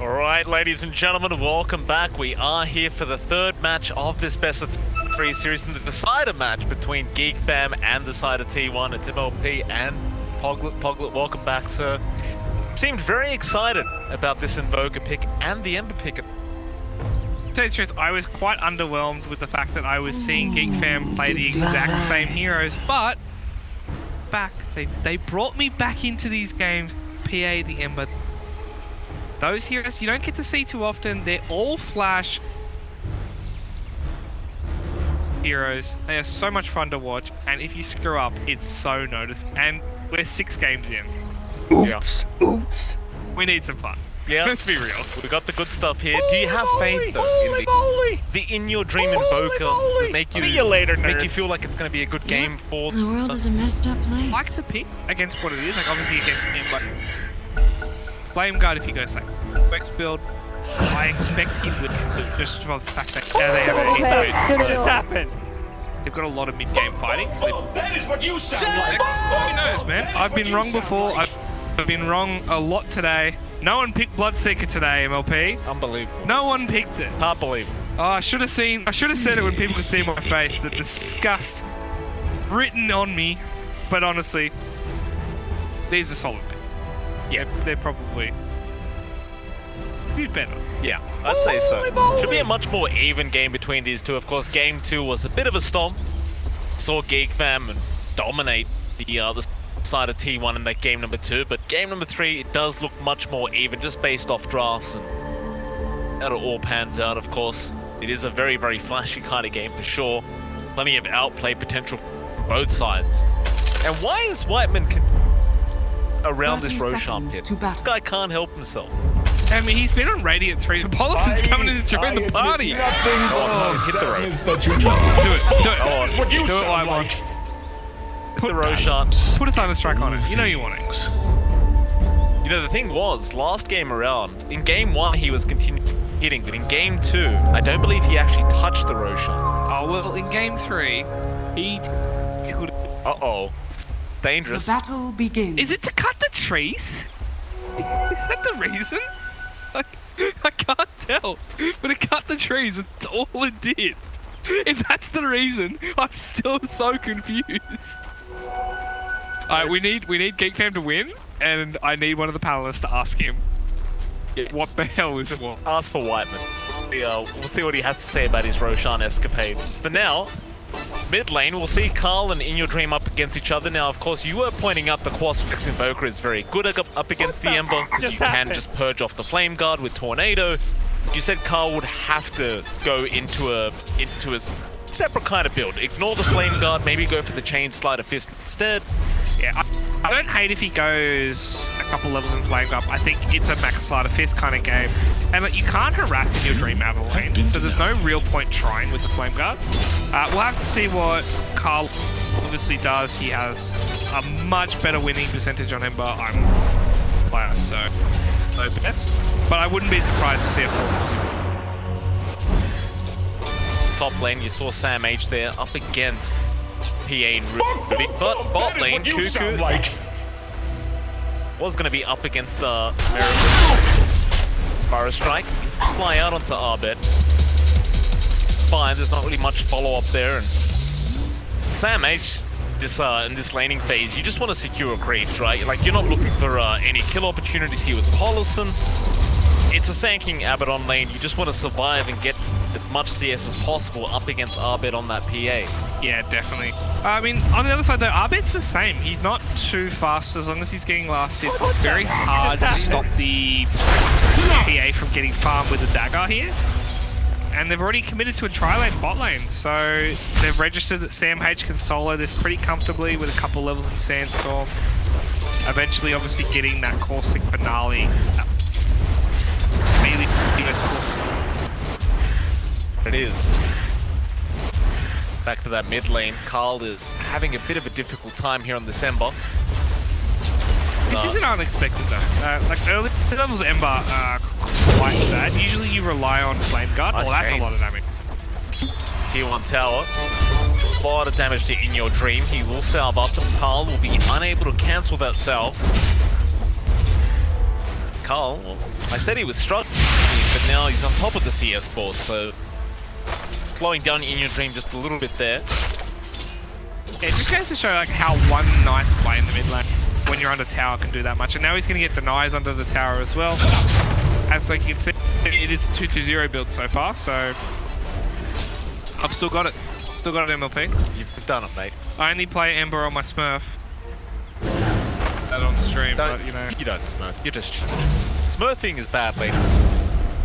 Alright, ladies and gentlemen, welcome back. We are here for the third match of this best of 3 series and the decider match between GEEKFAM and decider T1. It's MLP and Poglet. Poglet, welcome back, sir. Seemed very excited about this Invoker pick and the Ember pick. To tell you the truth, I was quite underwhelmed with the fact that I was seeing GEEKFAM play the exact same heroes, but they brought me back into these games. PA, the Ember. Those heroes you don't get to see too often. They're all flash heroes. They are so much fun to watch, and if you screw up, it's so noticed. And we're 6 games in. Oops. Oops. We need some fun. Yeah, Let's be real. We got the good stuff here. Do you have faith though in the in your dream Invoker? Does make you See you later, make you nerds. feel like it's going to be a good game for The world is a messed up I place. like the pick against what it is. Like obviously against Ember. Flame Guard if you go say Wex build. I expect he would, just for the fact that they've got a lot of mid-game fighting. So That is what you sound like. who knows, man? I've been wrong before. I've been wrong a lot today. No one picked Bloodseeker today, MLP. unbelievable. No one picked it. Can't believe it. Oh, I should have said it when people could see my face. The disgust written on me. But honestly, these are solid picks. Yeah, they're probably a bit better. Yeah, I'd say so. Should be a much more even game between these two. Of course, game 2 was a bit of a stomp. Saw GEEKFAM dominate the other side of T1 in that game number 2, but game number 3 it does look much more even, just based off drafts, and that all pans out. Of course, it is a very, very flashy kind of game for sure. Plenty of outplay potential from both sides. And why is Whiteman around this 30 Roshan seconds pit? to battle. This guy can't help himself. I mean, he's been on Radiant 3. Polison's coming in to join the party. Nothing but my hit the road. sadness that you're gone. Do it. Oh, What you Do it, sound Whiteman. like. the Roshan. Put a Thunder Strike on it. You know you want it. You know, the thing was, last game around, in game 1 he was continuing hitting, but in game 2, I don't believe he actually touched the Roshan. Oh, well, in game 3, he could... Uh-oh. The Dangerous. battle begins. Is it to cut the trees? Is that the reason? I can't tell. But it cut the trees, that's all it did. If that's the reason, I'm still so confused. Alright, we need GEEKFAM to win, and I need one of the panelists to ask him. What the hell is what? Ask for Whiteman. We'll see what he has to say about his Roshan escapades. For now, mid lane, we'll see Carl and In Your Dream up against each other. Now, of course, you were pointing out the Quasfix Invoker is very good up against the Ember, because you can just purge off the Flame Guard with Tornado. You said Carl would have to go into a separate kind of build. Ignore the Flame Guard, maybe go for the Chain Slider Fist instead. Yeah, I don't hate if he goes a couple levels in Flame Guard. I think it's a Max Slider Fist kind of game. And like, you can't harass In Your Dream out of lane, so there's no real point trying with the Flame Guard. We'll have to see what Carl obviously does. He has a much better winning percentage on Ember. I'm a player, so no best. But I wouldn't be surprised to see a full. Top lane, you saw Sam H there up against PA and Ruby, but bot lane, Cuckoo was going to be up against the Fire Strike. He's going to fly out onto ABED. Fine, there's not really much follow-up there. And Sam H, in this laning phase, you just want to secure creeps, right? Like, you're not looking for any kill opportunities here with Polison. It's a sanking ABED on lane. You just want to survive and get as much CS as possible up against ABED on that PA. Yeah, definitely. I mean, on the other side though, ABED's the same. He's not too fast as long as he's getting last hits. It's very hard to stop the PA from getting farmed with a dagger here. and they've already committed to a tri-lane bot lane, so they've registered that Sam H can solo this pretty comfortably with a couple levels in Sandstorm. Eventually, obviously, getting that caustic finale. Maybe It is. Back to that mid lane. Carl is having a bit of a difficult time here on this Ember. This isn't unexpected though. Like early levels Ember are quite sad. Usually you rely on Flame Guard. Nice That's chains. a lot of damage. Tier 1 tower. A lot of damage to In Your Dream. He will salve up, and Carl will be unable to cancel that salve. Carl, well, I said he was struggling, but now he's on top of the CS board, so slowing down In Your Dream just a little bit there. Yeah, it just goes to show like how one nice play in the mid lane when you're under tower can do that much. And now he's going to get denies under the tower as well. As like you can see, it is 2-2-0 build so far, so I've still got it. Still got it, MLP. You've done it, mate. I only play Ember on my Smurf. That on stream, but you know. You don't smurf. You're just... Smurfing is bad, ladies.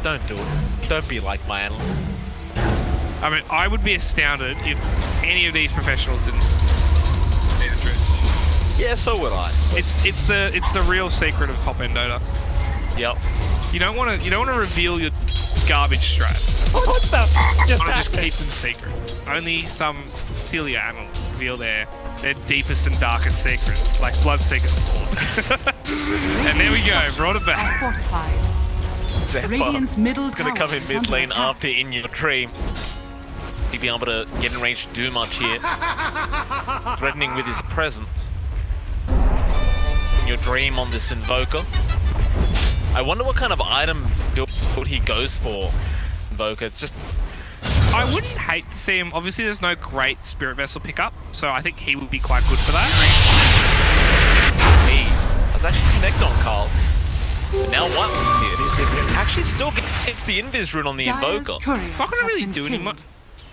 Don't do it. Don't be like my analyst. I mean, I would be astounded if any of these professionals didn't see the truth. Yeah, so would I. It's the real secret of top end Dota. Yep. You don't want to reveal your garbage strats. What the Just keep them secret. Only some Celia analysts reveal their deepest and darkest secrets, like Bloodseeker's Fort. And there we go, brought it back. Fortified. Radiant's middle tower Gonna come in is mid under lane attack. after In Your Dream. He'd be able to get in range to do much here. Threatening with his presence. In Your Dream on this Invoker. I wonder what kind of item build he goes for, Invoker. It's just... I wouldn't hate to see him. Obviously, there's no great Spirit Vessel pickup, so I think he would be quite good for that. I was actually connected on Carl. But now what is here? Actually still gets the Invis rune on the Dyer's Invoker. courier Not gonna has really been do killed.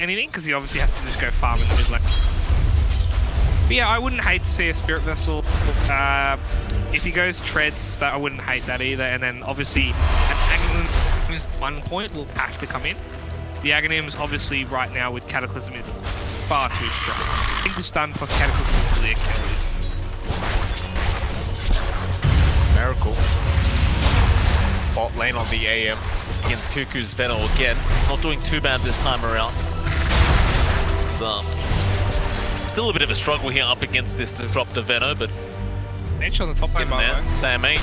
anything, because he obviously has to just go farm in the mid lane. But yeah, I wouldn't hate to see a Spirit Vessel. If he goes Treads, I wouldn't hate that either. And then obviously, an Aghanim at one point will have to come in. The Aghanim's obviously right now with Cataclysm is far too strong. Single stun plus Cataclysm is really a killer. Miracle. Bot lane on the AM against Cuckoo's Venom again. It's not doing too bad this time around. It's still a bit of a struggle here up against this Disruptor Venom, but H on the top lane, by the way. Sam H.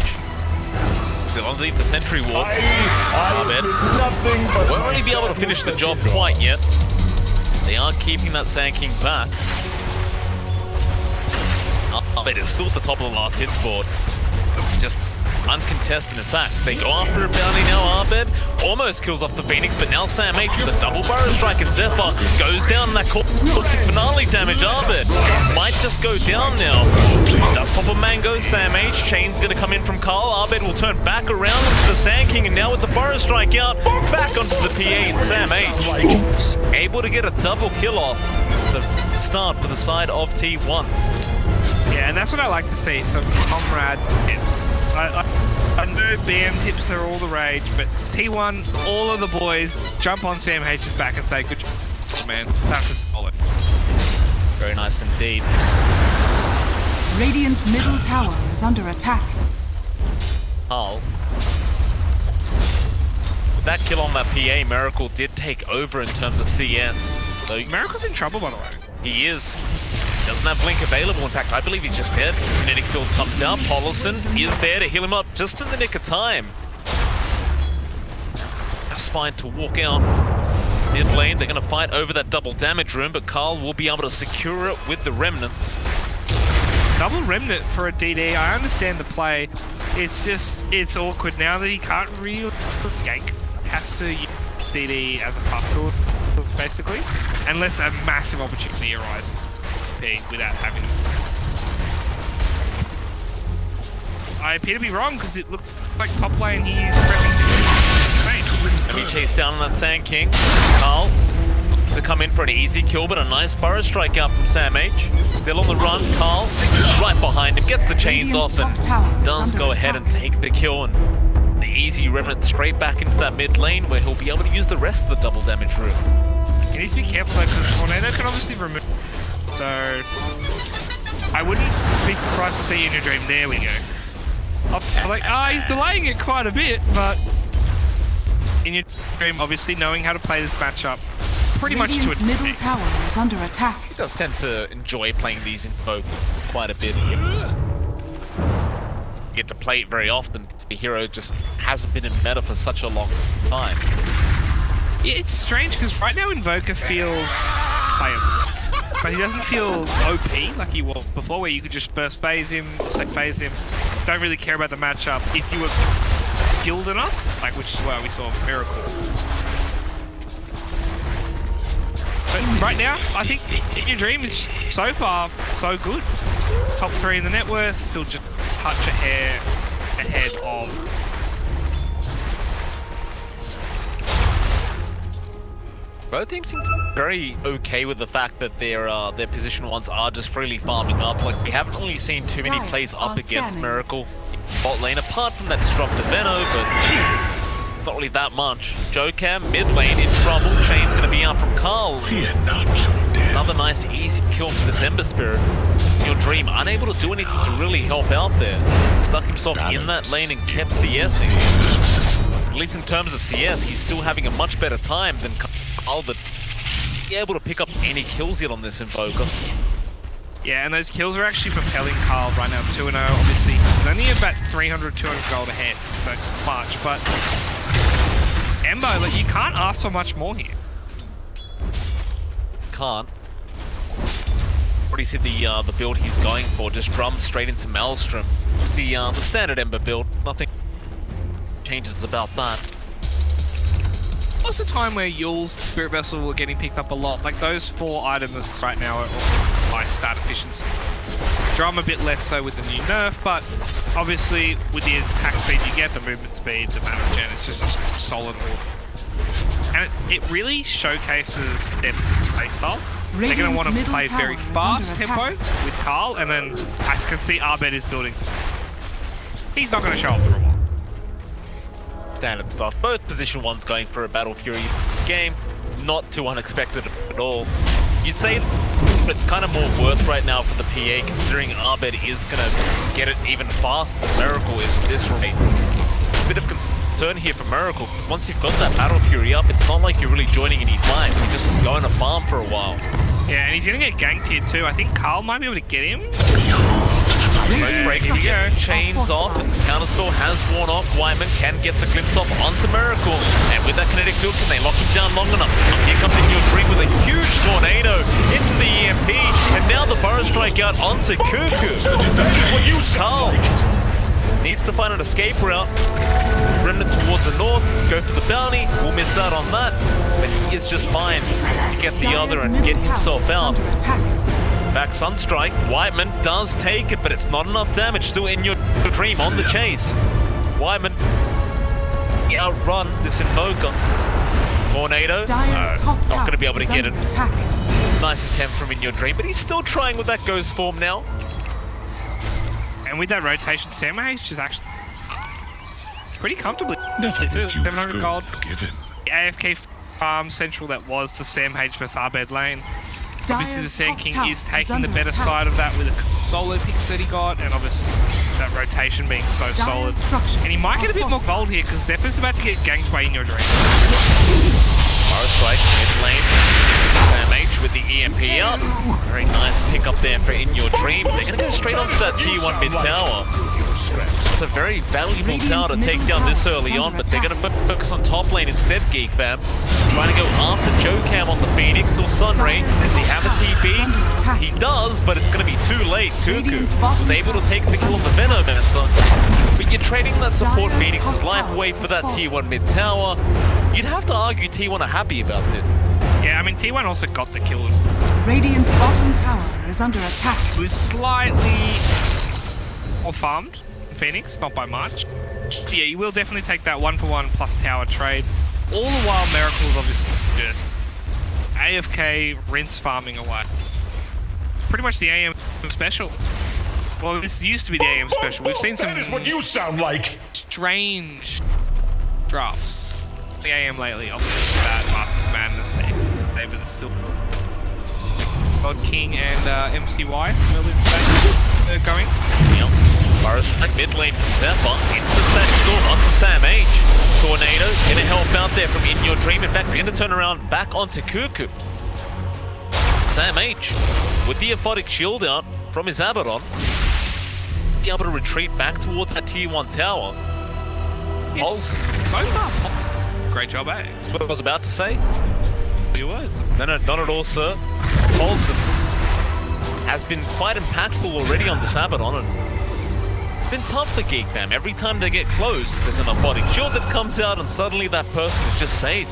Still underneath the Sentry Wall. ABED won't really be able to finish the job quite yet. They are keeping that Sand King back. ABED is still at the top of the last hits board. Just uncontested, in fact. They go after a bounty now, ABED. Almost kills off the Phoenix, but now Sam H with a double Burrow Strike, and Zephyr goes down in that caustic finale damage. ABED might just go down now. Does pop a Mango, Sam H. Chain's gonna come in from Carl. ABED will turn back around into the Sand King, and now with the Burrow Strike out, back onto the PA, and Sam H able to get a double kill off to start for the side of T1. Yeah, and that's what I like to see, some comrade tips. I know BM tips are all the rage, but T1, all of the boys jump on Sam H's back and say, good job, man. That's a solid. Very nice indeed. Radiant's middle tower is under attack. Carl. With that kill on that PA, Miracle did take over in terms of CS. So Miracle's in trouble, by the way. he is. Doesn't have Blink available. In fact, I believe he's just dead. Kinetic Field comes out. Paulison is there to heal him up just in the nick of time. Spine to walk out. Mid lane, they're going to fight over that double damage room, but Carl will be able to secure it with the Remnants. Double Remnant for a DD. I understand the play. It's just, it's awkward now that he can't really gank. Has to use DD as a buff tool, basically. Unless a massive opportunity arises without having it. I appear to be wrong because it looks like top lane he is prepping to Let me chase down on that Sand King. Carl looks to come in for an easy kill, but a nice Burrow Strike out from Sam H. Still on the run, Carl right behind him, gets the chains off and does go ahead and take the kill. And easy remnant straight back into that mid lane where he'll be able to use the rest of the double damage route. You need to be careful though, because Tornado can obviously remove. So I wouldn't be surprised to see you in your dream. There we go. I'm like, he's delaying it quite a bit, but in your dream, obviously knowing how to play this matchup pretty much to a Radiant's middle tower is under attack. He does tend to enjoy playing these in focus quite a bit. You get to play it very often. The hero just hasn't been in meta for such a long time. Yeah, it's strange because right now Invoker feels playable, but he doesn't feel OP like he was before, where you could just burst phase him, sec phase him. Don't really care about the matchup if you were skilled enough, like, which is why we saw Miracle. But right now, I think In Your Dream is so far so good. Top 3 in the net worth, still just touch a hair ahead of. Both teams seem to be very okay with the fact that their position ones are just freely farming up. Like, we haven't really seen too many plays up against Miracle bot lane, apart from that disruptive Venom, but it's not really that much. Jokam mid lane in trouble. Chain's gonna be out from Carl. Another nice easy kill for this Ember Spirit. Your Dream unable to do anything to really help out there. Stuck himself in that lane and kept CSing. At least in terms of CS, he's still having a much better time than Carl, but be able to pick up any kills yet on this Invoker. Yeah, and those kills are actually propelling Carl right now 2-0. Obviously, he's only about 300, 200 gold ahead, so it's much, but Embo, like, you can't ask for much more here. Can't. Already said the build he's going for, just drums straight into Maelstrom. It's the standard Ember build, nothing changes about that. What's the time where Yule's Spirit Vessel are getting picked up a lot? Like, those 4 items right now are all high stat efficiency. Drum a bit less so with the new nerf, but obviously with the attack speed you get, the movement speed, the mana gen, it's just a solid order. And it really showcases their playstyle. They're going to want to play very fast tempo with Carl, and then as you can see, ABED is building. He's not going to show up for a while. Standard stuff. Both position ones going for a Battle Fury game. Not too unexpected at all. You'd say it's kind of more worth right now for the PA, considering ABED is going to get it even faster than Miracle is at this rate. A bit of concern here for Miracle, because once you've got that Battle Fury up, it's not like you're really joining any fights. You're just going to farm for a while. Yeah, and he's going to get ganked here too. I think Carl might be able to get him. Nice break here, chains off, and the counterspell has worn off. Wyman can get the glimpse off onto Miracle, and with that kinetic field, can they lock him down long enough? Here comes In Your Dream with a huge tornado into the EMP, and now the Burrow Strike out onto Cuckoo. Carl needs to find an escape route. Remnant towards the north, go for the bounty, will miss out on that, but he is just fine to get the other and get himself out. Back Sunstrike, Whiteman does take it, but it's not enough damage. Still In Your Dream on the chase. Whiteman outrun this Invoker. Tornado, not going to be able to get it. Nice attempt from In Your Dream, but he's still trying with that Ghost form now. And with that rotation, SamH is actually pretty comfortably. 700 gold. The AFK farm central that was the SamH vs ABED lane. Obviously the Sand King is taking the better side of that with the solo picks that he got, and obviously that rotation being so solid. And he might get a bit more gold here because Zephyr's about to get ganked by In Your Dream. Burrow Strike mid lane. SamH with the EMP up. Very nice pick up there for In Your Dream. They're going to go straight onto that tier 1 mid tower. It's a very valuable tower to take down this early on, but they're going to focus on top lane instead, GeekFam. Trying to go after Jokam on the Phoenix or Sunray. Does he have a TP? He does, but it's going to be too late. Cuckoo was able to take the kill on the Venomancer. But you're trading that support Phoenix's life away for that tier 1 mid tower. You'd have to argue T1 are happy about it. Yeah, I mean, T1 also got the kill. Radiant's bottom tower is under attack. He was slightly off-farmed, Phoenix, not by much. Yeah, you will definitely take that 1-for-1 plus tower trade. All the while, Miracle's obviously just AFK rinse farming away. Pretty much the AM special. Well, this used to be the AM special. We've seen some That is what you sound like. strange drafts. The AM lately, obviously bad Mask Madness there. Over the silver. God King and MCY early today. They're going. Yep. Burrows like mid lane from Zephyr into the static storm onto Sam H. Tornado gonna help out there from In Your Dream. In fact, we're gonna turn around back onto Cuckoo. Sam H with the aphotic shield out from his Abaddon. Be able to retreat back towards that tier 1 tower. Yes. So far. Great job, eh? That's what I was about to say. Your words. No, not at all, sir. Paulson has been quite impactful already on this Abaddon, and it's been tough for GeekFam. Every time they get close, there's an aphotic shield that comes out, and suddenly that person is just safe.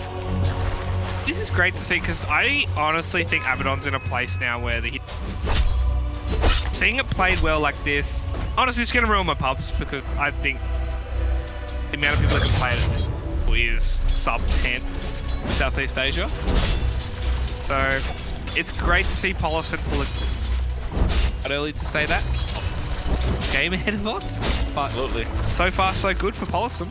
This is great to see, because I honestly think Abaddon's in a place now where seeing it played well like this, honestly, it's going to ruin my pubs, because I think the amount of people that can play it is sub 10 in Southeast Asia. So it's great to see Paulson pull it. Not early to say that. Game ahead of us, but Absolutely. so far so good for Paulson.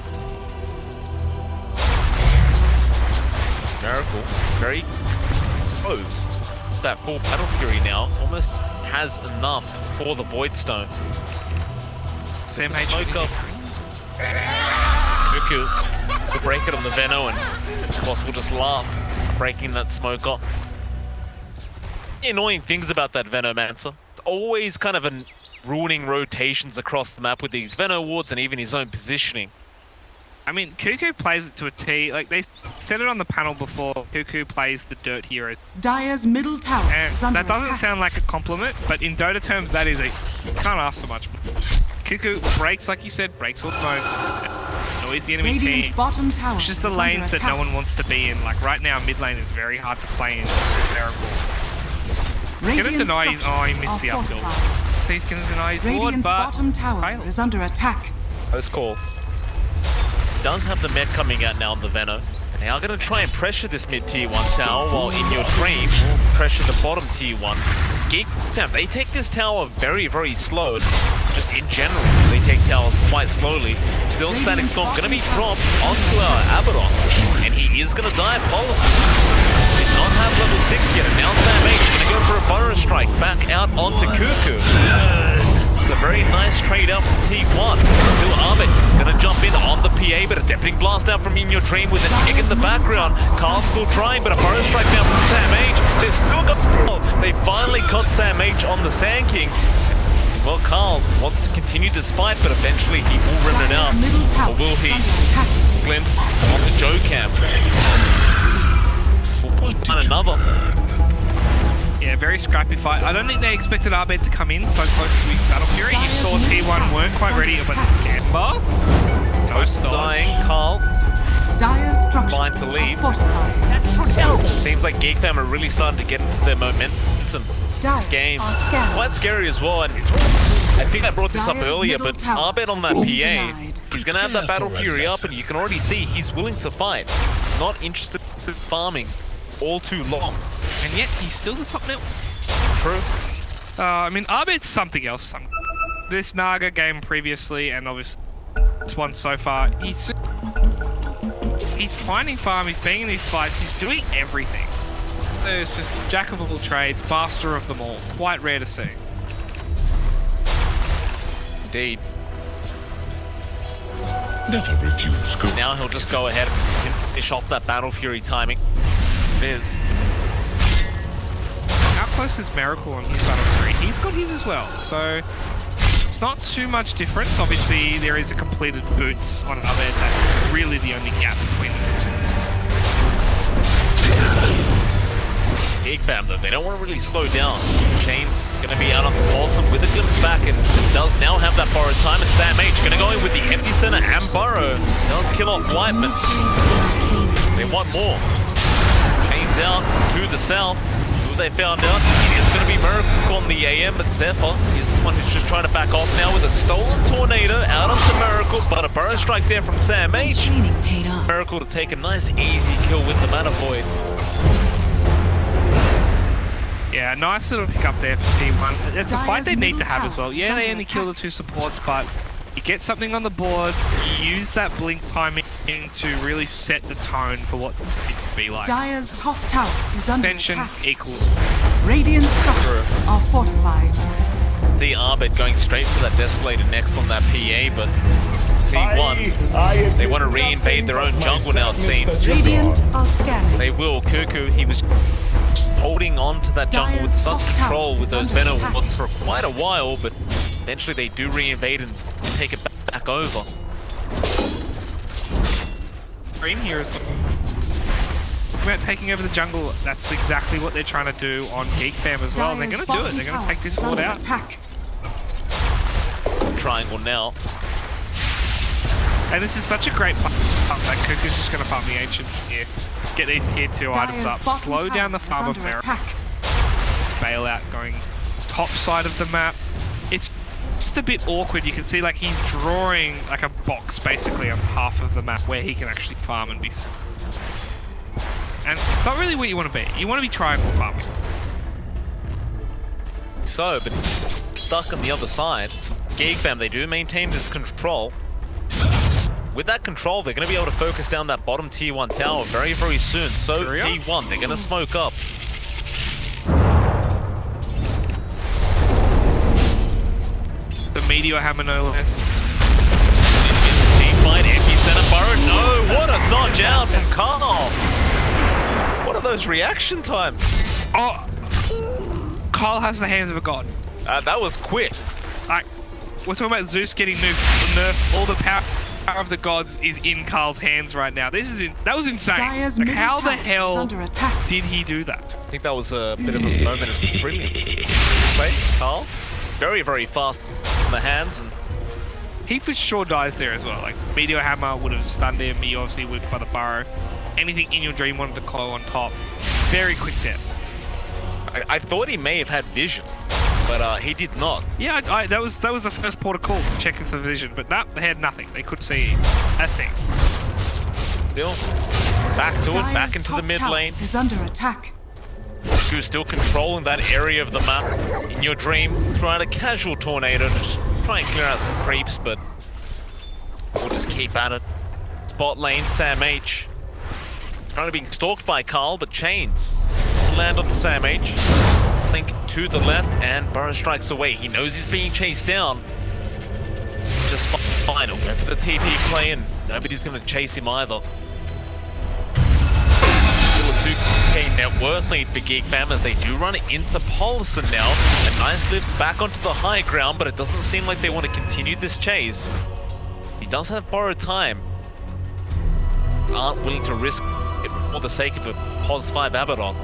Miracle, very close. That full Battle Fury now almost has enough for the Void Stone. Sam H. Smoke up. Cuckoo to break it on the Veno, and of course we'll just laugh, breaking that smoke up. The annoying things about that Venomancer, it's always kind of ruining rotations across the map with these Veno wards and even his own positioning. I mean, Cuckoo plays it to a T. Like, they said it on the panel before, Cuckoo plays the dirt hero. Dire's middle tower And is under that doesn't attack. sound like a compliment, but in Dota terms, that is a... You can't ask so much. Cuckoo breaks, like you said, breaks all the modes, annoys the enemy Radiant's team. bottom tower It's just the is lanes under that no attack. one wants to be in. Like, right now, mid lane is very hard to play in. It's terrible. He's gonna Radiant's deny his... Oh, he structures missed the are up tilt. fortified. So he's gonna deny his ward, Radiant's but... bottom tower failed. is under attack. Close call. Does have the med coming out now on the Veno. And they are going to try and pressure this mid tier 1 tower, while In Your Dream will pressure the bottom tier 1. GeekFam, they take this tower very, very slow. Just in general, they take towers quite slowly. Still Static Storm going to be dropped onto our Abaddon. And he is going to die. Policy did not have level 6 yet. And now Sam H going to go for a Burrow Strike back out onto Cuckoo. A very nice trade out from T1. Still ABED gonna jump in on the PA, but a Deafening Blast out from In Your Dream with an egg in the background. Carl's still trying, but a Burrow Strike now from Sam H. They've still got... They finally caught Sam H on the Sand King. Well, Carl wants to continue this fight, but eventually he will run it out. Or will he? Glimpse on the Joe Camp. We'll find another. Yeah, very scrappy fight. I don't think they expected ABED to come in so close to his Battle Fury. You saw T1 weren't quite ready, but Ember... Ghost dying, Carl. Dire's structures Fine to leave. are fortified. Seems like GeekFam are really starting to get into their momentum. This game quite scary as well, and I think I brought this up earlier, but ABED on that PA, he's going to have that Battle Fury up, and you can already see he's willing to fight. Not interested in farming all too long. And yet, he's still the top net. True. I mean, ABED's something else. This Naga game previously, and obviously this one so far, he's finding farm, he's being in these fights, he's doing everything. There's just jack of all trades, master of them all. Quite rare to see. Indeed. Never refuse good. Now he'll just go ahead and finish off that Battle Fury timing. Viz. How close is Miracle on his Battle Fury? He's got his as well, so it's not too much difference. Obviously, there is a completed boots on ABED. That's really the only gap between them. GeekFam, though, they don't want to really slow down. Chain's going to be out onto Paulson with a glimpse back, and does now have that borrowed time. And Sam H going to go in with the empty center and Burrow. Does kill off Whiteman. They want more. Chain's out to the south. Who they found out? It is going to be Miracle on the AM, but Zephyr is the one who's just trying to back off now with a stolen Tornado out onto Miracle, but a Burrow Strike there from Sam H. Miracle to take a nice easy kill with the Mana Void. Yeah, nice little pick up there for T1. It's a fight they need to have as well. Yeah, they only kill the two supports, but you get something on the board, you use that blink timing to really set the tone for what it could be like. Dire's top tower is under Tension attack. equals. Radiant structures are fortified. See ABED going straight for that Desolator next on that PA, but T1, they want to reinvade their own jungle now, it seems. Radiant are scanning. They will. Cuckoo, he was holding on to that jungle with such control with those Venom wards for quite a while, but eventually they do reinvade and take it back over. Dream here is about taking over the jungle. That's exactly what they're trying to do on GEEKFAM as well, and they're going to do it. They're going to take this ward out. Triangle now. And this is such a great pump that Cuckoo's just going to pump the Ancient here. Get these tier 2 items up, slow down the farm of Merit. Bailout going top side of the map. It's just a bit awkward. You can see like he's drawing like a box basically on half of the map where he can actually farm and be safe. And it's not really what you want to be. You want to be triangle farming. So, but stuck on the other side. GEEKFAM, they do maintain this control. With that control, they're going to be able to focus down that bottom tier 1 tower very, very soon. So T1, they're going to smoke up. The Meteor Hammer, no less. Team fight, epicenter Burrow. No, what a dodge out from Carl. What are those reaction times? Oh, Carl has the hands of a god. That was quick. Like, we're talking about Zeus getting nerfed. All the power of the gods is in Carl's hands right now. That was insane. Like, how the hell did he do that? I think that was a bit of a moment of brilliance. Right, Carl? Very, very fast on the hands. And he for sure dies there as well. Like, Meteor Hammer would have stunned him. He obviously would by the burrow. Anything in your dream wanted to claw on top. Very quick death. I thought he may have had vision, but he did not. Yeah, that was the first port of call to check into the vision, but no, they had nothing. They couldn't see a thing. Still, back to it, back into the mid lane. Is under attack. Who's still controlling that area of the map. In your dream, throw out a casual tornado to just try and clear out some creeps, but we'll just keep at it. Spot lane, Sam H. Trying to be stalked by Carl, but chains land on Sam H. Link to the left, and Burrow strikes away. He knows he's being chased down. Just fine, he'll go for the TP play, and nobody's going to chase him either. Still a 2k net worth lead for GEEKFAM as they do run it into Paulson now. A nice lift back onto the high ground, but it doesn't seem like they want to continue this chase. He does have borrowed time. Aren't willing to risk it for the sake of a pos 5 Abaddon.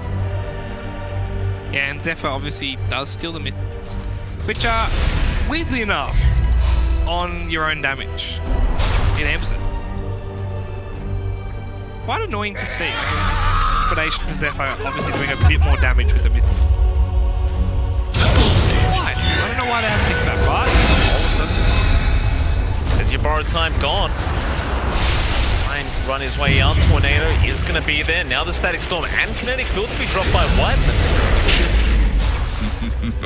Yeah, and Zephyr obviously does steal the myth, which weirdly enough, on your own damage, it amps it. Quite annoying to see. Predation for Zephyr obviously doing a bit more damage with the myth. Why? I don't know why they haven't fixed that, right? Awesome. Has your borrowed time gone? Run his way out. Tornado is going to be there. Now the Static Storm and Kinetic Field to be dropped by Whiteman.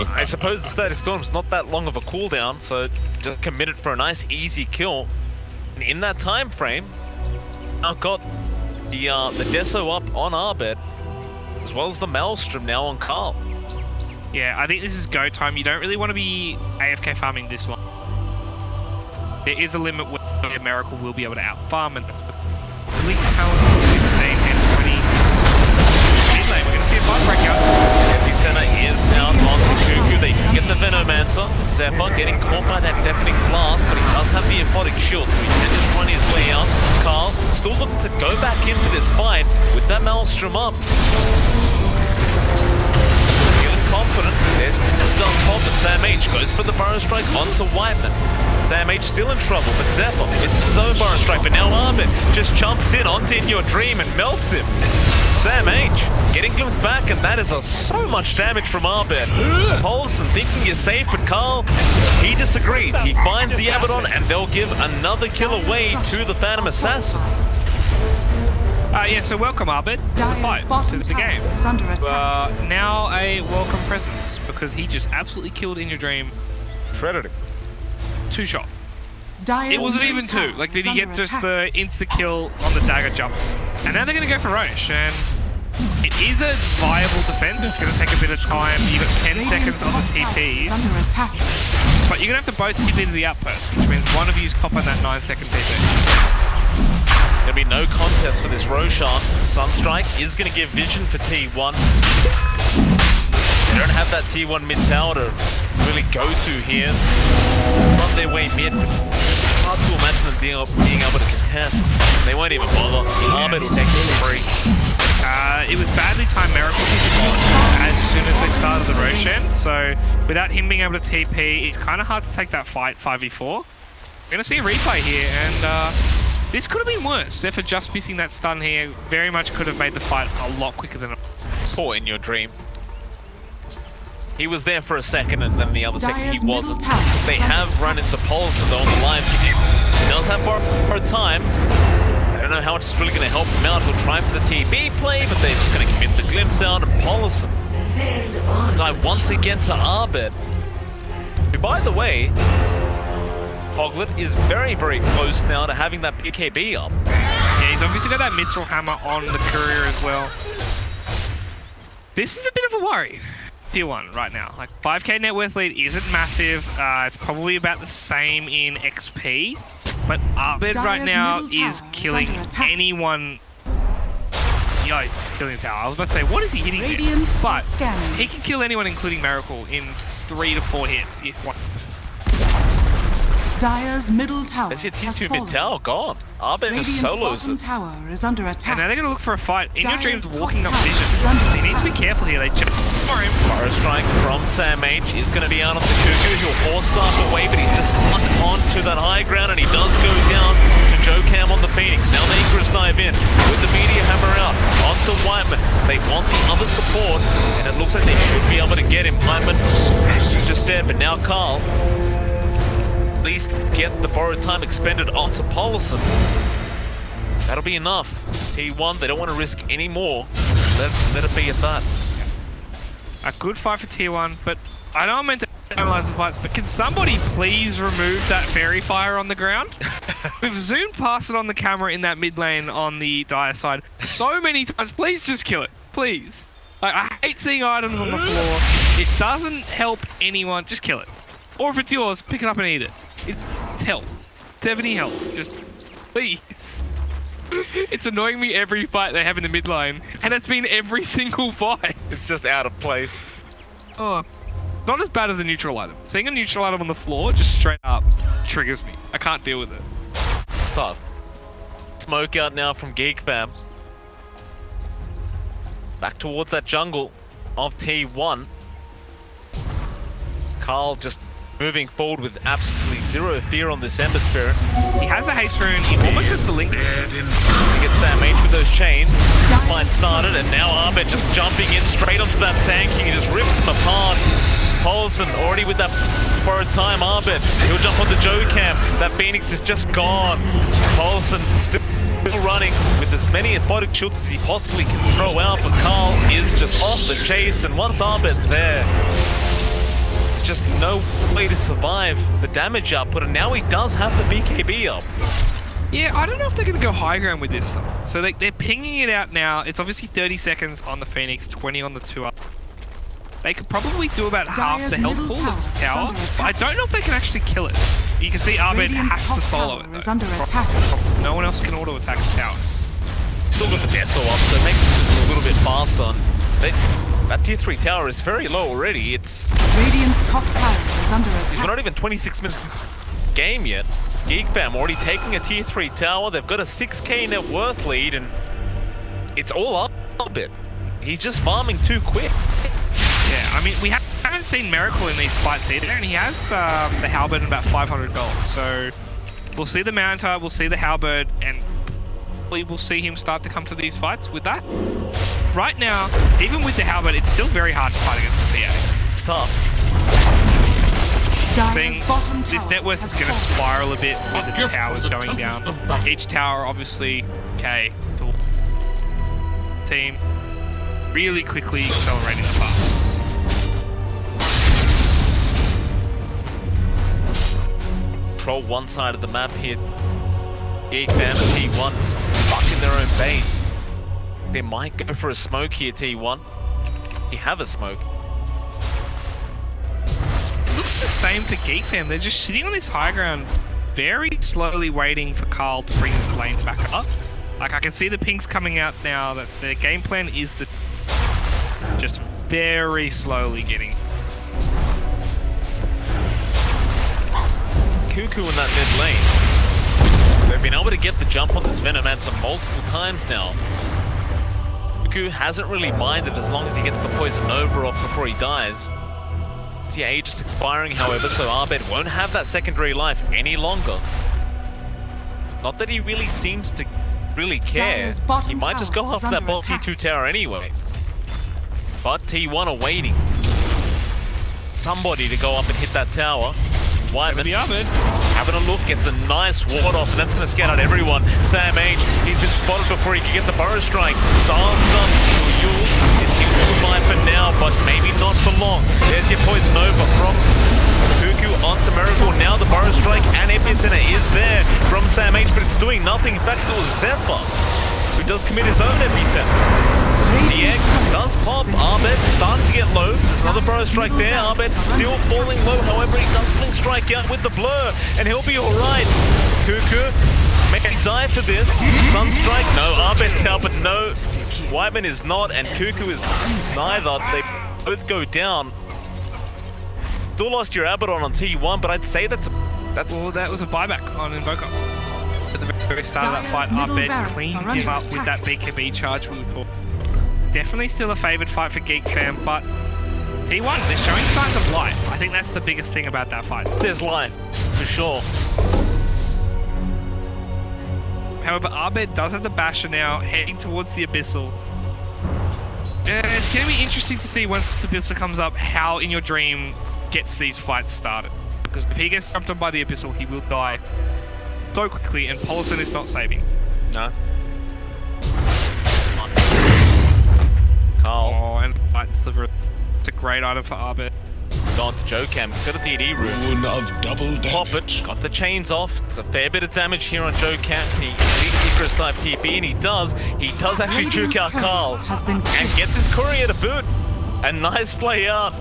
I suppose the Static Storm's not that long of a cooldown, so just commit it for a nice easy kill. And in that time frame, I've got the Deso up on ABED, as well as the Maelstrom now on Carl. Yeah, I think this is go time. You don't really want to be AFK farming this long. There is a limit where Miracle will be able to out-farm, and that's really talented 15 and 20. Mid lane, we're going to see a fight break out. Epicenter is out onto Cuckoo. They get the Venomancer. Zephyr getting caught by that Deafening Blast, but he does have the Aphotic Shield, so he can just run his way out. Carl still looking to go back into this fight with that Maelstrom up. Feeling confident. There's does pop, but Sam H goes for the Burrow Strike onto Whiteman. Sam H still in trouble, but Zephyr misses his own Burrow Strike, but now ABED just jumps in onto In Your Dream and melts him. Sam H getting glimpsed back, and that is so much damage from ABED. Paulson thinking he's safe, but Carl, he disagrees. He finds the Abaddon, and they'll give another kill away to the Phantom Assassin. Yeah, so welcome ABED to the fight, to the game. Now a welcome presence, because he just absolutely killed In Your Dream. Shredded him. 2 shot. It wasn't even 2. Like, did he get just the insta-kill on the dagger jump? And now they're going to go for Roche, and it is a viable defense. It's going to take a bit of time. You've got 10 seconds on the TPs. But you're going to have to both TP to the outpost, which means one of you's copping that 9-second TP. There's going to be no contest for this Roshan. Sunstrike is going to give vision for T1. They don't have that T1 mid tower to really go to here. Run their way mid. Hard to imagine them being able to contest. They won't even bother. ABED will take this free. It was badly timed Miracle as soon as they started the Roshan, so without him being able to TP, it's kind of hard to take that fight 5v4. We're going to see a replay here, and this could have been worse. Except for just missing that stun here, very much could have made the fight a lot quicker than it was. Poor in your dream. He was there for a second, and then the other second he wasn't. They have run into Paulson though on the line. He does have borrowed time. I don't know how much it's really going to help him out. He'll try for the TB play, but they're just going to commit the glimpse out, and Paulson dive once again to ABED. Who, by the way, Hoglet is very, very close now to having that BKB up. Yeah, he's obviously got that Mithril Hammer on the courier as well. This is a bit of a worry. Tier 1 right now. Like, 5k net worth lead isn't massive. It's probably about the same in XP. But ABED right now is killing anyone. Yeah, he's killing tower. I was about to say, what is he hitting with? But he can kill anyone, including Miracle, in 3 to 4 hits. If one. Dire's middle tower. That's your T2 mid tower gone. ABED just solos it. Tower is under attack. And now they're going to look for a fight. In your dreams, walking up vision. He needs to be careful here. They just for him. Fire strike from Sam H is going to be out on the Cuckoo. He'll force start away, but he's just stuck onto that high ground, and he does go down to GEEKFAM on the Phoenix. Now the Ingress dive in with the meteor hammer out onto Whiteman. They want the other support, and it looks like they should be able to get him. Whiteman is just dead, but now Carl at least get the borrowed time expended onto Paulson. That'll be enough. T1, they don't want to risk any more. Let it be at that. A good fight for Tier 1, but I know I'm meant to analyze the fights, but can somebody please remove that fairy fire on the ground? We've zoomed past it on the camera in that mid lane on the Dire side so many times. Please just kill it. Please. Like, I hate seeing items on the floor. It doesn't help anyone. Just kill it. Or if it's yours, pick it up and eat it. It's help. 70 health. Just please. It's annoying me every fight they have in the mid lane, and it's been every single fight. It's just out of place. Oh, not as bad as a neutral item. Seeing a neutral item on the floor just straight up triggers me. I can't deal with it. It's tough. Smoke out now from GEEKFAM. Back towards that jungle of T1. Carl just moving forward with absolutely zero fear on this Ember Spirit. He has a haste rune, he almost has the link. He gets Sam H with those chains. Fight started, and now ABED just jumping in straight onto that Sand King. He just rips him apart. Paulson already with that borrowed time. ABED, he'll jump on the GEEKFAM. That Phoenix is just gone. Paulson still running with as many aquatic shields as he possibly can throw out, but Carl is just off the chase, and once ABED's there, just no way to survive the damage output, and now he does have the BKB up. Yeah, I don't know if they're going to go high ground with this though. So they're pinging it out now. It's obviously 30 seconds on the Phoenix, 20 on the 2-up. They could probably do about half the health pool of the tower, but I don't know if they can actually kill it. You can see ABED has to solo it though. No one else can auto attack the towers. Still got the Deso up, so it makes it a little bit faster. That tier 3 tower is very low already. It's Radiant's top tower is under attack. We're not even 26 minutes game yet. GEEKFAM already taking a tier 3 tower. They've got a 6k net worth lead, and it's all up a bit. He's just farming too quick. Yeah, I mean, we haven't seen Miracle in these fights either, and he has the Halberd and about 500 gold. So we'll see the Manta, we'll see the Halberd, and we will see him start to come to these fights with that. Right now, even with the Halberd, it's still very hard to fight against the PA. It's tough. Seeing this net worth is going to spiral a bit with the towers going down. Each tower, obviously, okay, team really quickly accelerating the path. control one side of the map here. GEEKFAM and T1 just stuck in their own base. They might go for a smoke here, T1. You have a smoke. It looks the same for GEEKFAM. They're just sitting on this high ground, very slowly waiting for Carl to bring this lane back up. Like, I can see the pings coming out now that their game plan is the just very slowly getting. Cuckoo in that mid lane. They've been able to get the jump on this Venomancer multiple times now. Cuckoo hasn't really minded as long as he gets the Poison Nova off before he dies. TA just expiring, however, so ABED won't have that secondary life any longer. Not that he really seems to really care. He might just go after that bot T2 tower anyway. But T1 are waiting. Somebody to go up and hit that tower. Whiteman having a look, gets a nice ward off, and that's going to scout out everyone. Sam H, he's been spotted before he can get the Burrow Strike. Silenced up, Yules, it's goodbye for now, but maybe not for long. There's your Poison Nova from Cuckoo onto Miracle. Now the Burrow Strike and Epicenter is there from Sam H, but it's doing nothing. In fact, it was Zephyr who does commit his own Epicenter. The egg does pop. ABED starting to get low. There's another Burrow Strike there. ABED still falling low. However, he does fling strike out with the blur, and he'll be alright. Cuckoo may die for this. Sunstrike. No, ABED's out, but no. Whiteman is not, and Cuckoo is neither. They both go down. Still lost your Abaddon on T1, but I'd say that's Well, that was a buyback on Invoker. At the very start of that fight, ABED cleaned him up with that BKB charge we would call. Definitely still a favoured fight for GEEKFAM, but T1, they're showing signs of life. I think that's the biggest thing about that fight. There's life, for sure. However, ABED does have the Basher now, heading towards the Abyssal. It's going to be interesting to see once the Abyssal comes up, how In Your Dream gets these fights started. Because if he gets jumped on by the Abyssal, he will die so quickly, and Polison is not saving. No. Carl. Oh, and Light Sliver. It's a great item for ABED. Gone to JoeCam. He's got a DD room. Pop it. Got the chains off. It's a fair bit of damage here on JoeCam. He needs Icarus type TP, and he does. He does actually juke out Carl. And gets his courier to boot. A nice play out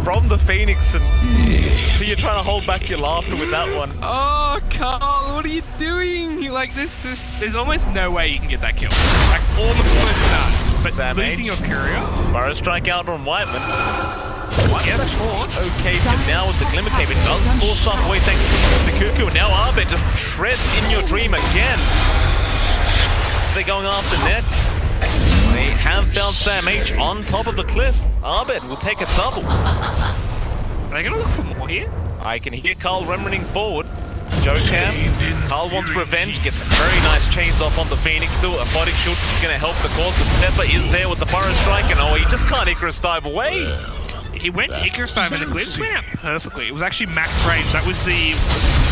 from the Phoenix. And so you're trying to hold back your laughter with that one. Oh, Carl, what are you doing? Like, this is... There's almost no way you can get that kill. Like, almost close to that. But Sam losing your courier... Burrow Strike out on Whiteman. Yeah, the force. Okay, so now with the Glimmer Cape, it does force stuff away thanks to Cuckoo. And now ABED just shreds In Your Dream again. They're going after net. They have found Sam H on top of the cliff. ABED will take a double. Are they going to look for more here? I can hear Carl remnering forward. JoeCam. Carl wants revenge, gets a very nice chains off on the Phoenix. Still, a body shield going to help the cause. The Stepper is there with the Burrow Strike, and oh, he just can't Icarus dive away. He went to Icarus dive, and the glitch went out perfectly. It was actually max range. That was the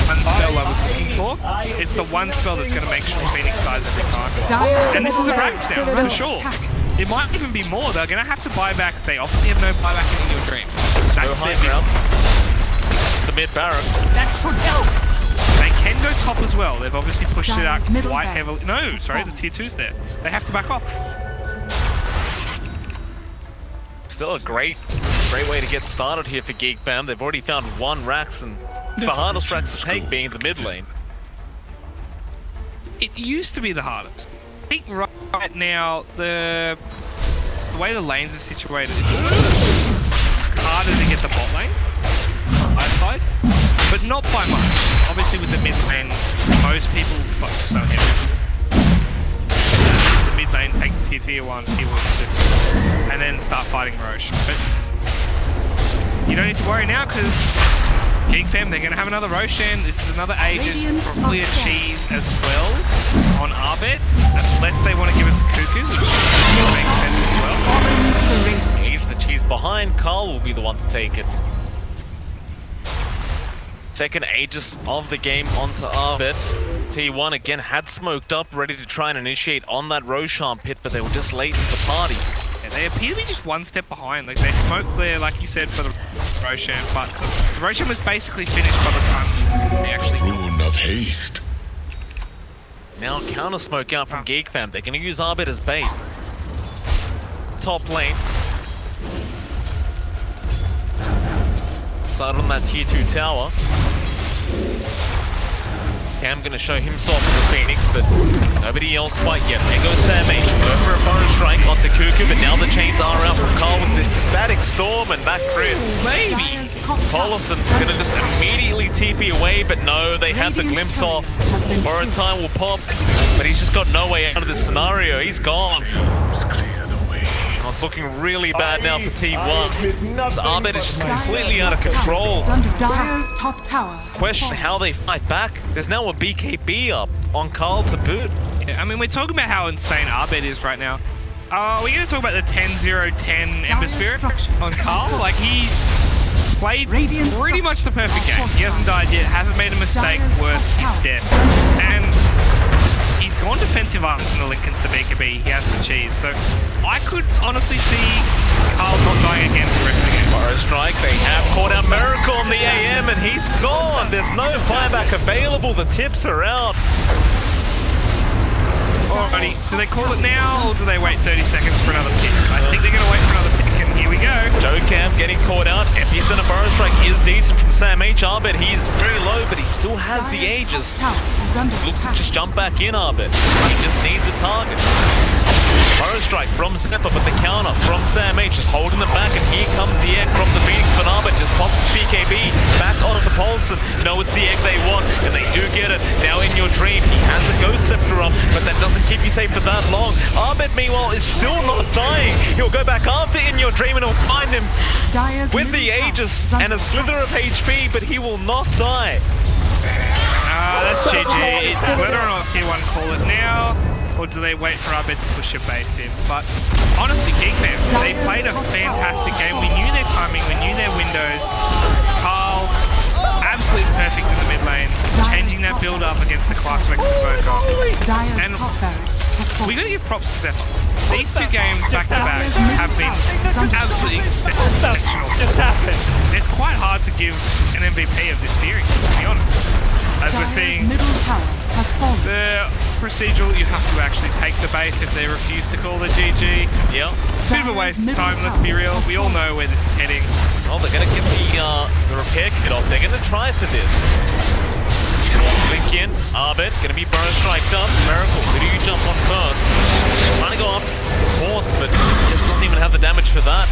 one spell I was looking for. It's the one spell that's going to make sure Phoenix dies every time. And this is a Brax now, for sure. It might even be more. They're going to have to buy back. They obviously have no buyback in Your Dream. That's high ground. The mid barracks. That should help. They can go top as well. They've obviously pushed it out quite heavily. No, sorry, the tier 2's there. They have to back off. Still a great way to get started here for GEEKFAM. They've already found one Rax, and the hardest Rax to take being the mid lane. It used to be the hardest. I think right now, the way the lanes are situated, it's harder to get the bot lane on that side, but not by much. Obviously with the mid lane, most people focus so heavy. The mid lane take the tier 1, tier 1, and then start fighting Roche. But you don't need to worry now because GEEKFAM, they're going to have another Roshan. This is another Aegis, probably a cheese as well on ABED, unless they want to give it to Cuckoo, which makes sense as well. Leaves the cheese behind. Carl will be the one to take it. Second Aegis of the game onto ABED. T1 again had smoked up, ready to try and initiate on that Roshan pit, but they were just late to the party. Yeah, they appear to be just one step behind. Like, they smoked there, like you said, for the Roshan, but the Roshan was basically finished by the time They actually Rune of haste. Now counter smoke out from GEEKFAM. They're going to use ABED as bait. Top lane. Started on that tier 2 tower. Cam gonna show himself as a Phoenix, but nobody else quite yet. There goes Sam H. Go for a burrow strike onto Cuckoo, but now the chains are out from Carl with the static storm and that crit. maybe. Pollison's gonna just immediately TP away, but no, they had the glimpse off. Burrow time will pop, but he's just got no way out of this scenario. He's gone. Oh, it's looking really bad now for T1. ABED is just completely out of control. Dire's top tower. Question how they fight back. There's now a BKB up on Carl to boot. Yeah, I mean, we're talking about how insane ABED is right now. We're going to talk about the 10-0-10 Ember Spirit on Carl. Like, he's played pretty much the perfect game. He hasn't died yet, hasn't made a mistake worth his death. And he's gone defensive arms in the link into the BKB. He has the cheese. So I could honestly see Carl not dying again for the rest of the game. Burrow strike, they have caught out Miracle on the AM and he's gone. There's no fireback available. The tips are out. Alrighty, do they call it now or do they wait 30 seconds for another pick? I think they're going to wait for another pick, and here we go. Jocam getting caught out. Effie's in a burrow strike is decent from Sam H. ABED, he's very low, but he still has the Aegis. Looks to just jump back in, ABED. He just needs a target. Burrow strike from Zephyr, but the counter from Sam H. is holding them back, and here comes the egg from the Phoenix, but ABED just pops his BKB back onto Paulson. No, it's the egg they want, and they do get it. Now in your dream, he has a Ghost Scepter up, but that doesn't keep you safe for that long. ABED, meanwhile, is still not dying. He'll go back after in your dream, and he'll find him with the Aegis and a slither of HP, but he will not die. That's GG. It's whether or not tier 1 call it now, or do they wait for ABED to push a base in? But honestly, GEEKFAM, they played a fantastic game. We knew their timing, we knew their windows. Carl, absolutely perfect in the mid lane, changing that build up against the class Rex Invoker. And we gotta give props to Zephyr. These two games back to back have been absolutely exceptional. It's quite hard to give an MVP of this series, to be honest. As we're seeing, the procedural, you have to actually take the base if they refuse to call the GG. Yep. Bit of a waste of time, let's be real. We all know where this is heading. Well, they're going to get the repair kit off. They're going to try for this. Blink in. ABED going to be burrow striked up. Miracle, who do you jump on first? Trying to go up support, but just doesn't even have the damage for that.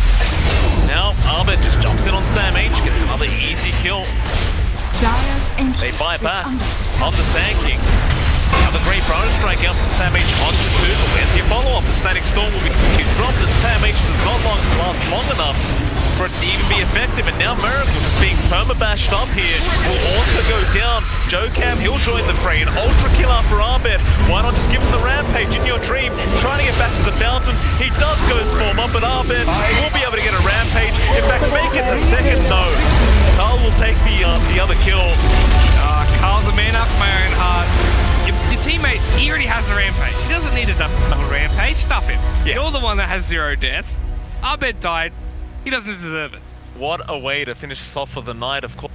Now, ABED just jumps in on Sam H, gets another easy kill. They buy back on the Sand King. Another great burrow strike out from Sam H onto Tuzel. There's your follow-up. The static storm will be dropped, and Sam H does not last long enough for it to even be effective. And now Miracle just being perma-bashed up here will also go down. Jocam, he'll join the fray. An ultra kill out for ABED. Why not just give him the rampage in your dream? Trying to get back to the fountains. He does go swarm up, but ABED will be able to get a rampage. In fact, make it the second though. Carl will take the other kill. Carl's a man after my own heart. Your teammate, he already has a rampage. He doesn't need a double rampage. Stuff him. Yeah. You're the one that has 0 deaths. ABED died. He doesn't deserve it. What a way to finish this off for the night, of course.